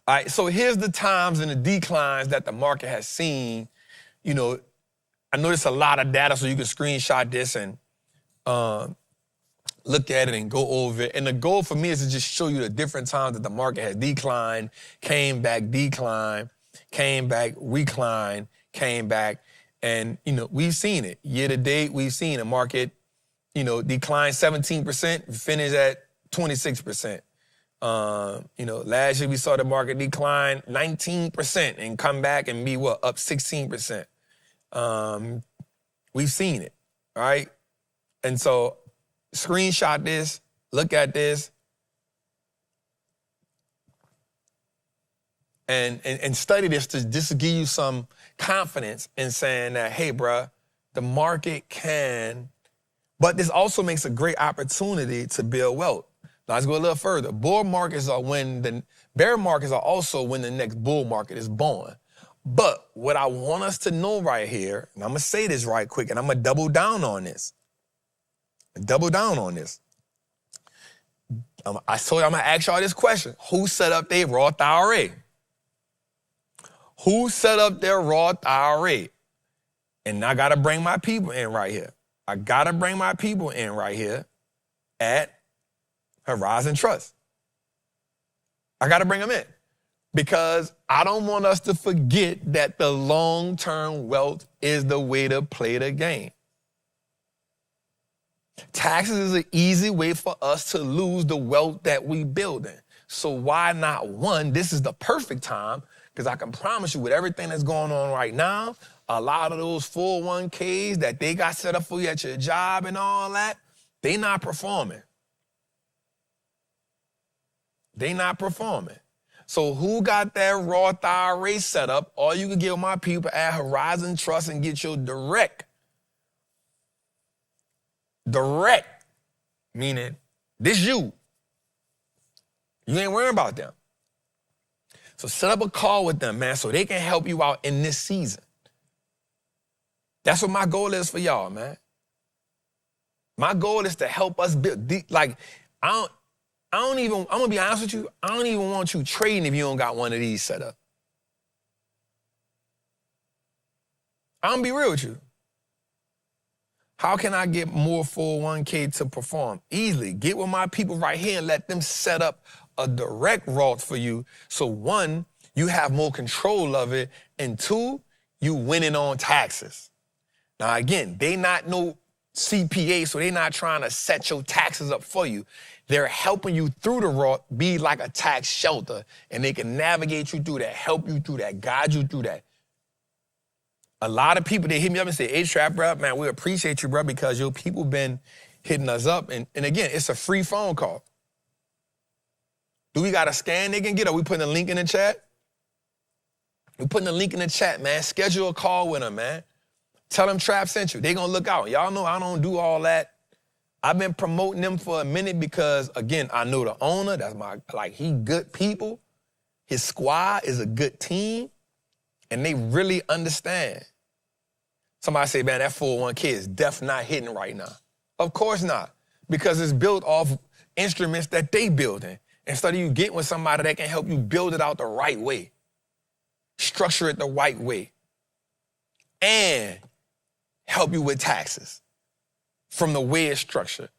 S2: All right, so here's the times and the declines that the market has seen. You know, I know there's a lot of data, so you can screenshot this and look at it and go over it. And the goal for me is to just show you the different times that the market has declined, came back, declined, came back, reclined, came back. And, you know, we've seen it. Year to date, we've seen the market, you know, decline 17%, finish at 26%. You know, last year we saw the market decline 19% and come back and be, up 16%. We've seen it, all right? And so screenshot this, look at this, and study this to just give you some confidence in saying that, hey, bruh, the market can, but this also makes a great opportunity to build wealth. Now, let's go a little further. Bear markets are also when the next bull market is born. But what I want us to know right here, and I'm going to say this right quick, and I'm going to double down on this. I told you I'm going to ask y'all this question. Who set up their Roth IRA? Who set up their Roth IRA? And I got to bring my people in right here. At Horizon Trust. I got to bring them in because I don't want us to forget that the long-term wealth is the way to play the game. Taxes is an easy way for us to lose the wealth that we building. So why not one? This is the perfect time because I can promise you with everything that's going on right now, a lot of those 401ks that they got set up for you at your job and all that, they not performing. So who got that Roth IRA set up? Or you can give my people at Horizon Trust and get your direct, meaning this you ain't worrying about them. So set up a call with them, man, so they can help you out in this season. That's what my goal is for y'all, man. My goal is to help us build, I'm gonna be honest with you, I don't even want you trading if you don't got one of these set up. I'm gonna be real with you. How can I get more 401k to perform? Easily. Get with my people right here and let them set up a direct Roth for you. So one, you have more control of it. And two, you winning on taxes. Now again, they not no CPA, so they not trying to set your taxes up for you. They're helping you through the Roth, be like a tax shelter, and they can navigate you through that, help you through that, guide you through that. A lot of people, they hit me up and say, hey, Trap, bro, man, we appreciate you, bro, because your people been hitting us up. And again, it's a free phone call. Do we got a scan they can get? Are we putting a link in the chat? We putting a link in the chat, man. Schedule a call with them, man. Tell them Trap sent you. They gonna look out. Y'all know I don't do all that. I've been promoting them for a minute because, again, I know the owner. That's he good people. His squad is a good team, and they really understand. Somebody say, man, that 401k is definitely not hitting right now. Of course not, because it's built off instruments that they building. Instead of you getting with somebody that can help you build it out the right way, structure it the right way, and help you with taxes from the way it's structured.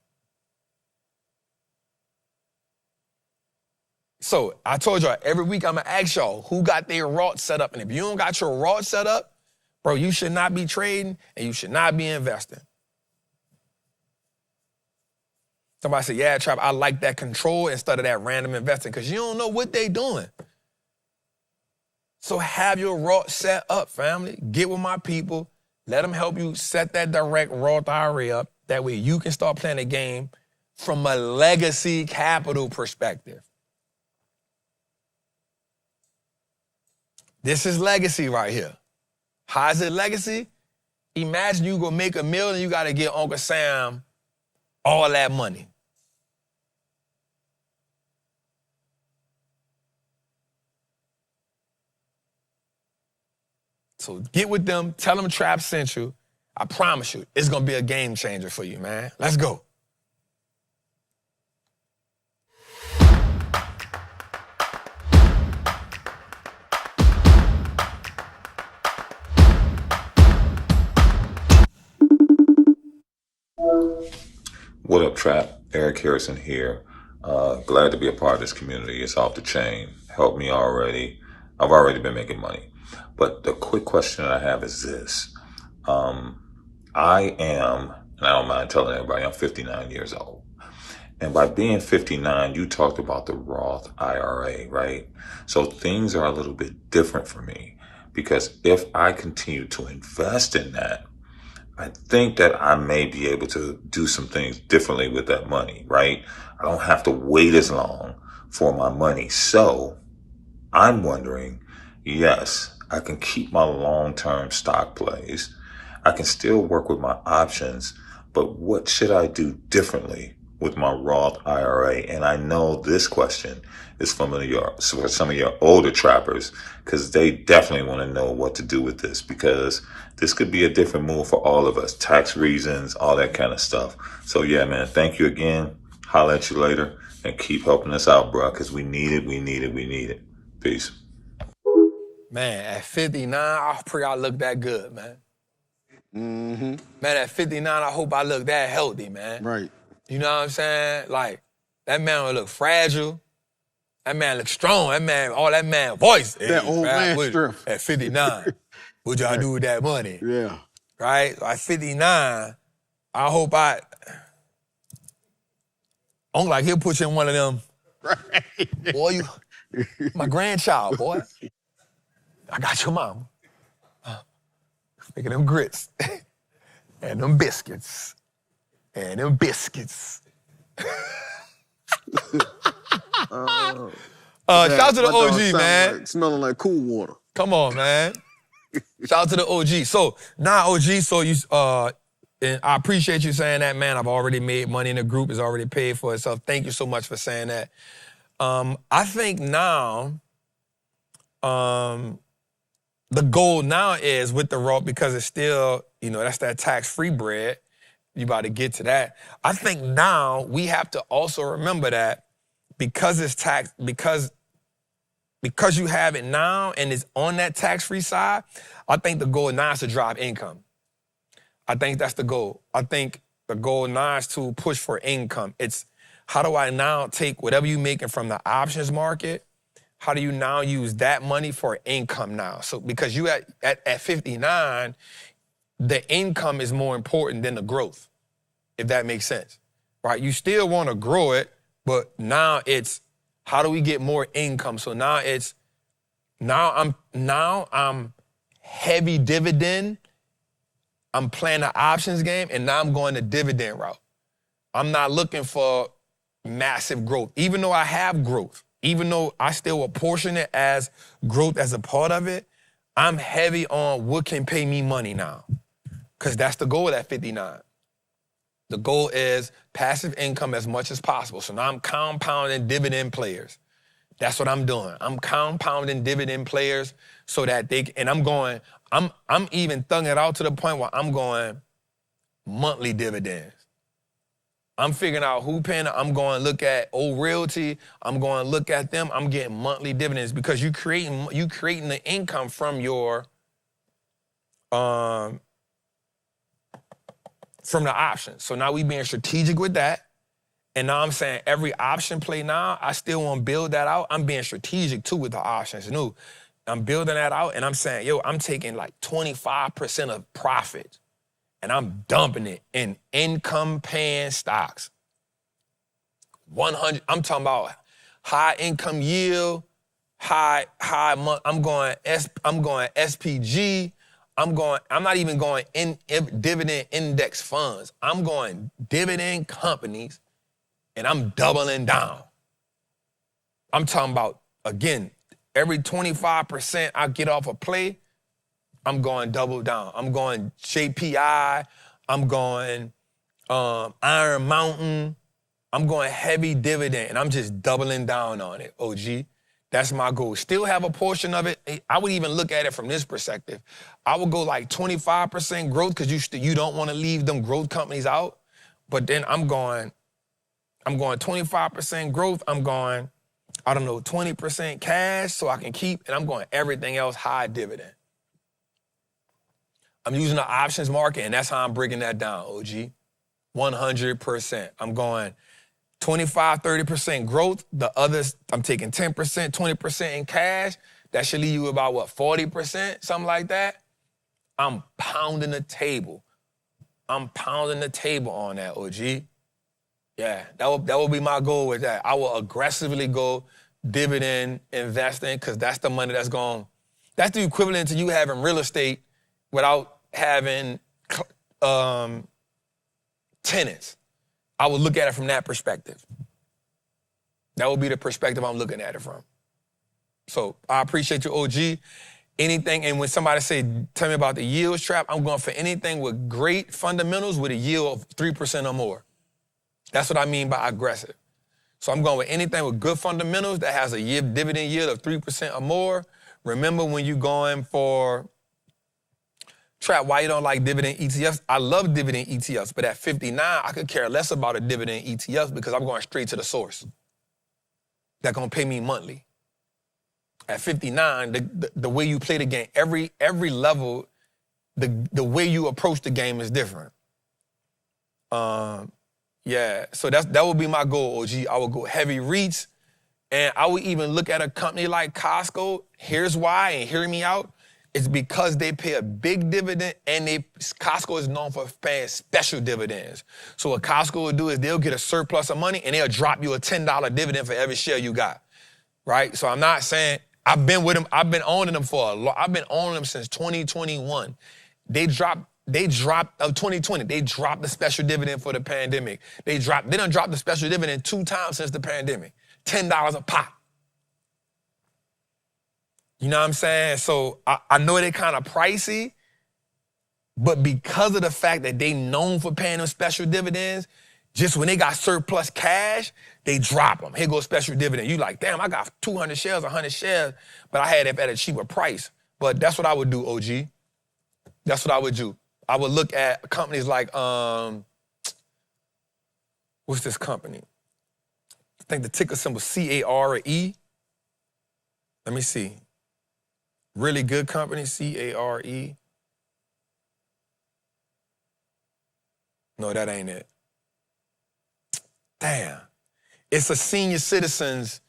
S2: So I told y'all, every week I'm gonna ask y'all who got their Roth set up. And if you don't got your Roth set up, bro, you should not be trading and you should not be investing. Somebody said, yeah, Trap, I like that control instead of that random investing because you don't know what they doing. So have your Roth set up, family. Get with my people. Let them help you set that direct Roth IRA up. That way you can start playing the game from a legacy capital perspective. This is legacy right here. How is it legacy? Imagine you go make $1 million and you got to give Uncle Sam all that money. So get with them, tell them Trap sent you. I promise you, it's going to be a game changer for you, man. Let's go.
S5: What up, Trap? Eric Harrison here. Glad to be a part of this community. It's off the chain. Helped me already. I've already been making money. But the quick question I have is this. I am, and I don't mind telling everybody, I'm 59 years old. And by being 59, you talked about the Roth IRA, right? So things are a little bit different for me because if I continue to invest in that, I think that I may be able to do some things differently with that money, right? I don't have to wait as long for my money. So I'm wondering, yes, I can keep my long-term stock plays. I can still work with my options, but what should I do differently with my Roth IRA? And I know this question is from some of your older trappers because they definitely want to know what to do with this because this could be a different move for all of us. Tax reasons, all that kind of stuff. So yeah, man, thank you again. Holla at you later and keep helping us out, bro, because we need it. Peace.
S2: Man, at 59, I pray I look that good, man. Mm-hmm. Man, at 59, I hope I look that healthy, man.
S3: Right.
S2: You know what I'm saying? Like, that man will look fragile. That man look strong. That man voice.
S3: That old man strength.
S2: At 59, what y'all do with that money?
S3: Yeah.
S2: Right? At 59, I hope like he'll put you in one of them. Right. Boy, you, my grandchild, boy. I got your mama. Making them grits and them biscuits. And them biscuits. Shout out to the OG, man.
S3: Like, smelling like cool water.
S2: Come on, man. Shout out to the OG. So, OG, so you, and I appreciate you saying that, man. I've already made money in the group. It's already paid for itself. Thank you so much for saying that. I think now, the goal now is with the Roth, because it's still, that's that tax-free bread. You about to get to that. I think now we have to also remember that because it's tax, because you have it now and it's on that tax-free side, I think the goal now is to drive income. I think that's the goal. I think the goal now is to push for income. It's how do I now take whatever you're making from the options market, how do you now use that money for income now? So because you at 59, the income is more important than the growth, if that makes sense, right? You still want to grow it, but now it's how do we get more income? So now I'm heavy dividend. I'm playing the options game, and now I'm going the dividend route. I'm not looking for massive growth. Even though I have growth, even though I still apportion it as growth as a part of it, I'm heavy on what can pay me money now. Because that's the goal at 59. The goal is passive income as much as possible. So now I'm compounding dividend players. That's what I'm doing. I'm compounding dividend players so that I'm even thugging it out to the point where I'm going monthly dividends. I'm figuring out who paying. I'm going to look at old realty. I'm going to look at them. I'm getting monthly dividends because you creating the income from your from the options. So now we being strategic with that. And now I'm saying every option play now, I still want to build that out. I'm being strategic too with the options. No, I'm building that out and I'm saying, yo, I'm taking like 25% of profit and I'm dumping it in income paying stocks. 100, I'm talking about high income yield, I'm going SPG. I'm not even going in dividend index funds. I'm going dividend companies and I'm doubling down. I'm talking about, again, every 25% I get off a play, I'm going double down. I'm going JPI, I'm going Iron Mountain, I'm going heavy dividend, and I'm just doubling down on it, OG. That's my goal. Still have a portion of it. I would even look at it from this perspective. I would go like 25% growth because you don't want to leave them growth companies out. But then I'm going 25% growth. I'm going, 20% cash so I can keep, and I'm going everything else high dividend. I'm using the options market, and that's how I'm breaking that down, OG. 100%. I'm going 25, 30% growth. The others, I'm taking 10%, 20% in cash. That should leave you about, 40%, something like that. I'm pounding the table. I'm pounding the table on that, OG. Yeah, that will be my goal with that. I will aggressively go dividend investing because that's the money that's the equivalent to you having real estate without having tenants. I would look at it from that perspective. That would be the perspective I'm looking at it from. So I appreciate you, OG. Anything, and when somebody say, tell me about the yield trap, I'm going for anything with great fundamentals with a yield of 3% or more. That's what I mean by aggressive. So I'm going with anything with good fundamentals that has a dividend yield of 3% or more. Remember when you're going for Trap, why you don't like dividend ETFs? I love dividend ETFs, but at 59, I could care less about a dividend ETF because I'm going straight to the source. That's going to pay me monthly. At 59, the way you play the game, every level, the way you approach the game is different. Yeah, so that would be my goal, OG. I would go heavy REITs, and I would even look at a company like Costco. Here's why, and hear me out. It's because they pay a big dividend, and Costco is known for paying special dividends. So what Costco will do is they'll get a surplus of money, and they'll drop you a $10 dividend for every share you got, right? So I'm not saying, I've been with them, I've been owning them I've been owning them since 2021. They dropped 2020, they dropped the special dividend for the pandemic. They done dropped the special dividend 2 times since the pandemic. $10 a pop. You know what I'm saying? So I know they kind of pricey, but because of the fact that they known for paying them special dividends, just when they got surplus cash, they drop them. Here goes special dividend. You like, damn, I got 200 shares, 100 shares, but I had it at a cheaper price. But that's what I would do, OG. That's what I would do. I would look at companies like, what's this company? I think the ticker symbol CARE. Let me see. Really good company, CARE. No, that ain't it. Damn. It's a senior citizens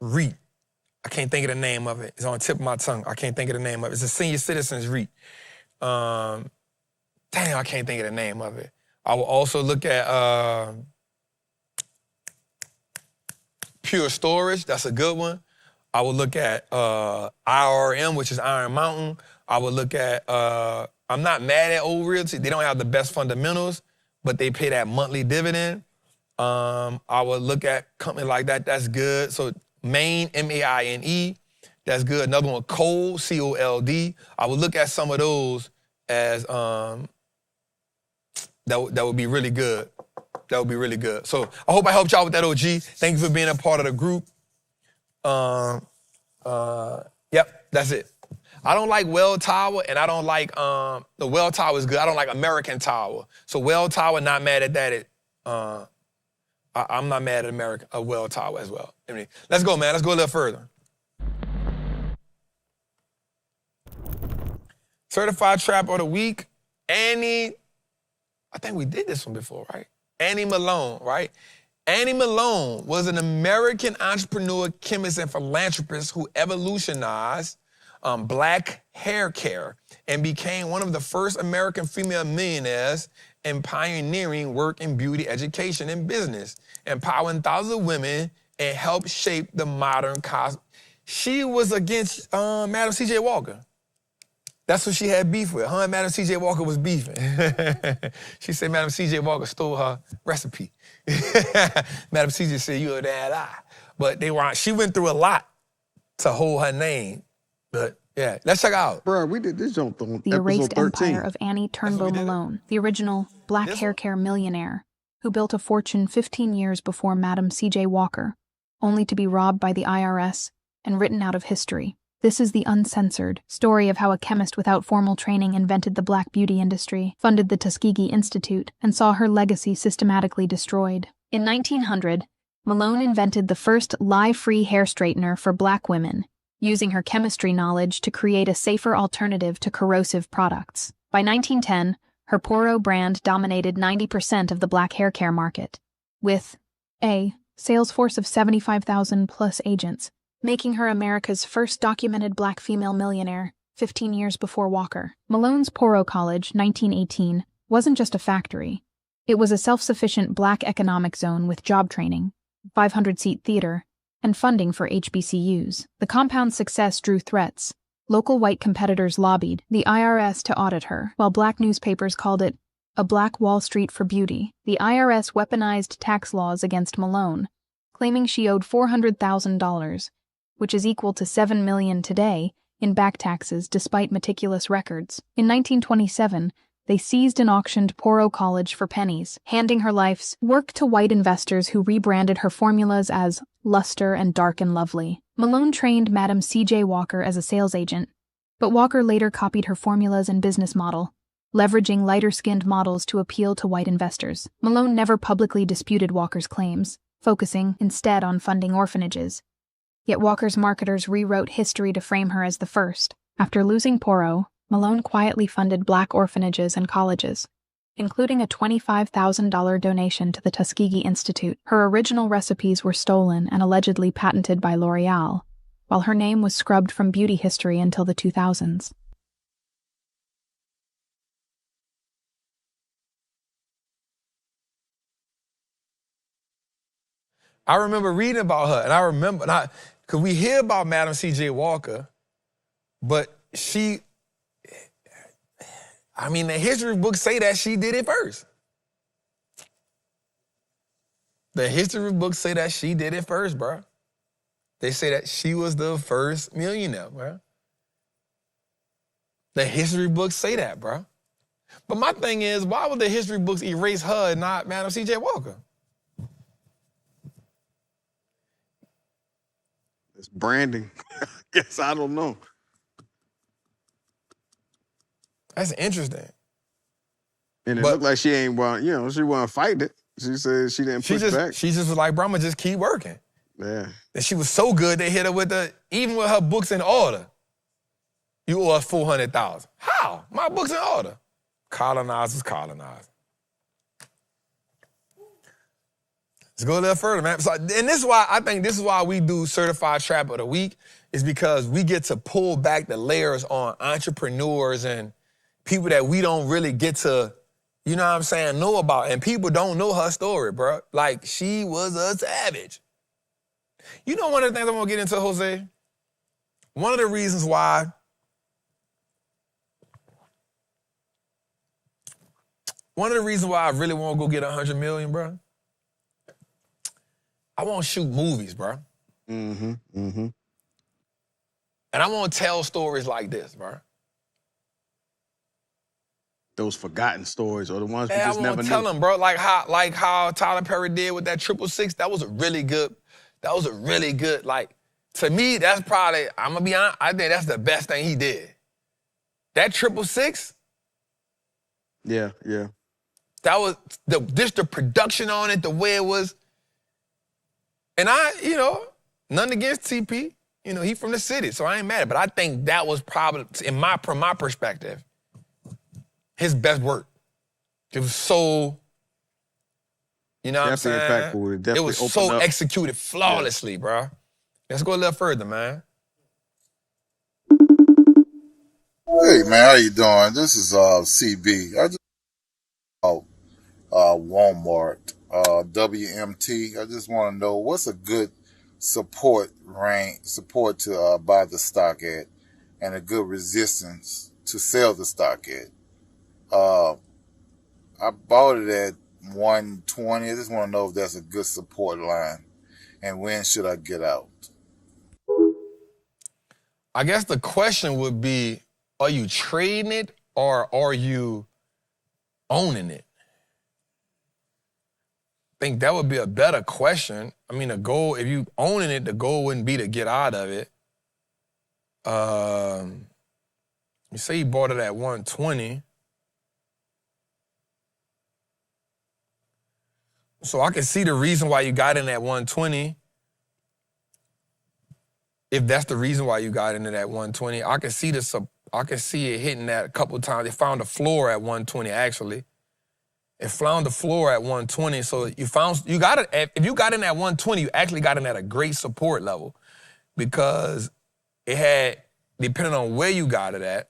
S2: REIT. I can't think of the name of it. It's on the tip of my tongue. I can't think of the name of it. It's a senior citizens REIT. Damn, I can't think of the name of it. I will also look at Pure Storage. That's a good one. I would look at IRM, which is Iron Mountain. I would look at, I'm not mad at Old Realty. They don't have the best fundamentals, but they pay that monthly dividend. I would look at company like that. That's good. So Maine, M-A-I-N-E, that's good. Another one, Cold, C-O-L-D. I would look at some of those as, that would be really good. That would be really good. So I hope I helped y'all with that, OG. Thank you for being a part of the group. Yep, that's it. I don't like Well Tower, and I don't like, the Well Tower is good. I don't like American Tower. So Well Tower, not mad at that. I'm not mad at Well Tower as well. I mean, let's go, man. Let's go a little further. Certified Trap of the Week, Annie, I think we did this one before, right? Annie Malone, right? Annie Malone was an American entrepreneur, chemist, and philanthropist who evolutionized black hair care and became one of the first American female millionaires in pioneering work in beauty, education, and business, empowering thousands of women and helped shape the modern cosmos. She was against Madam C.J. Walker. That's who she had beef with. Her and Madam C.J. Walker was beefing. She said Madam C.J. Walker stole her recipe. Madam C.J. said, "You a bad lie." But she went through a lot to hold her name. But yeah, let's check it out.
S3: Bro, we did this jump on
S6: The Erased
S3: episode 13.
S6: Empire of Annie Turnbow Malone, the original black hair care millionaire, who built a fortune 15 years before Madam C.J. Walker, only to be robbed by the IRS and written out of history. This is the uncensored story of how a chemist without formal training invented the black beauty industry, funded the Tuskegee Institute, and saw her legacy systematically destroyed. In 1900, Malone invented the first lye-free hair straightener for black women, using her chemistry knowledge to create a safer alternative to corrosive products. By 1910, her Poro brand dominated 90% of the black hair care market, with a sales force of 75,000 plus agents, making her America's first documented black female millionaire 15 years before Walker. Malone's Poro College, 1918, wasn't just a factory. It was a self-sufficient black economic zone with job training, 500-seat theater, and funding for HBCUs. The compound's success drew threats. Local white competitors lobbied the IRS to audit her, while black newspapers called it a black Wall Street for beauty. The IRS weaponized tax laws against Malone, claiming she owed $400,000, which is equal to $7 million today, in back taxes despite meticulous records. In 1927, they seized and auctioned Poro College for pennies, handing her life's work to white investors who rebranded her formulas as Luster and Dark and Lovely. Malone trained Madam C.J. Walker as a sales agent, but Walker later copied her formulas and business model, leveraging lighter-skinned models to appeal to white investors. Malone never publicly disputed Walker's claims, focusing instead on funding orphanages. Yet Walker's marketers rewrote history to frame her as the first. After losing Poro, Malone quietly funded black orphanages and colleges, including a $25,000 donation to the Tuskegee Institute. Her original recipes were stolen and allegedly patented by L'Oreal, while her name was scrubbed from beauty history until the 2000s.
S2: I remember reading about her, and I remember, because we hear about Madam C.J. Walker, but the history books say that she did it first. The history books say that she did it first, bro. They say that she was the first millionaire, bro. The history books say that, bro. But my thing is, why would the history books erase her and not Madam C.J. Walker?
S3: It's branding. Guess I don't know.
S2: That's interesting.
S3: And it looked like she ain't want, she wasn't fighting it. She said she didn't push back.
S2: She just was like, bro, I'ma just keep working.
S3: Yeah.
S2: And she was so good, they hit her with even with her books in order. You owe us $400,000. How? My book's in order. Colonizers. Let's go a little further, man. So, and this is why we do Certified Trap of the Week, is because we get to pull back the layers on entrepreneurs and people that we don't really get to, know about. And people don't know her story, bro. Like, she was a savage. You know one of the things I'm gonna get into, Jose? One of the reasons why I really want to go get 100 million, bro, I want to shoot movies, bro.
S3: Mm-hmm. Mm-hmm.
S2: And I want to tell stories like this, bro.
S3: Those forgotten stories or the ones we
S2: And I
S3: just never
S2: want to
S3: knew.
S2: tell them, bro, like how Tyler Perry did with that 666. That was a really good, like, to me, that's probably, I'm going to be honest, I think that's the best thing he did. That 666,
S3: Yeah, yeah.
S2: that was, the production on it, the way it was. And nothing against TP. He from the city, so I ain't mad. But I think that was probably, from my perspective, his best work. It was so, you know what I'm saying?
S3: Definitely impactful.
S2: It was so executed flawlessly, bro. Let's go a little further, man.
S7: Hey man, how you doing? This is CB. I just Walmart, WMT. I just want to know what's a good support to buy the stock at, and a good resistance to sell the stock at. I bought it at 120. I just want to know if that's a good support line, and when should I get out?
S2: I guess the question would be, are you trading it or are you owning it? I think that would be a better question. I mean, the goal, if you owning it, the goal wouldn't be to get out of it. You say you bought it at 120. So I can see the reason why you got in at 120. If that's the reason why you got in it at 120, I can see it hitting that a couple of times. They found a floor at 120 actually. It found the floor at 120. So if you got in at 120, you actually got in at a great support level, because it had, depending on where you got it at,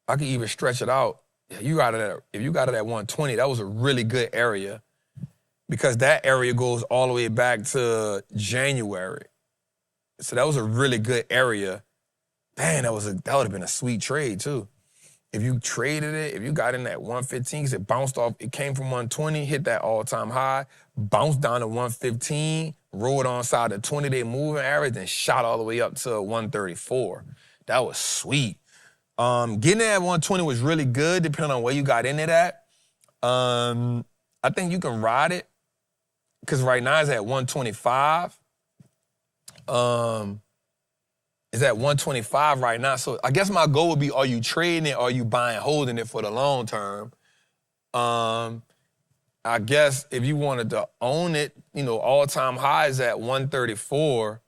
S2: I could even stretch it out. If you got it at 120, that was a really good area, because that area goes all the way back to January. So that was a really good area. Dang, that would have been a sweet trade too. If you traded it, if you got in at 115, because it bounced off, it came from 120, hit that all-time high, bounced down to 115, rolled on side the 20-day moving average, and shot all the way up to 134. That was sweet. Getting it at 120 was really good, depending on where you got in it at. I think you can ride it, because right now it's at 125. It's at 125 right now. So I guess my goal would be, are you trading it or are you buying, holding it for the long term? I guess if you wanted to own it, all-time highs at 134,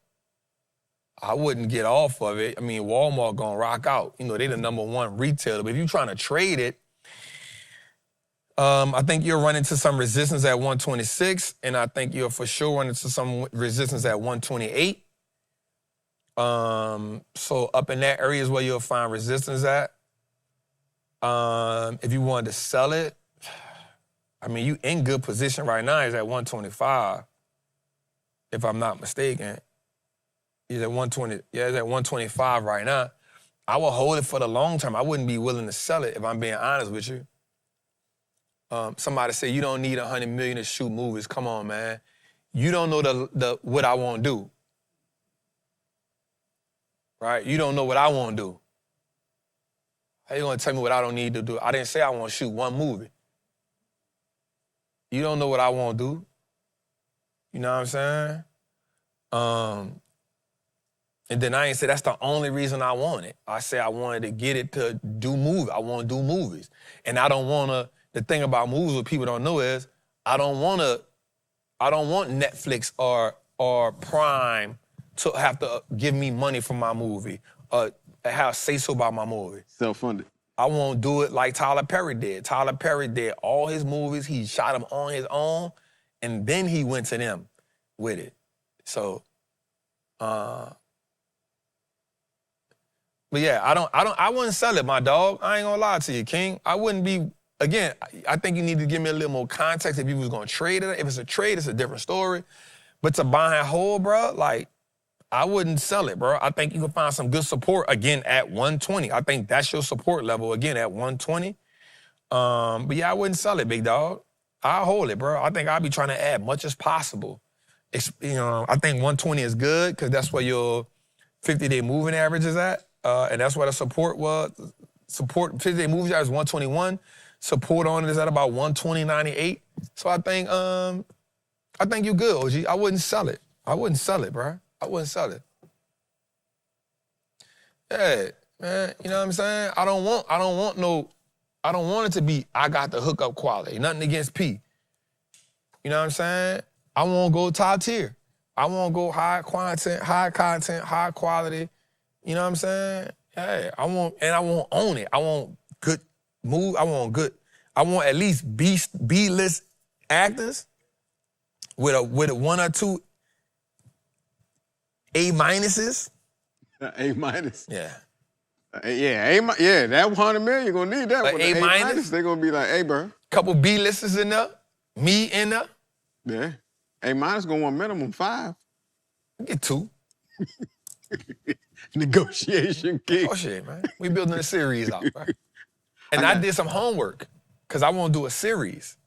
S2: I wouldn't get off of it. I mean, Walmart gonna rock out. They the number one retailer. But if you're trying to trade it, I think you'll run into some resistance at 126, and I think you'll for sure run into some resistance at 128. So up in that area is where you'll find resistance at. If you wanted to sell it, I mean, you in good position right now. It's at 125, if I'm not mistaken. It's at 120. Yeah, it's at 125 right now. I will hold it for the long term. I wouldn't be willing to sell it, if I'm being honest with you. Somebody said, you don't need 100 million to shoot movies. Come on, man. You don't know what I want to do. Right? You don't know what I want to do. How you going to tell me what I don't need to do? I didn't say I want to shoot one movie. You don't know what I want to do. You know what I'm saying? And then I ain't say that's the only reason I want it. I say I wanted to get it to do movies. I want to do movies. And I don't want to, the thing about movies what people don't know is, I don't want Netflix or Prime to have to give me money for my movie or have say so about my movie.
S3: Self-funded.
S2: I won't do it like Tyler Perry did. Tyler Perry did all his movies. He shot them on his own, and then he went to them with it. So, but yeah, I wouldn't sell it, my dog. I ain't gonna lie to you, King. I wouldn't be. Again, I think you need to give me a little more context if you was gonna trade it. If it's a trade, it's a different story. But to buy and hold, bro, like, I wouldn't sell it, bro. I think you can find some good support again at 120. I think that's your support level again at 120. But yeah, I wouldn't sell it, big dog. I'll hold it, bro. I think I'll be trying to add much as possible. I think 120 is good because that's where your 50-day moving average is at. And that's where the support was. Support 50-day moving average is 121. Support on it is at about 120.98. So I think you're good, OG. I wouldn't sell it. I wouldn't sell it, bro. I wouldn't sell it. Yeah, man. You know what I'm saying? I don't want it to be I got the hookup quality. Nothing against P. You know what I'm saying? I want to go top tier. I want to go high content, high quality. You know what I'm saying? Hey, I want to own it. I want good move. I want at least B-list actors with a one or two A-minuses.
S3: A-minus.
S2: Yeah.
S3: Yeah, that 100 million, you're gonna need that.
S2: Like
S3: With
S2: A-minus?
S3: they're gonna be like, hey, bro.
S2: Couple B-listers in there. Me in there.
S3: Yeah. A-minus gonna want minimum 5.
S2: Get 2.
S3: Negotiation key.
S2: Oh shit, man. We building a series out, bro. And I did some homework because I want to do a series.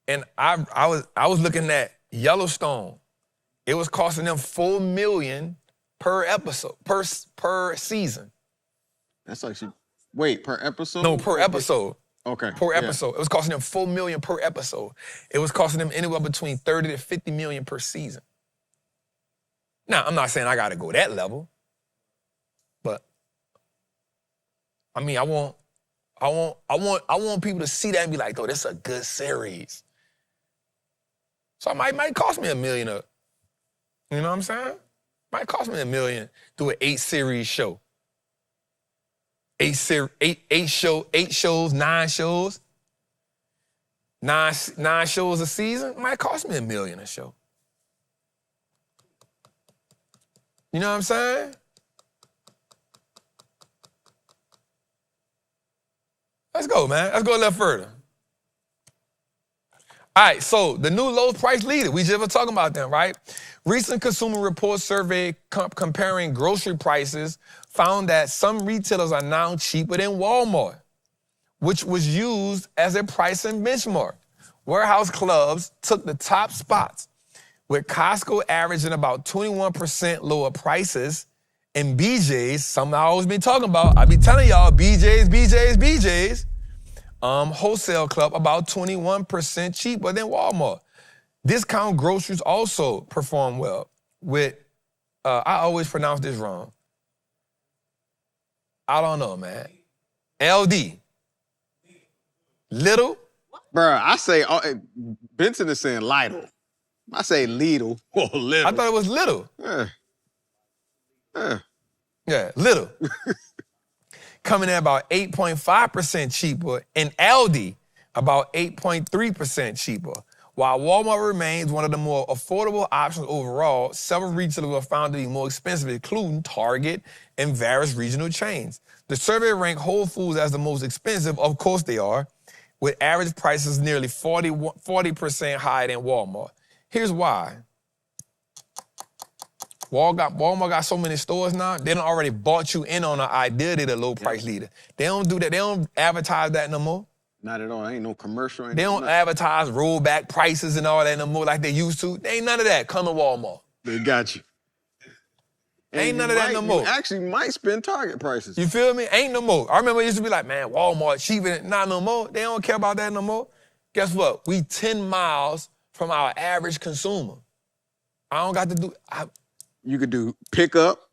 S2: And I was looking at Yellowstone. It was costing them $4 million per episode, per season.
S3: That's like wait, per episode?
S2: No, per episode.
S3: Okay.
S2: Per episode. It was costing them $4 million per episode. It was costing them anywhere between 30 to 50 million per season. Now, I'm not saying I gotta go that level, but I mean, I want people to see that and be like, oh, this is a good series. So it might cost me $1 million. You know what I'm saying? Might cost me $1 million do an 8-series show. 8 shows, 9 shows. 9 shows a season. Might cost me $1 million a show. You know what I'm saying? Let's go, man. Let's go a little further. All right, so the new low price leader, we just were talking about them, right? Recent Consumer Reports survey comparing grocery prices found that some retailers are now cheaper than Walmart, which was used as a pricing benchmark. Warehouse clubs took the top spots, with Costco averaging about 21% lower prices, and BJ's, something I always been talking about, I be telling y'all, BJ's, wholesale club about 21% cheaper than Walmart. Discount groceries also perform well with, I always pronounce this wrong. I don't know, man. LD. Little?
S3: Bruh, I say, Benson is saying Lidl. I say Lidl or Little.
S2: I thought it was little. Yeah, little. Coming in about 8.5% cheaper, and Aldi about 8.3% cheaper. While Walmart remains one of the more affordable options overall, several retailers were found to be more expensive, including Target and various regional chains. The survey ranked Whole Foods as the most expensive, of course they are, with average prices nearly 40% higher than Walmart. Here's why. Walmart got so many stores now, they done already bought you in on the idea they're the low price leader. They don't do that. They don't advertise that no more.
S3: Not at all. Ain't no commercial.
S2: They don't advertise rollback prices and all that no more like they used to. They ain't none of that. Come to Walmart.
S3: They got you.
S2: Ain't none of that no more.
S3: You actually might spend Target prices.
S2: You feel me? Ain't no more. I remember it used to be like, man, Walmart cheaper. Not no more. They don't care about that no more. Guess what? We 10 miles from our average consumer. I don't got to do...
S3: You could do pickup.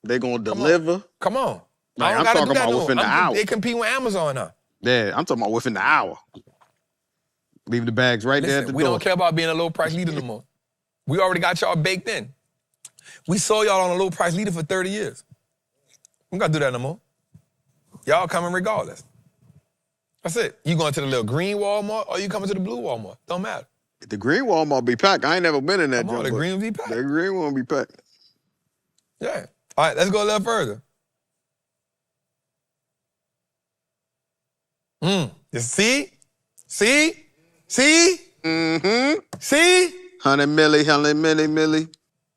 S3: They gonna deliver.
S2: Come on.
S3: Like, I'm talking about within the hour.
S2: They compete with Amazon now.
S3: Yeah, I'm talking about within the hour. Leave the bags right there at the door.
S2: We don't care about being a low price leader no more. We already got y'all baked in. We saw y'all on a low price leader for 30 years. We don't got to do that no more. Y'all coming regardless. That's it. You going to the little green Walmart or you coming to the blue Walmart? Don't matter.
S3: The green Walmart be packed. I ain't never been in that joint.
S2: The green be packed.
S3: The green one be packed.
S2: Yeah. All right, let's go a little further. See? Mm-hmm. See?
S3: 100 milli.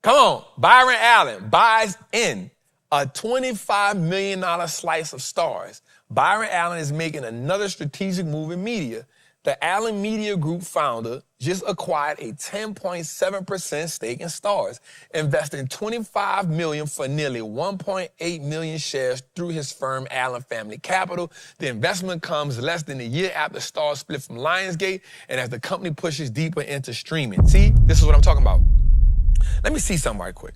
S2: Come on. Byron Allen buys in a $25 million slice of stars. Byron Allen is making another strategic move in media. The Allen Media Group founder just acquired a 10.7% stake in Stars, investing $25 million for nearly 1.8 million shares through his firm Allen Family Capital. The investment comes less than a year after Stars split from Lionsgate and as the company pushes deeper into streaming. See, this is what I'm talking about. Let me see something right quick.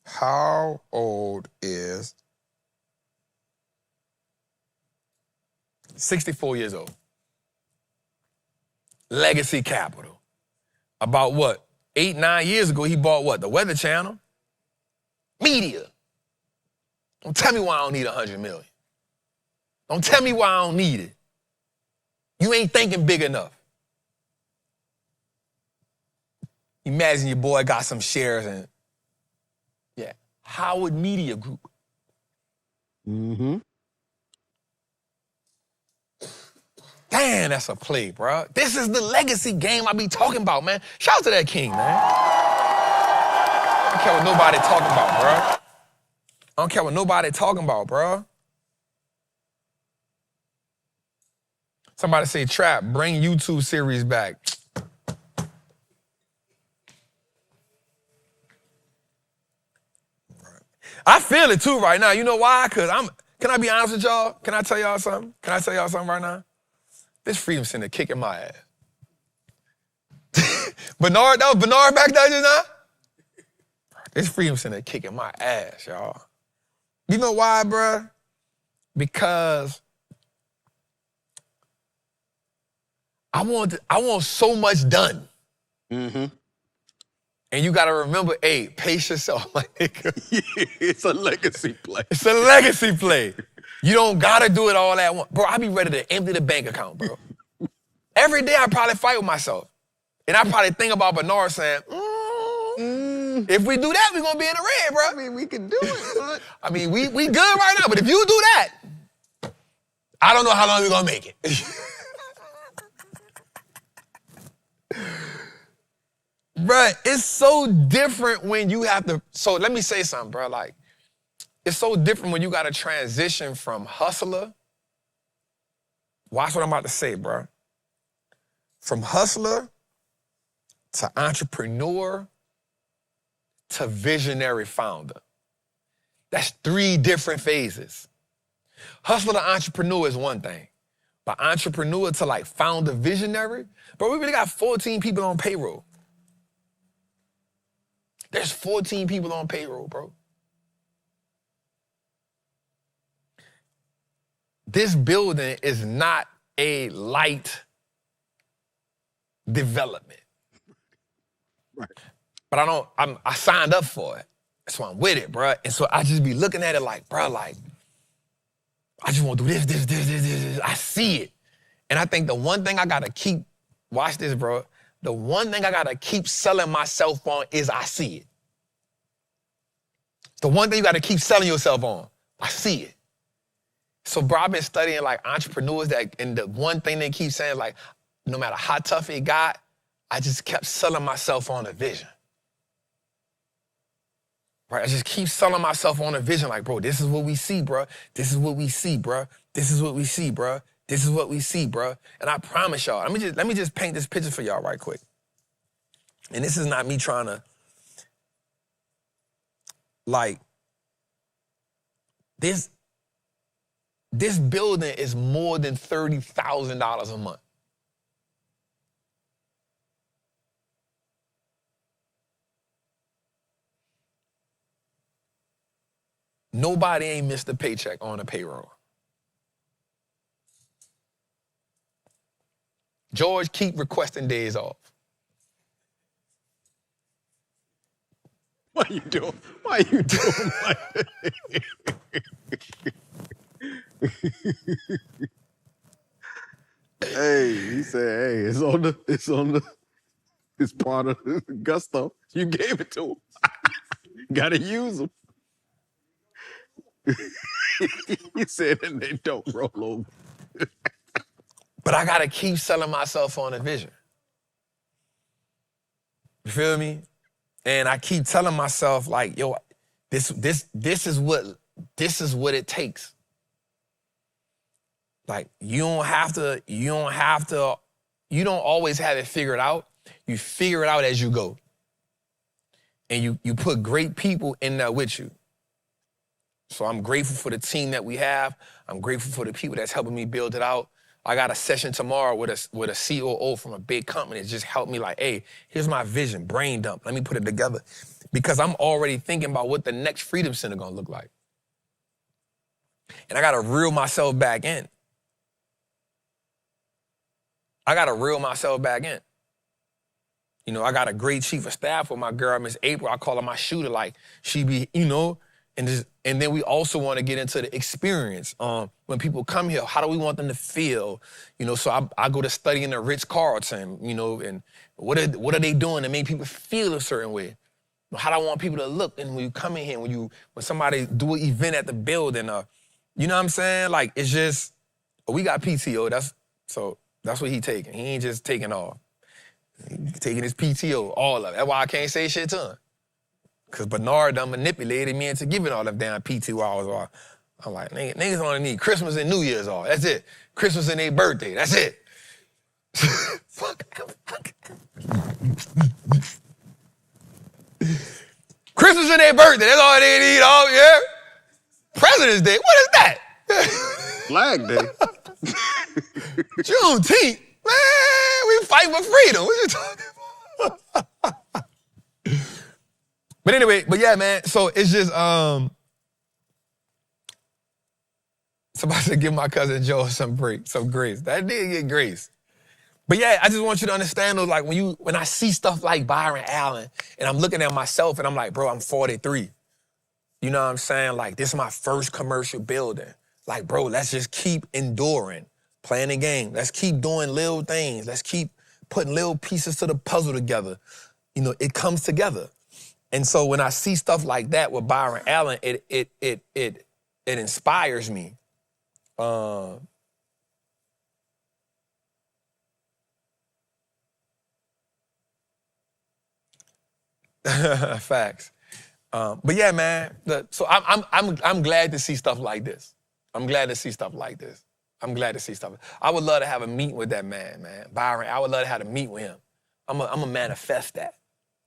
S2: How old is 64 years old. Legacy Capital. About what? 8, 9 years ago, he bought what? The Weather Channel? Media. Don't tell me why I don't need 100 million. Don't tell me why I don't need it. You ain't thinking big enough. Imagine your boy got some shares in, Howard Media Group.
S3: Mm-hmm.
S2: Damn, that's a play, bro. This is the legacy game I be talking about, man. Shout out to that king, man. I don't care what nobody talking about, bro. I don't care what nobody talking about, bro. Somebody say, Trap, bring YouTube series back. I feel it too right now. You know why? Because can I be honest with y'all? Can I tell y'all something? Right now? This Freedom Center kicking my ass. Bernard back there just now? This Freedom Center kicking my ass, y'all. You know why, bruh? Because I want so much done.
S3: Mm-hmm.
S2: And you gotta remember, hey, pace yourself, my nigga.
S3: It's a legacy play.
S2: It's a legacy play. You don't gotta do it all at once. Bro, I be ready to empty the bank account, bro. Every day I probably fight with myself. And I probably think about Bernard saying, if we do that, we're gonna be in the red, bro.
S3: I mean, we can do it, but...
S2: I mean, we good right now, but if you do that, I don't know how long we're gonna make it. Bruh, it's so different when you have to, so let me say something, bro. Like, it's so different when you got to transition from hustler. Watch what I'm about to say, bro. From hustler to entrepreneur to visionary founder. That's 3 different phases. Hustler to entrepreneur is one thing. But entrepreneur to like founder visionary, bro, we really got 14 people on payroll. There's 14 people on payroll, bro. This building is not a light development.
S3: Right.
S2: But I signed up for it. So I'm with it, bro. And so I just be looking at it like, bro, like, I just want to do this. I see it. And I think the one thing I got to keep, watch this, bro. The one thing I got to keep selling myself on is I see it. The one thing you got to keep selling yourself on, I see it. So, bro, I've been studying like entrepreneurs and the one thing they keep saying, like, no matter how tough it got, I just kept selling myself on a vision. Right? I just keep selling myself on a vision, like, bro, this is what we see, bro. This is what we see, bro. This is what we see, bro. This is what we see, bro. And I promise y'all, let me just paint this picture for y'all right quick. And this is not me trying to, like, this building is more than $30,000 a month. Nobody ain't missed a paycheck on a payroll. George keep requesting days off.
S3: Why you doing like that? Hey, he said, hey, it's part of the gusto. You gave it to him. Gotta use them. He said, and they don't roll over.
S2: But I gotta keep selling myself on a vision. You feel me? And I keep telling myself, like, yo, this is what it takes. Like, you don't always have it figured out. You figure it out as you go. And you put great people in there with you. So I'm grateful for the team that we have. I'm grateful for the people that's helping me build it out. I got a session tomorrow with a COO from a big company that just helped me like, hey, here's my vision, brain dump. Let me put it together. Because I'm already thinking about what the next Freedom Center gonna look like. And I gotta reel myself back in. You know, I got a great chief of staff with my girl, Miss April. I call her my shooter. Like, she be, you know, and then we also want to get into the experience. When people come here, how do we want them to feel? You know, so I go to study in the Ritz-Carlton, you know, and what are they doing to make people feel a certain way? How do I want people to look? And when you come in here, when somebody do an event at the building, you know what I'm saying? Like, it's just, we got PTO. That's what he taking. He ain't just taking off. He's taking his PTO, all of it. That's why I can't say shit to him. Because Bernard done manipulated me into giving all them damn PTO hours. I'm like, niggas only need Christmas and New Year's off. That's it. Christmas and their birthday. That's it. Fuck. Christmas and their birthday. That's all they need. Oh, yeah. President's Day. What is that?
S3: Flag Day.
S2: Juneteenth. Man, we fight for freedom. What you talking about? But anyway, yeah, man. So it's just, somebody said give my cousin Joe some grace. That did get grace. But yeah, I just want you to understand though, like when I see stuff like Byron Allen and I'm looking at myself and I'm like, bro, I'm 43. You know what I'm saying? Like, this is my first commercial building. Like, bro, let's just keep enduring, playing the game. Let's keep doing little things. Let's keep putting little pieces to the puzzle together. You know, it comes together. And so when I see stuff like that with Byron Allen, it inspires me. Facts. But yeah, man. So I'm glad to see stuff like this. I would love to have a meeting with that man. Byron, I would love to have a meet with him. I'm gonna manifest that.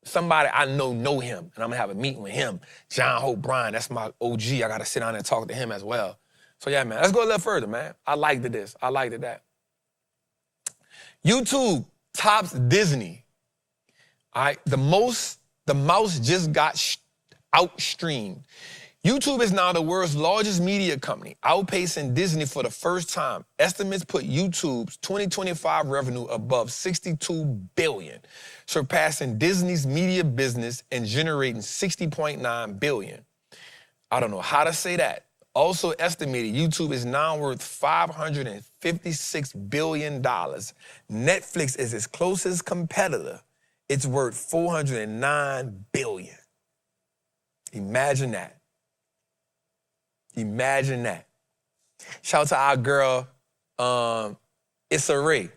S2: Somebody I know him, and I'm gonna have a meeting with him. John Hope Bryan, that's my OG. I gotta sit down and talk to him as well. So yeah, man, let's go a little further, man. I liked this. I liked that. YouTube tops Disney. All right, the mouse just got outstreamed. YouTube is now the world's largest media company, outpacing Disney for the first time. Estimates put YouTube's 2025 revenue above $62 billion, surpassing Disney's media business and generating $60.9 billion. I don't know how to say that. Also estimated, YouTube is now worth $556 billion. Netflix is its closest competitor. It's worth $409 billion. Imagine that. Imagine that. Shout out to our girl, Issa Rae,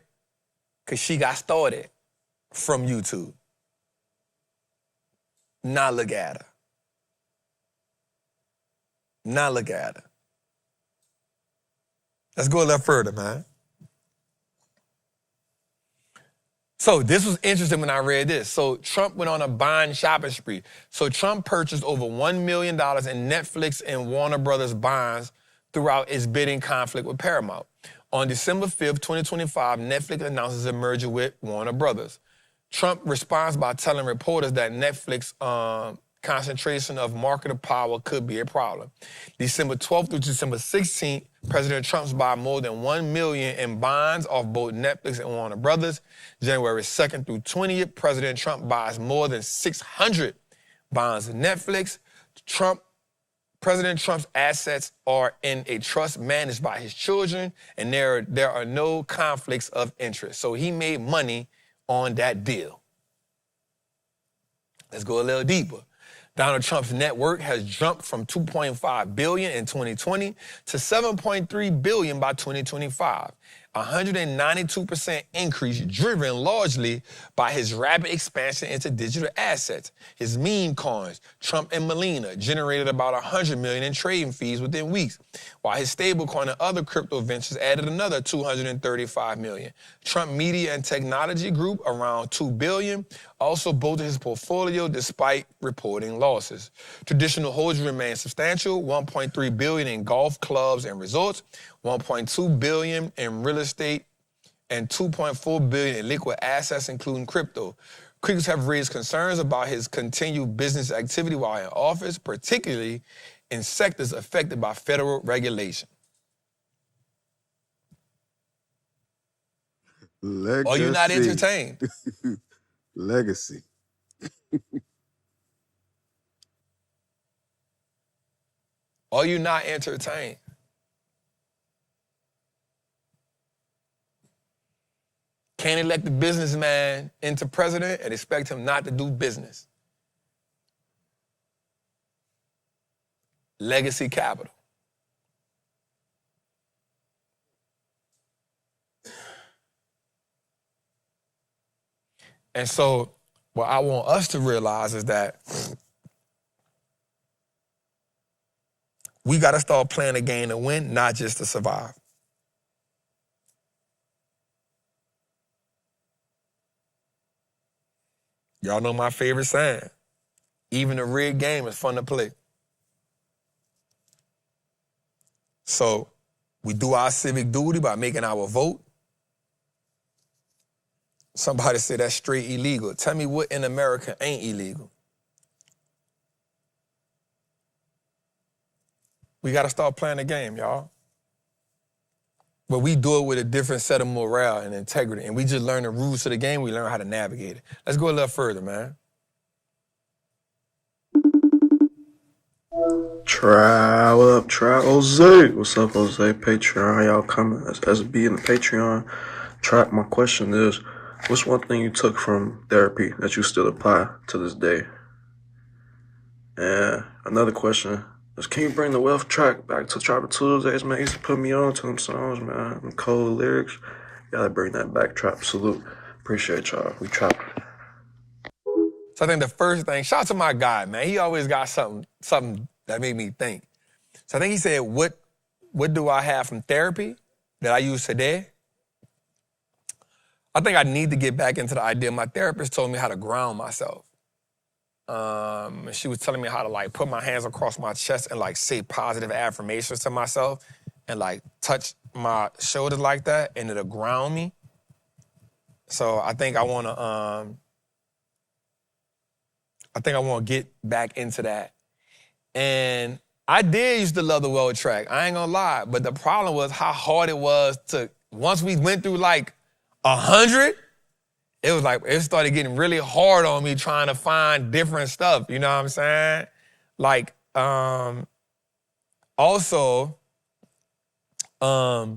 S2: because she got started from YouTube. Now look at her. Let's go a little further, man. So this was interesting when I read this. So Trump went on a bond shopping spree. So Trump purchased over $1 million in Netflix and Warner Brothers bonds throughout its bidding conflict with Paramount. On December 5th, 2025, Netflix announces a merger with Warner Brothers. Trump responds by telling reporters that Netflix concentration of market power could be a problem. December 12th through December 16th, President Trump bought more than $1 million in bonds off both Netflix and Warner Brothers. January 2nd through 20th, President Trump buys more than 600 bonds of Netflix. President Trump's assets are in a trust managed by his children, and there are no conflicts of interest. So he made money on that deal. Let's go a little deeper. Donald Trump's net worth has jumped from $2.5 billion in 2020 to $7.3 billion by 2025. 192% increase driven largely by his rapid expansion into digital assets. His meme coins, Trump and Melina, generated about $100 million in trading fees within weeks, while his stablecoin and other crypto ventures added another $235 million. Trump Media and Technology Group, around $2 billion, also bolstered his portfolio despite reporting losses. Traditional holdings remain substantial, $1.3 billion in golf clubs and resorts, $1.2 billion in real estate, and $2.4 billion in liquid assets, including crypto. Critics have raised concerns about his continued business activity while in office, particularly in sectors affected by federal regulation.
S3: Legacy.
S2: Are you not entertained?
S3: Legacy.
S2: Are you not entertained? Can't elect a businessman into president and expect him not to do business. Legacy capital. And so what I want us to realize is that we got to start playing the game to win, not just to survive. Y'all know my favorite saying. Even a rigged game is fun to play. So we do our civic duty by making our vote. Somebody said that's straight illegal. Tell me what in America ain't illegal. We got to start playing the game, y'all. But we do it with a different set of morale and integrity. And we just learn the rules of the game. We learn how to navigate it. Let's go a little further, man.
S8: What up, Jose? What's up, Jose? Patreon, how y'all coming? As SB in the Patreon. Trap, my question is, what's one thing you took from therapy that you still apply to this day? And another question is, can you bring the wealth track back to Trappin Tuesdays, man? You used to put me on to them songs, man. Them cold lyrics. You gotta bring that back, Trap. Salute. Appreciate y'all. We trap.
S2: So I think the first thing, shout out to my guy, man. He always got something that made me think. So I think he said, what do I have from therapy that I use today? I think I need to get back into the idea. My therapist told me how to ground myself. And she was telling me how to like put my hands across my chest and like say positive affirmations to myself and like touch my shoulders like that and it'll ground me. So I think I want to get back into that. And I did used to love the world track. I ain't gonna lie. But the problem was how hard it was to, once we went through like 100, it was like, it started getting really hard on me trying to find different stuff. You know what I'm saying? Like, also, the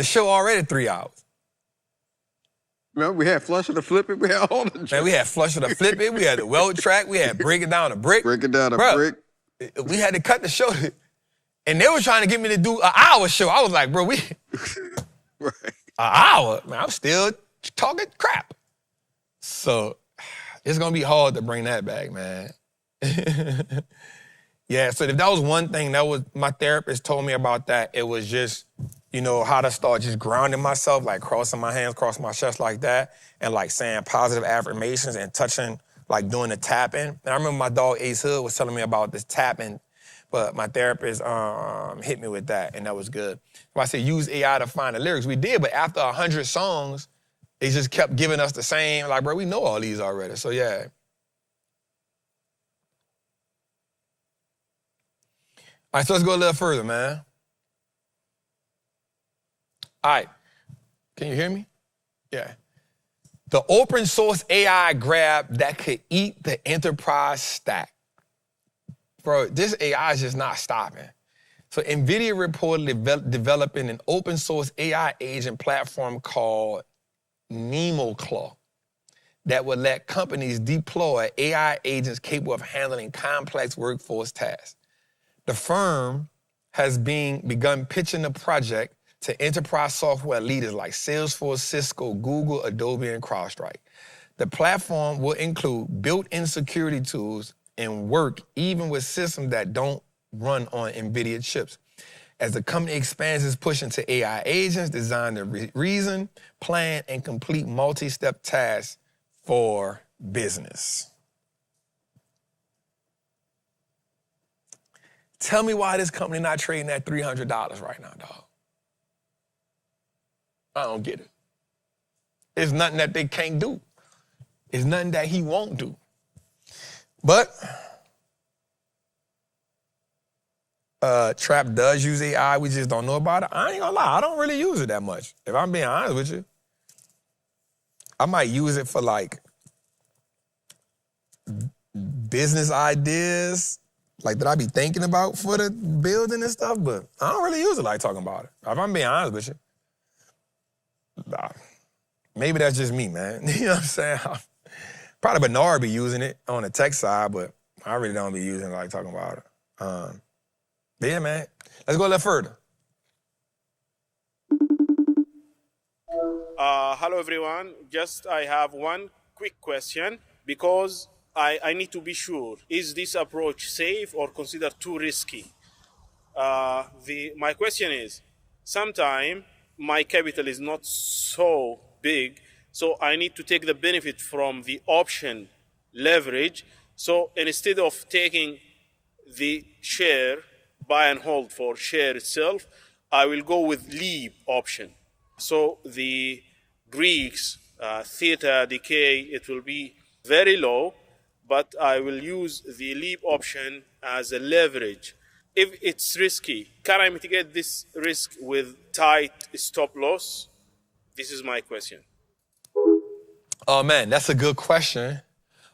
S2: show already 3 hours.
S3: Man, we had Flush It or Flip It. We had all the tracks.
S2: Man, we had Flush It or Flip It. We had the Well track. We had Break It Down a Brick.
S3: Break It Down a Brick.
S2: We had to cut the show. And they were trying to get me to do an hour show. I was like, bro,
S3: Right.
S2: an hour? Man, I'm still talking crap. So it's going to be hard to bring that back, man. Yeah, so if that was one thing, that was my therapist told me about that. It was just, you know, how to start just grounding myself, like crossing my hands, crossing my chest like that, and like saying positive affirmations and touching, like doing the tapping. And I remember my dog Ace Hood was telling me about this tapping, but my therapist hit me with that, and that was good. When I said use AI to find the lyrics, we did, but after 100 songs, they just kept giving us the same, like, bro, we know all these already, so yeah. All right, so let's go a little further, man. All right, can you hear me? Yeah. The open source AI grab that could eat the enterprise stack. Bro, this AI is just not stopping. So NVIDIA reportedly developing an open source AI agent platform called NemoClaw that would let companies deploy AI agents capable of handling complex workforce tasks. The firm has begun pitching the project to enterprise software leaders like Salesforce, Cisco, Google, Adobe, and CrowdStrike. The platform will include built-in security tools and work even with systems that don't run on NVIDIA chips. As the company expands its push into AI agents designed to reason, plan, and complete multi-step tasks for business. Tell me why this company not trading at $300 right now, dog. I don't get it. It's nothing that they can't do. It's nothing that he won't do. But Trap does use AI. We just don't know about it. I ain't gonna lie. I don't really use it that much. If I'm being honest with you, I might use it for like business ideas, like that I be thinking about for the building and stuff, but I don't really use it like talking about it. If I'm being honest with you. Nah. Maybe that's just me, man. You know what I'm saying? Probably Bernard be using it on the tech side, but I really don't be using it like talking about it. But yeah, man. Let's go a little further.
S9: Hello, everyone. I have one quick question because I need to be sure. Is this approach safe or considered too risky? My question is, sometimes my capital is not so big, so I need to take the benefit from the option leverage. So instead of taking the share, buy and hold for share itself, I will go with leap option. So the Greeks, theta decay, it will be very low, but I will use the leap option as a leverage. If it's risky, can I mitigate this risk with tight stop loss? This is my question.
S2: Oh, man, that's a good question.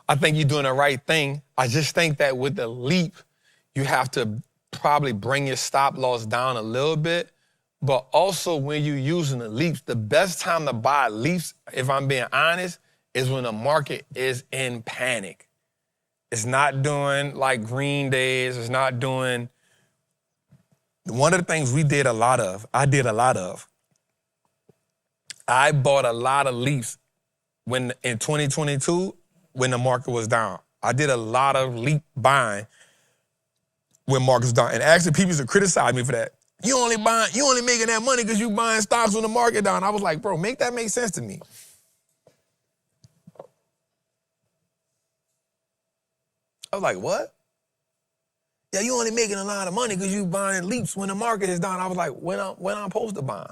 S2: I think you're doing the right thing. I just think that with the leap, you have to probably bring your stop loss down a little bit. But also when you're using the leaps, the best time to buy leaps, if I'm being honest, is when the market is in panic. It's not doing like green days. It's not doing... One of the things I did a lot of, I bought a lot of leaps in 2022 when the market was down. I did a lot of leap buying when markets down. And actually people used to criticize me for that. You only making that money because you buying stocks when the market down. I was like, bro, make that make sense to me. I was like, what? Yeah, you only making a lot of money because you buying leaps when the market is down. I was like, when I'm supposed to buy?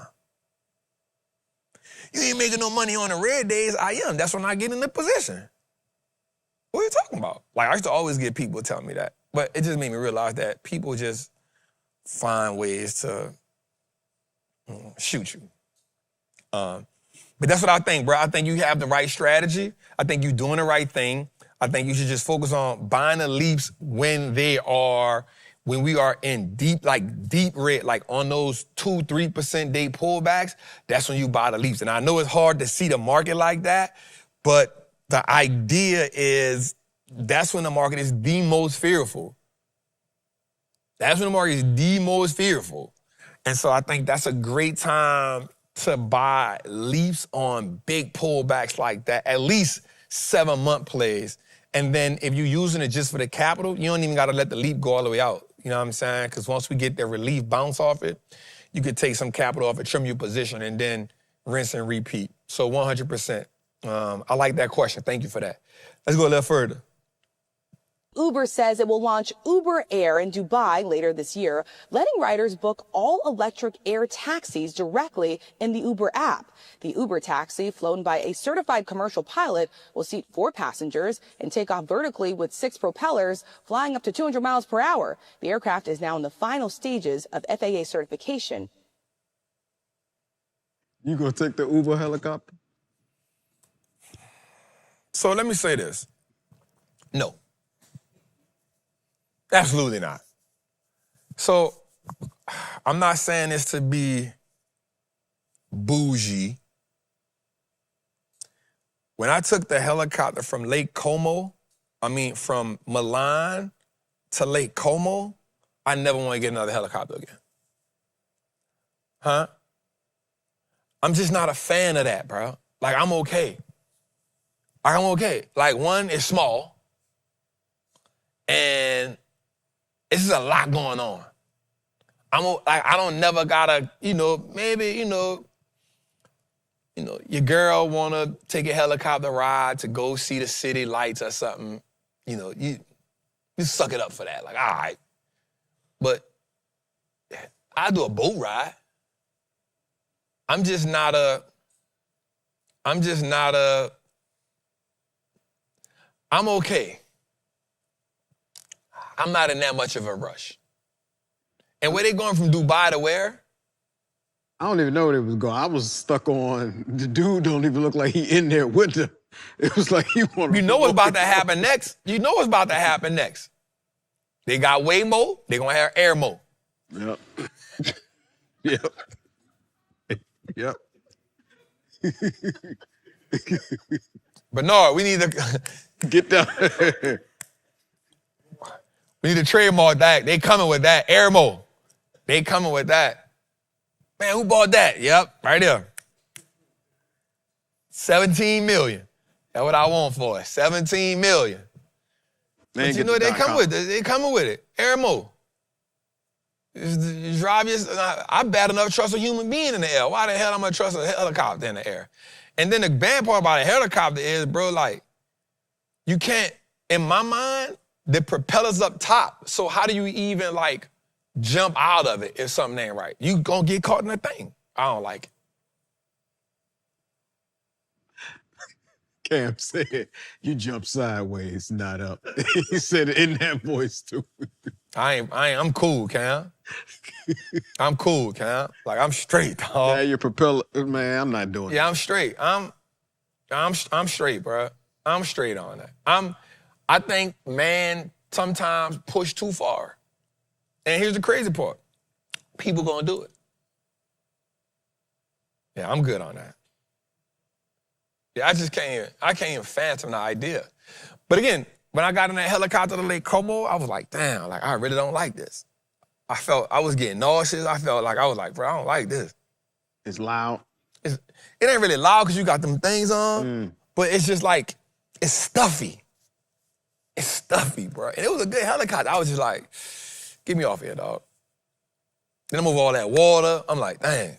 S2: You ain't making no money on the red days. I am. That's when I get in the position. What are you talking about? Like, I used to always get people telling me that. But it just made me realize that people just find ways to shoot you. But that's what I think, bro. I think you have the right strategy. I think you're doing the right thing. I think you should just focus on buying the leaps when we are in deep red, like on those 2-3% day pullbacks. That's when you buy the leaps. And I know it's hard to see the market like that, but the idea is that's when the market is the most fearful. That's when the market is the most fearful. And so I think that's a great time to buy leaps on big pullbacks like that, at least 7-month plays. And then if you're using it just for the capital, you don't even got to let the leap go all the way out. You know what I'm saying? Because once we get the relief bounce off it, you could take some capital off it, trim your position, and then rinse and repeat. So 100%. I like that question. Thank you for that. Let's go a little further.
S10: Uber says it will launch Uber Air in Dubai later this year, letting riders book all-electric air taxis directly in the Uber app. The Uber taxi, flown by a certified commercial pilot, will seat 4 passengers and take off vertically with 6 propellers, flying up to 200 miles per hour. The aircraft is now in the final stages of FAA certification.
S3: You gonna take the Uber helicopter?
S2: So let me say this. No. Absolutely not. So I'm not saying this to be bougie. When I took the helicopter from from Milan to Lake Como, I never want to get another helicopter again. Huh? I'm just not a fan of that, bro. Like, I'm okay. I'm okay. Like, one, it's small, and it's just a lot going on. I don't never gotta, maybe, your girl wanna take a helicopter ride to go see the city lights or something. You suck it up for that. Like, all right. But I do a boat ride. I'm okay. I'm not in that much of a rush. And where they going from Dubai to where?
S3: I don't even know where it was going. I was stuck on, the dude don't even look like he in there with them. It was like he wanted to.
S2: You know what's about to happen next? They got Waymo, they gonna have Airmo.
S3: Yep. Yep. Yep.
S2: Bernard, we need to
S3: get down.
S2: We need to trademark that. They coming with that. Airmo. They coming with that. Man, who bought that? Yep, right there. 17 million. That's what I want for it. 17 million. But you know they come with it. They coming with it. Airmo. You drive I bad enough to trust a human being in the air. Why the hell am I gonna trust a helicopter in the air? And then the bad part about a helicopter is, bro, like, you can't, in my mind, the propeller's up top. So how do you even, like, jump out of it if something ain't right? You gonna get caught in a thing. I don't like it.
S3: Cam said, you jump sideways, not up. He said it in that voice, too.
S2: I'm cool, Cam. I'm cool, Cam. Like, I'm straight, dog.
S3: Yeah, your propeller, man, I'm not doing it.
S2: Yeah, I'm straight. I'm straight, bro. I'm straight on that. I think man sometimes push too far. And here's the crazy part. People gonna do it. Yeah, I'm good on that. Yeah, I can't even fathom the idea. But again, when I got in that helicopter to Lake Como, I was like, damn, like, I really don't like this. I was getting nauseous. I was like, bro, I don't like this.
S3: It's loud.
S2: It ain't really loud because you got them things on, but it's just like, it's stuffy. It's stuffy, bro. And it was a good helicopter. I was just like, get me off here, dog. Then I move all that water. I'm like, dang.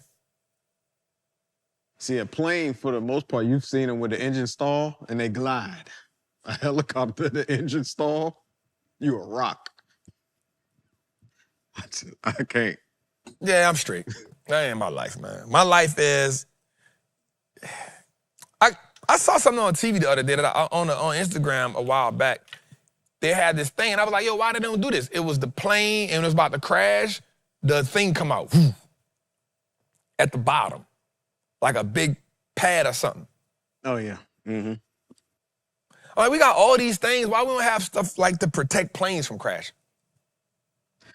S3: See, a plane, for the most part, you've seen them with the engine stall, and they glide. A helicopter, the engine stall, you a rock. I can't.
S2: Yeah, I'm straight. That ain't my life, man. My life is, I saw something on TV the other day on Instagram a while back. They had this thing, and I was like, yo, why they don't do this? It was the plane, and it was about to crash. The thing come out at the bottom, like a big pad or something.
S3: Oh, yeah. Mm-hmm.
S2: Like, we got all these things. Why we don't have stuff like to protect planes from crashing?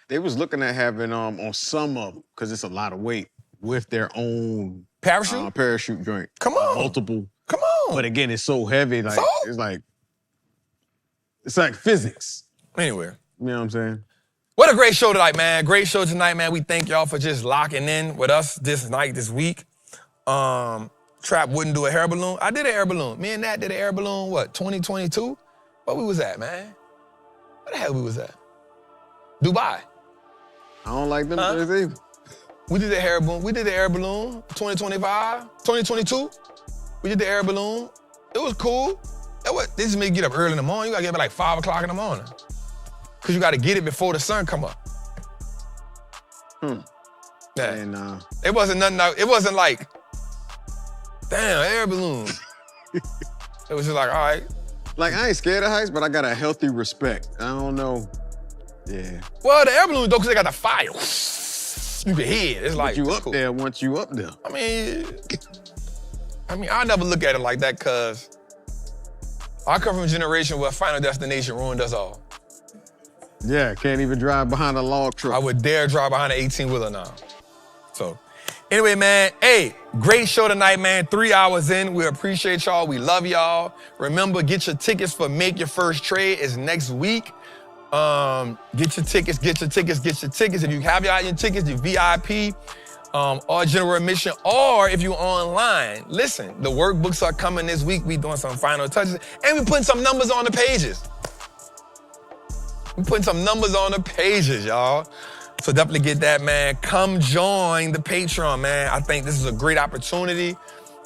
S3: They was looking at having on some of them, because it's a lot of weight, with their own parachute joint.
S2: Come on.
S3: Multiple.
S2: Come on.
S3: But again, it's so heavy, like it's like physics.
S2: Anyway.
S3: You know what I'm saying?
S2: What a great show tonight, man. Great show tonight, man. We thank y'all for just locking in with us this week. Trap wouldn't do a hair balloon. I did an air balloon. Me and Nat did an air balloon, 2022? Where we was at, man? Where the hell we was at? Dubai.
S3: I don't like them things either.
S2: We did the air balloon. 2025, 2022. We did the air balloon. It was cool. They just make you get up early in the morning. You gotta get up at like 5 o'clock in the morning. Cause you gotta get it before the sun come up. Yeah.
S3: And,
S2: it wasn't nothing, it wasn't like, damn, air balloon. It was just like, all right.
S3: Like, I ain't scared of heights, but I got a healthy respect. I don't know. Yeah.
S2: Well, the air balloons, though, because they got the fire. You can hear it. It's like,
S3: you up there once you up there.
S2: I mean, I never look at it like that, because I come from a generation where Final Destination ruined us all.
S3: Yeah, can't even drive behind a log truck.
S2: I would dare drive behind an 18-wheeler now. So, anyway, man, hey, great show tonight, man. 3 hours in. We appreciate y'all. We love y'all. Remember, get your tickets for Make Your First Trade. It's next week. Get your tickets. If you have your tickets, your VIP, or general admission, or if you're online, listen, the workbooks are coming this week. We doing some final touches, and we putting some numbers on the pages. We putting some numbers on the pages, y'all. So definitely get that, man. Come join the Patreon, man. I think this is a great opportunity.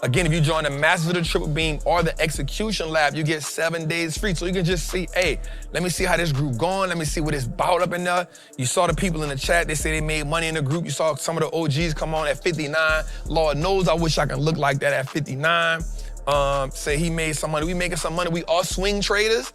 S2: Again, if you join the Masters of the Triple Beam or the Execution Lab, you get 7 days free. So you can just see, hey, let me see how this group going. Let me see what it's about up in there. You saw the people in the chat. They say they made money in the group. You saw some of the OGs come on at 59. Lord knows I wish I could look like that at 59. Say he made some money. We making some money. We are swing traders.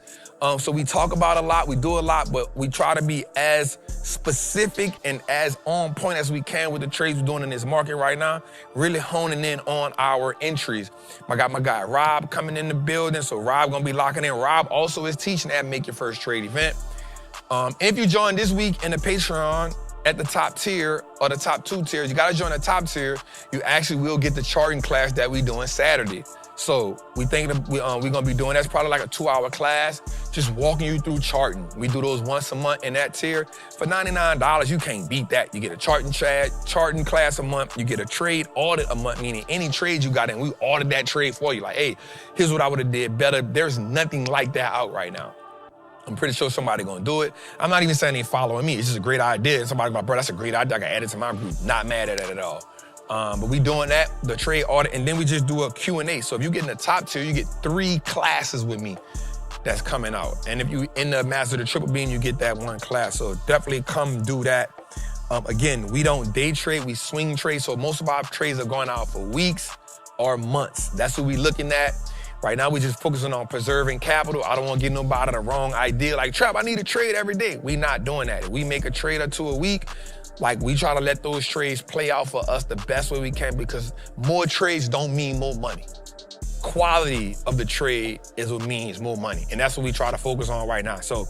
S2: So we talk about a lot, we do a lot, but we try to be as specific and as on point as we can with the trades we're doing in this market right now, really honing in on our entries. I got my guy Rob coming in the building, so Rob gonna be locking in. Rob also is teaching at Make Your First Trade event. If you join this week in the Patreon at the top tier or the top 2 tiers, you gotta join the top tier, you actually will get the charting class that we doing Saturday. So we think that we're gonna be doing, that's probably like a 2-hour class, just walking you through charting. We do those once a month in that tier. For $99, you can't beat that. You get a charting class a month, you get a trade audit a month, meaning any trade you got in, we audit that trade for you. Like, hey, here's what I would've did better. There's nothing like that out right now. I'm pretty sure somebody gonna do it. I'm not even saying they following me. It's just a great idea. And somebody's like, bro, that's a great idea. I can add it to my group. Not mad at it at all. But we doing that, the trade audit, and then we just do a Q&A. So if you get in the top tier, you get 3 classes with me that's coming out. And if you in the Master of the Triple Beam, you get that 1 class. So definitely come do that. Again, we don't day trade, we swing trade. So most of our trades are going out for weeks or months. That's what we looking at. Right now, we just focusing on preserving capital. I don't want to give nobody the wrong idea. Like, Trap, I need a trade every day. We not doing that. If we make a trade or 2 a week, like, we try to let those trades play out for us the best way we can, because more trades don't mean more money. Quality of the trade is what means more money. And that's what we try to focus on right now. So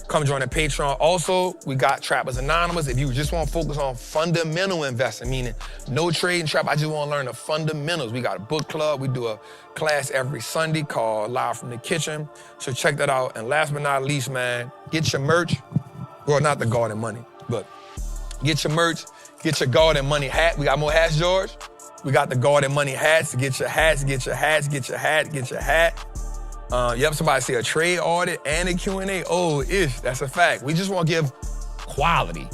S2: come join the Patreon. Also, we got Trappers Anonymous. If you just want to focus on fundamental investing, meaning no trade and trap, I just want to learn the fundamentals. We got a book club. We do a class every Sunday called Live from the Kitchen. So check that out. And last but not least, man, get your merch. Well, not the Garden Money, but get your merch, get your Garden Money hat. We got more hats, George. We got the Garden Money hats. Get your hats, get your hats, get your hat, get your hat. Yep, somebody say a trade audit and a Q&A. Oh, that's a fact. We just want to give quality.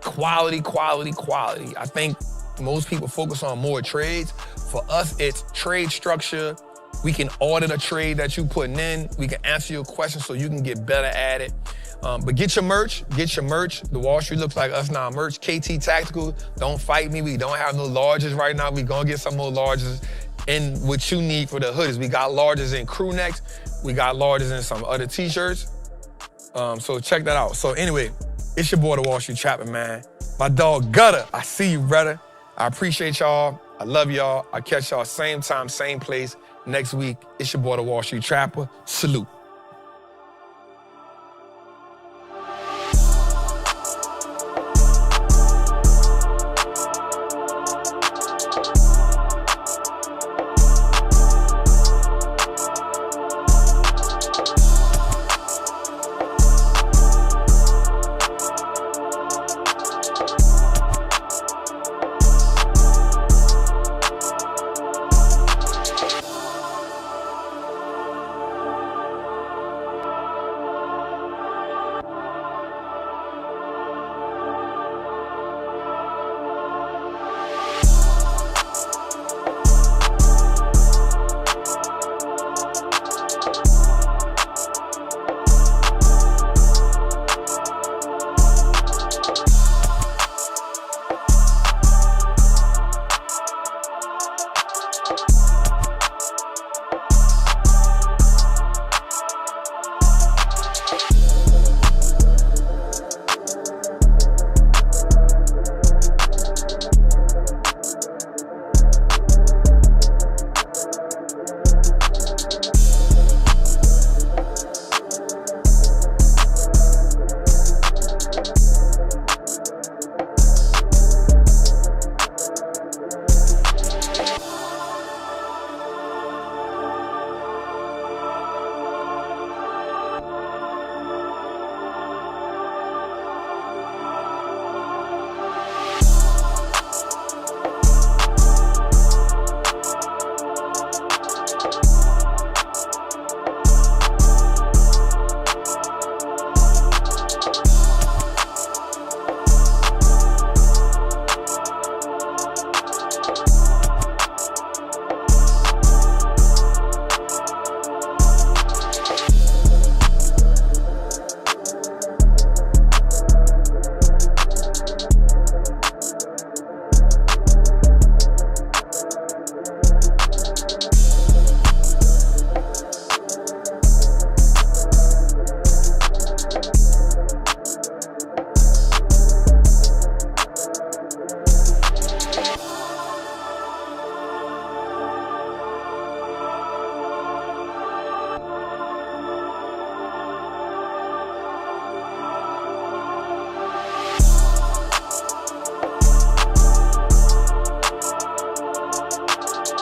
S2: Quality, quality, quality. I think most people focus on more trades. For us, it's trade structure. We can audit a trade that you putting in. We can answer your questions so you can get better at it. But get your merch, get your merch. The Wall Street looks like us now merch. KT Tactical, don't fight me. We don't have no larges right now. We gonna get some more larges in what you need for the hoodies. We got larges in crew necks. We got larges in some other t-shirts. So check that out. So anyway, it's your boy, the Wall Street Trappin, man. My dog Gutter, I see you, brother. I appreciate y'all. I love y'all. I'll catch y'all same time, same place next week. It's your boy, the Wall Street Trapper. Salute.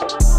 S1: out.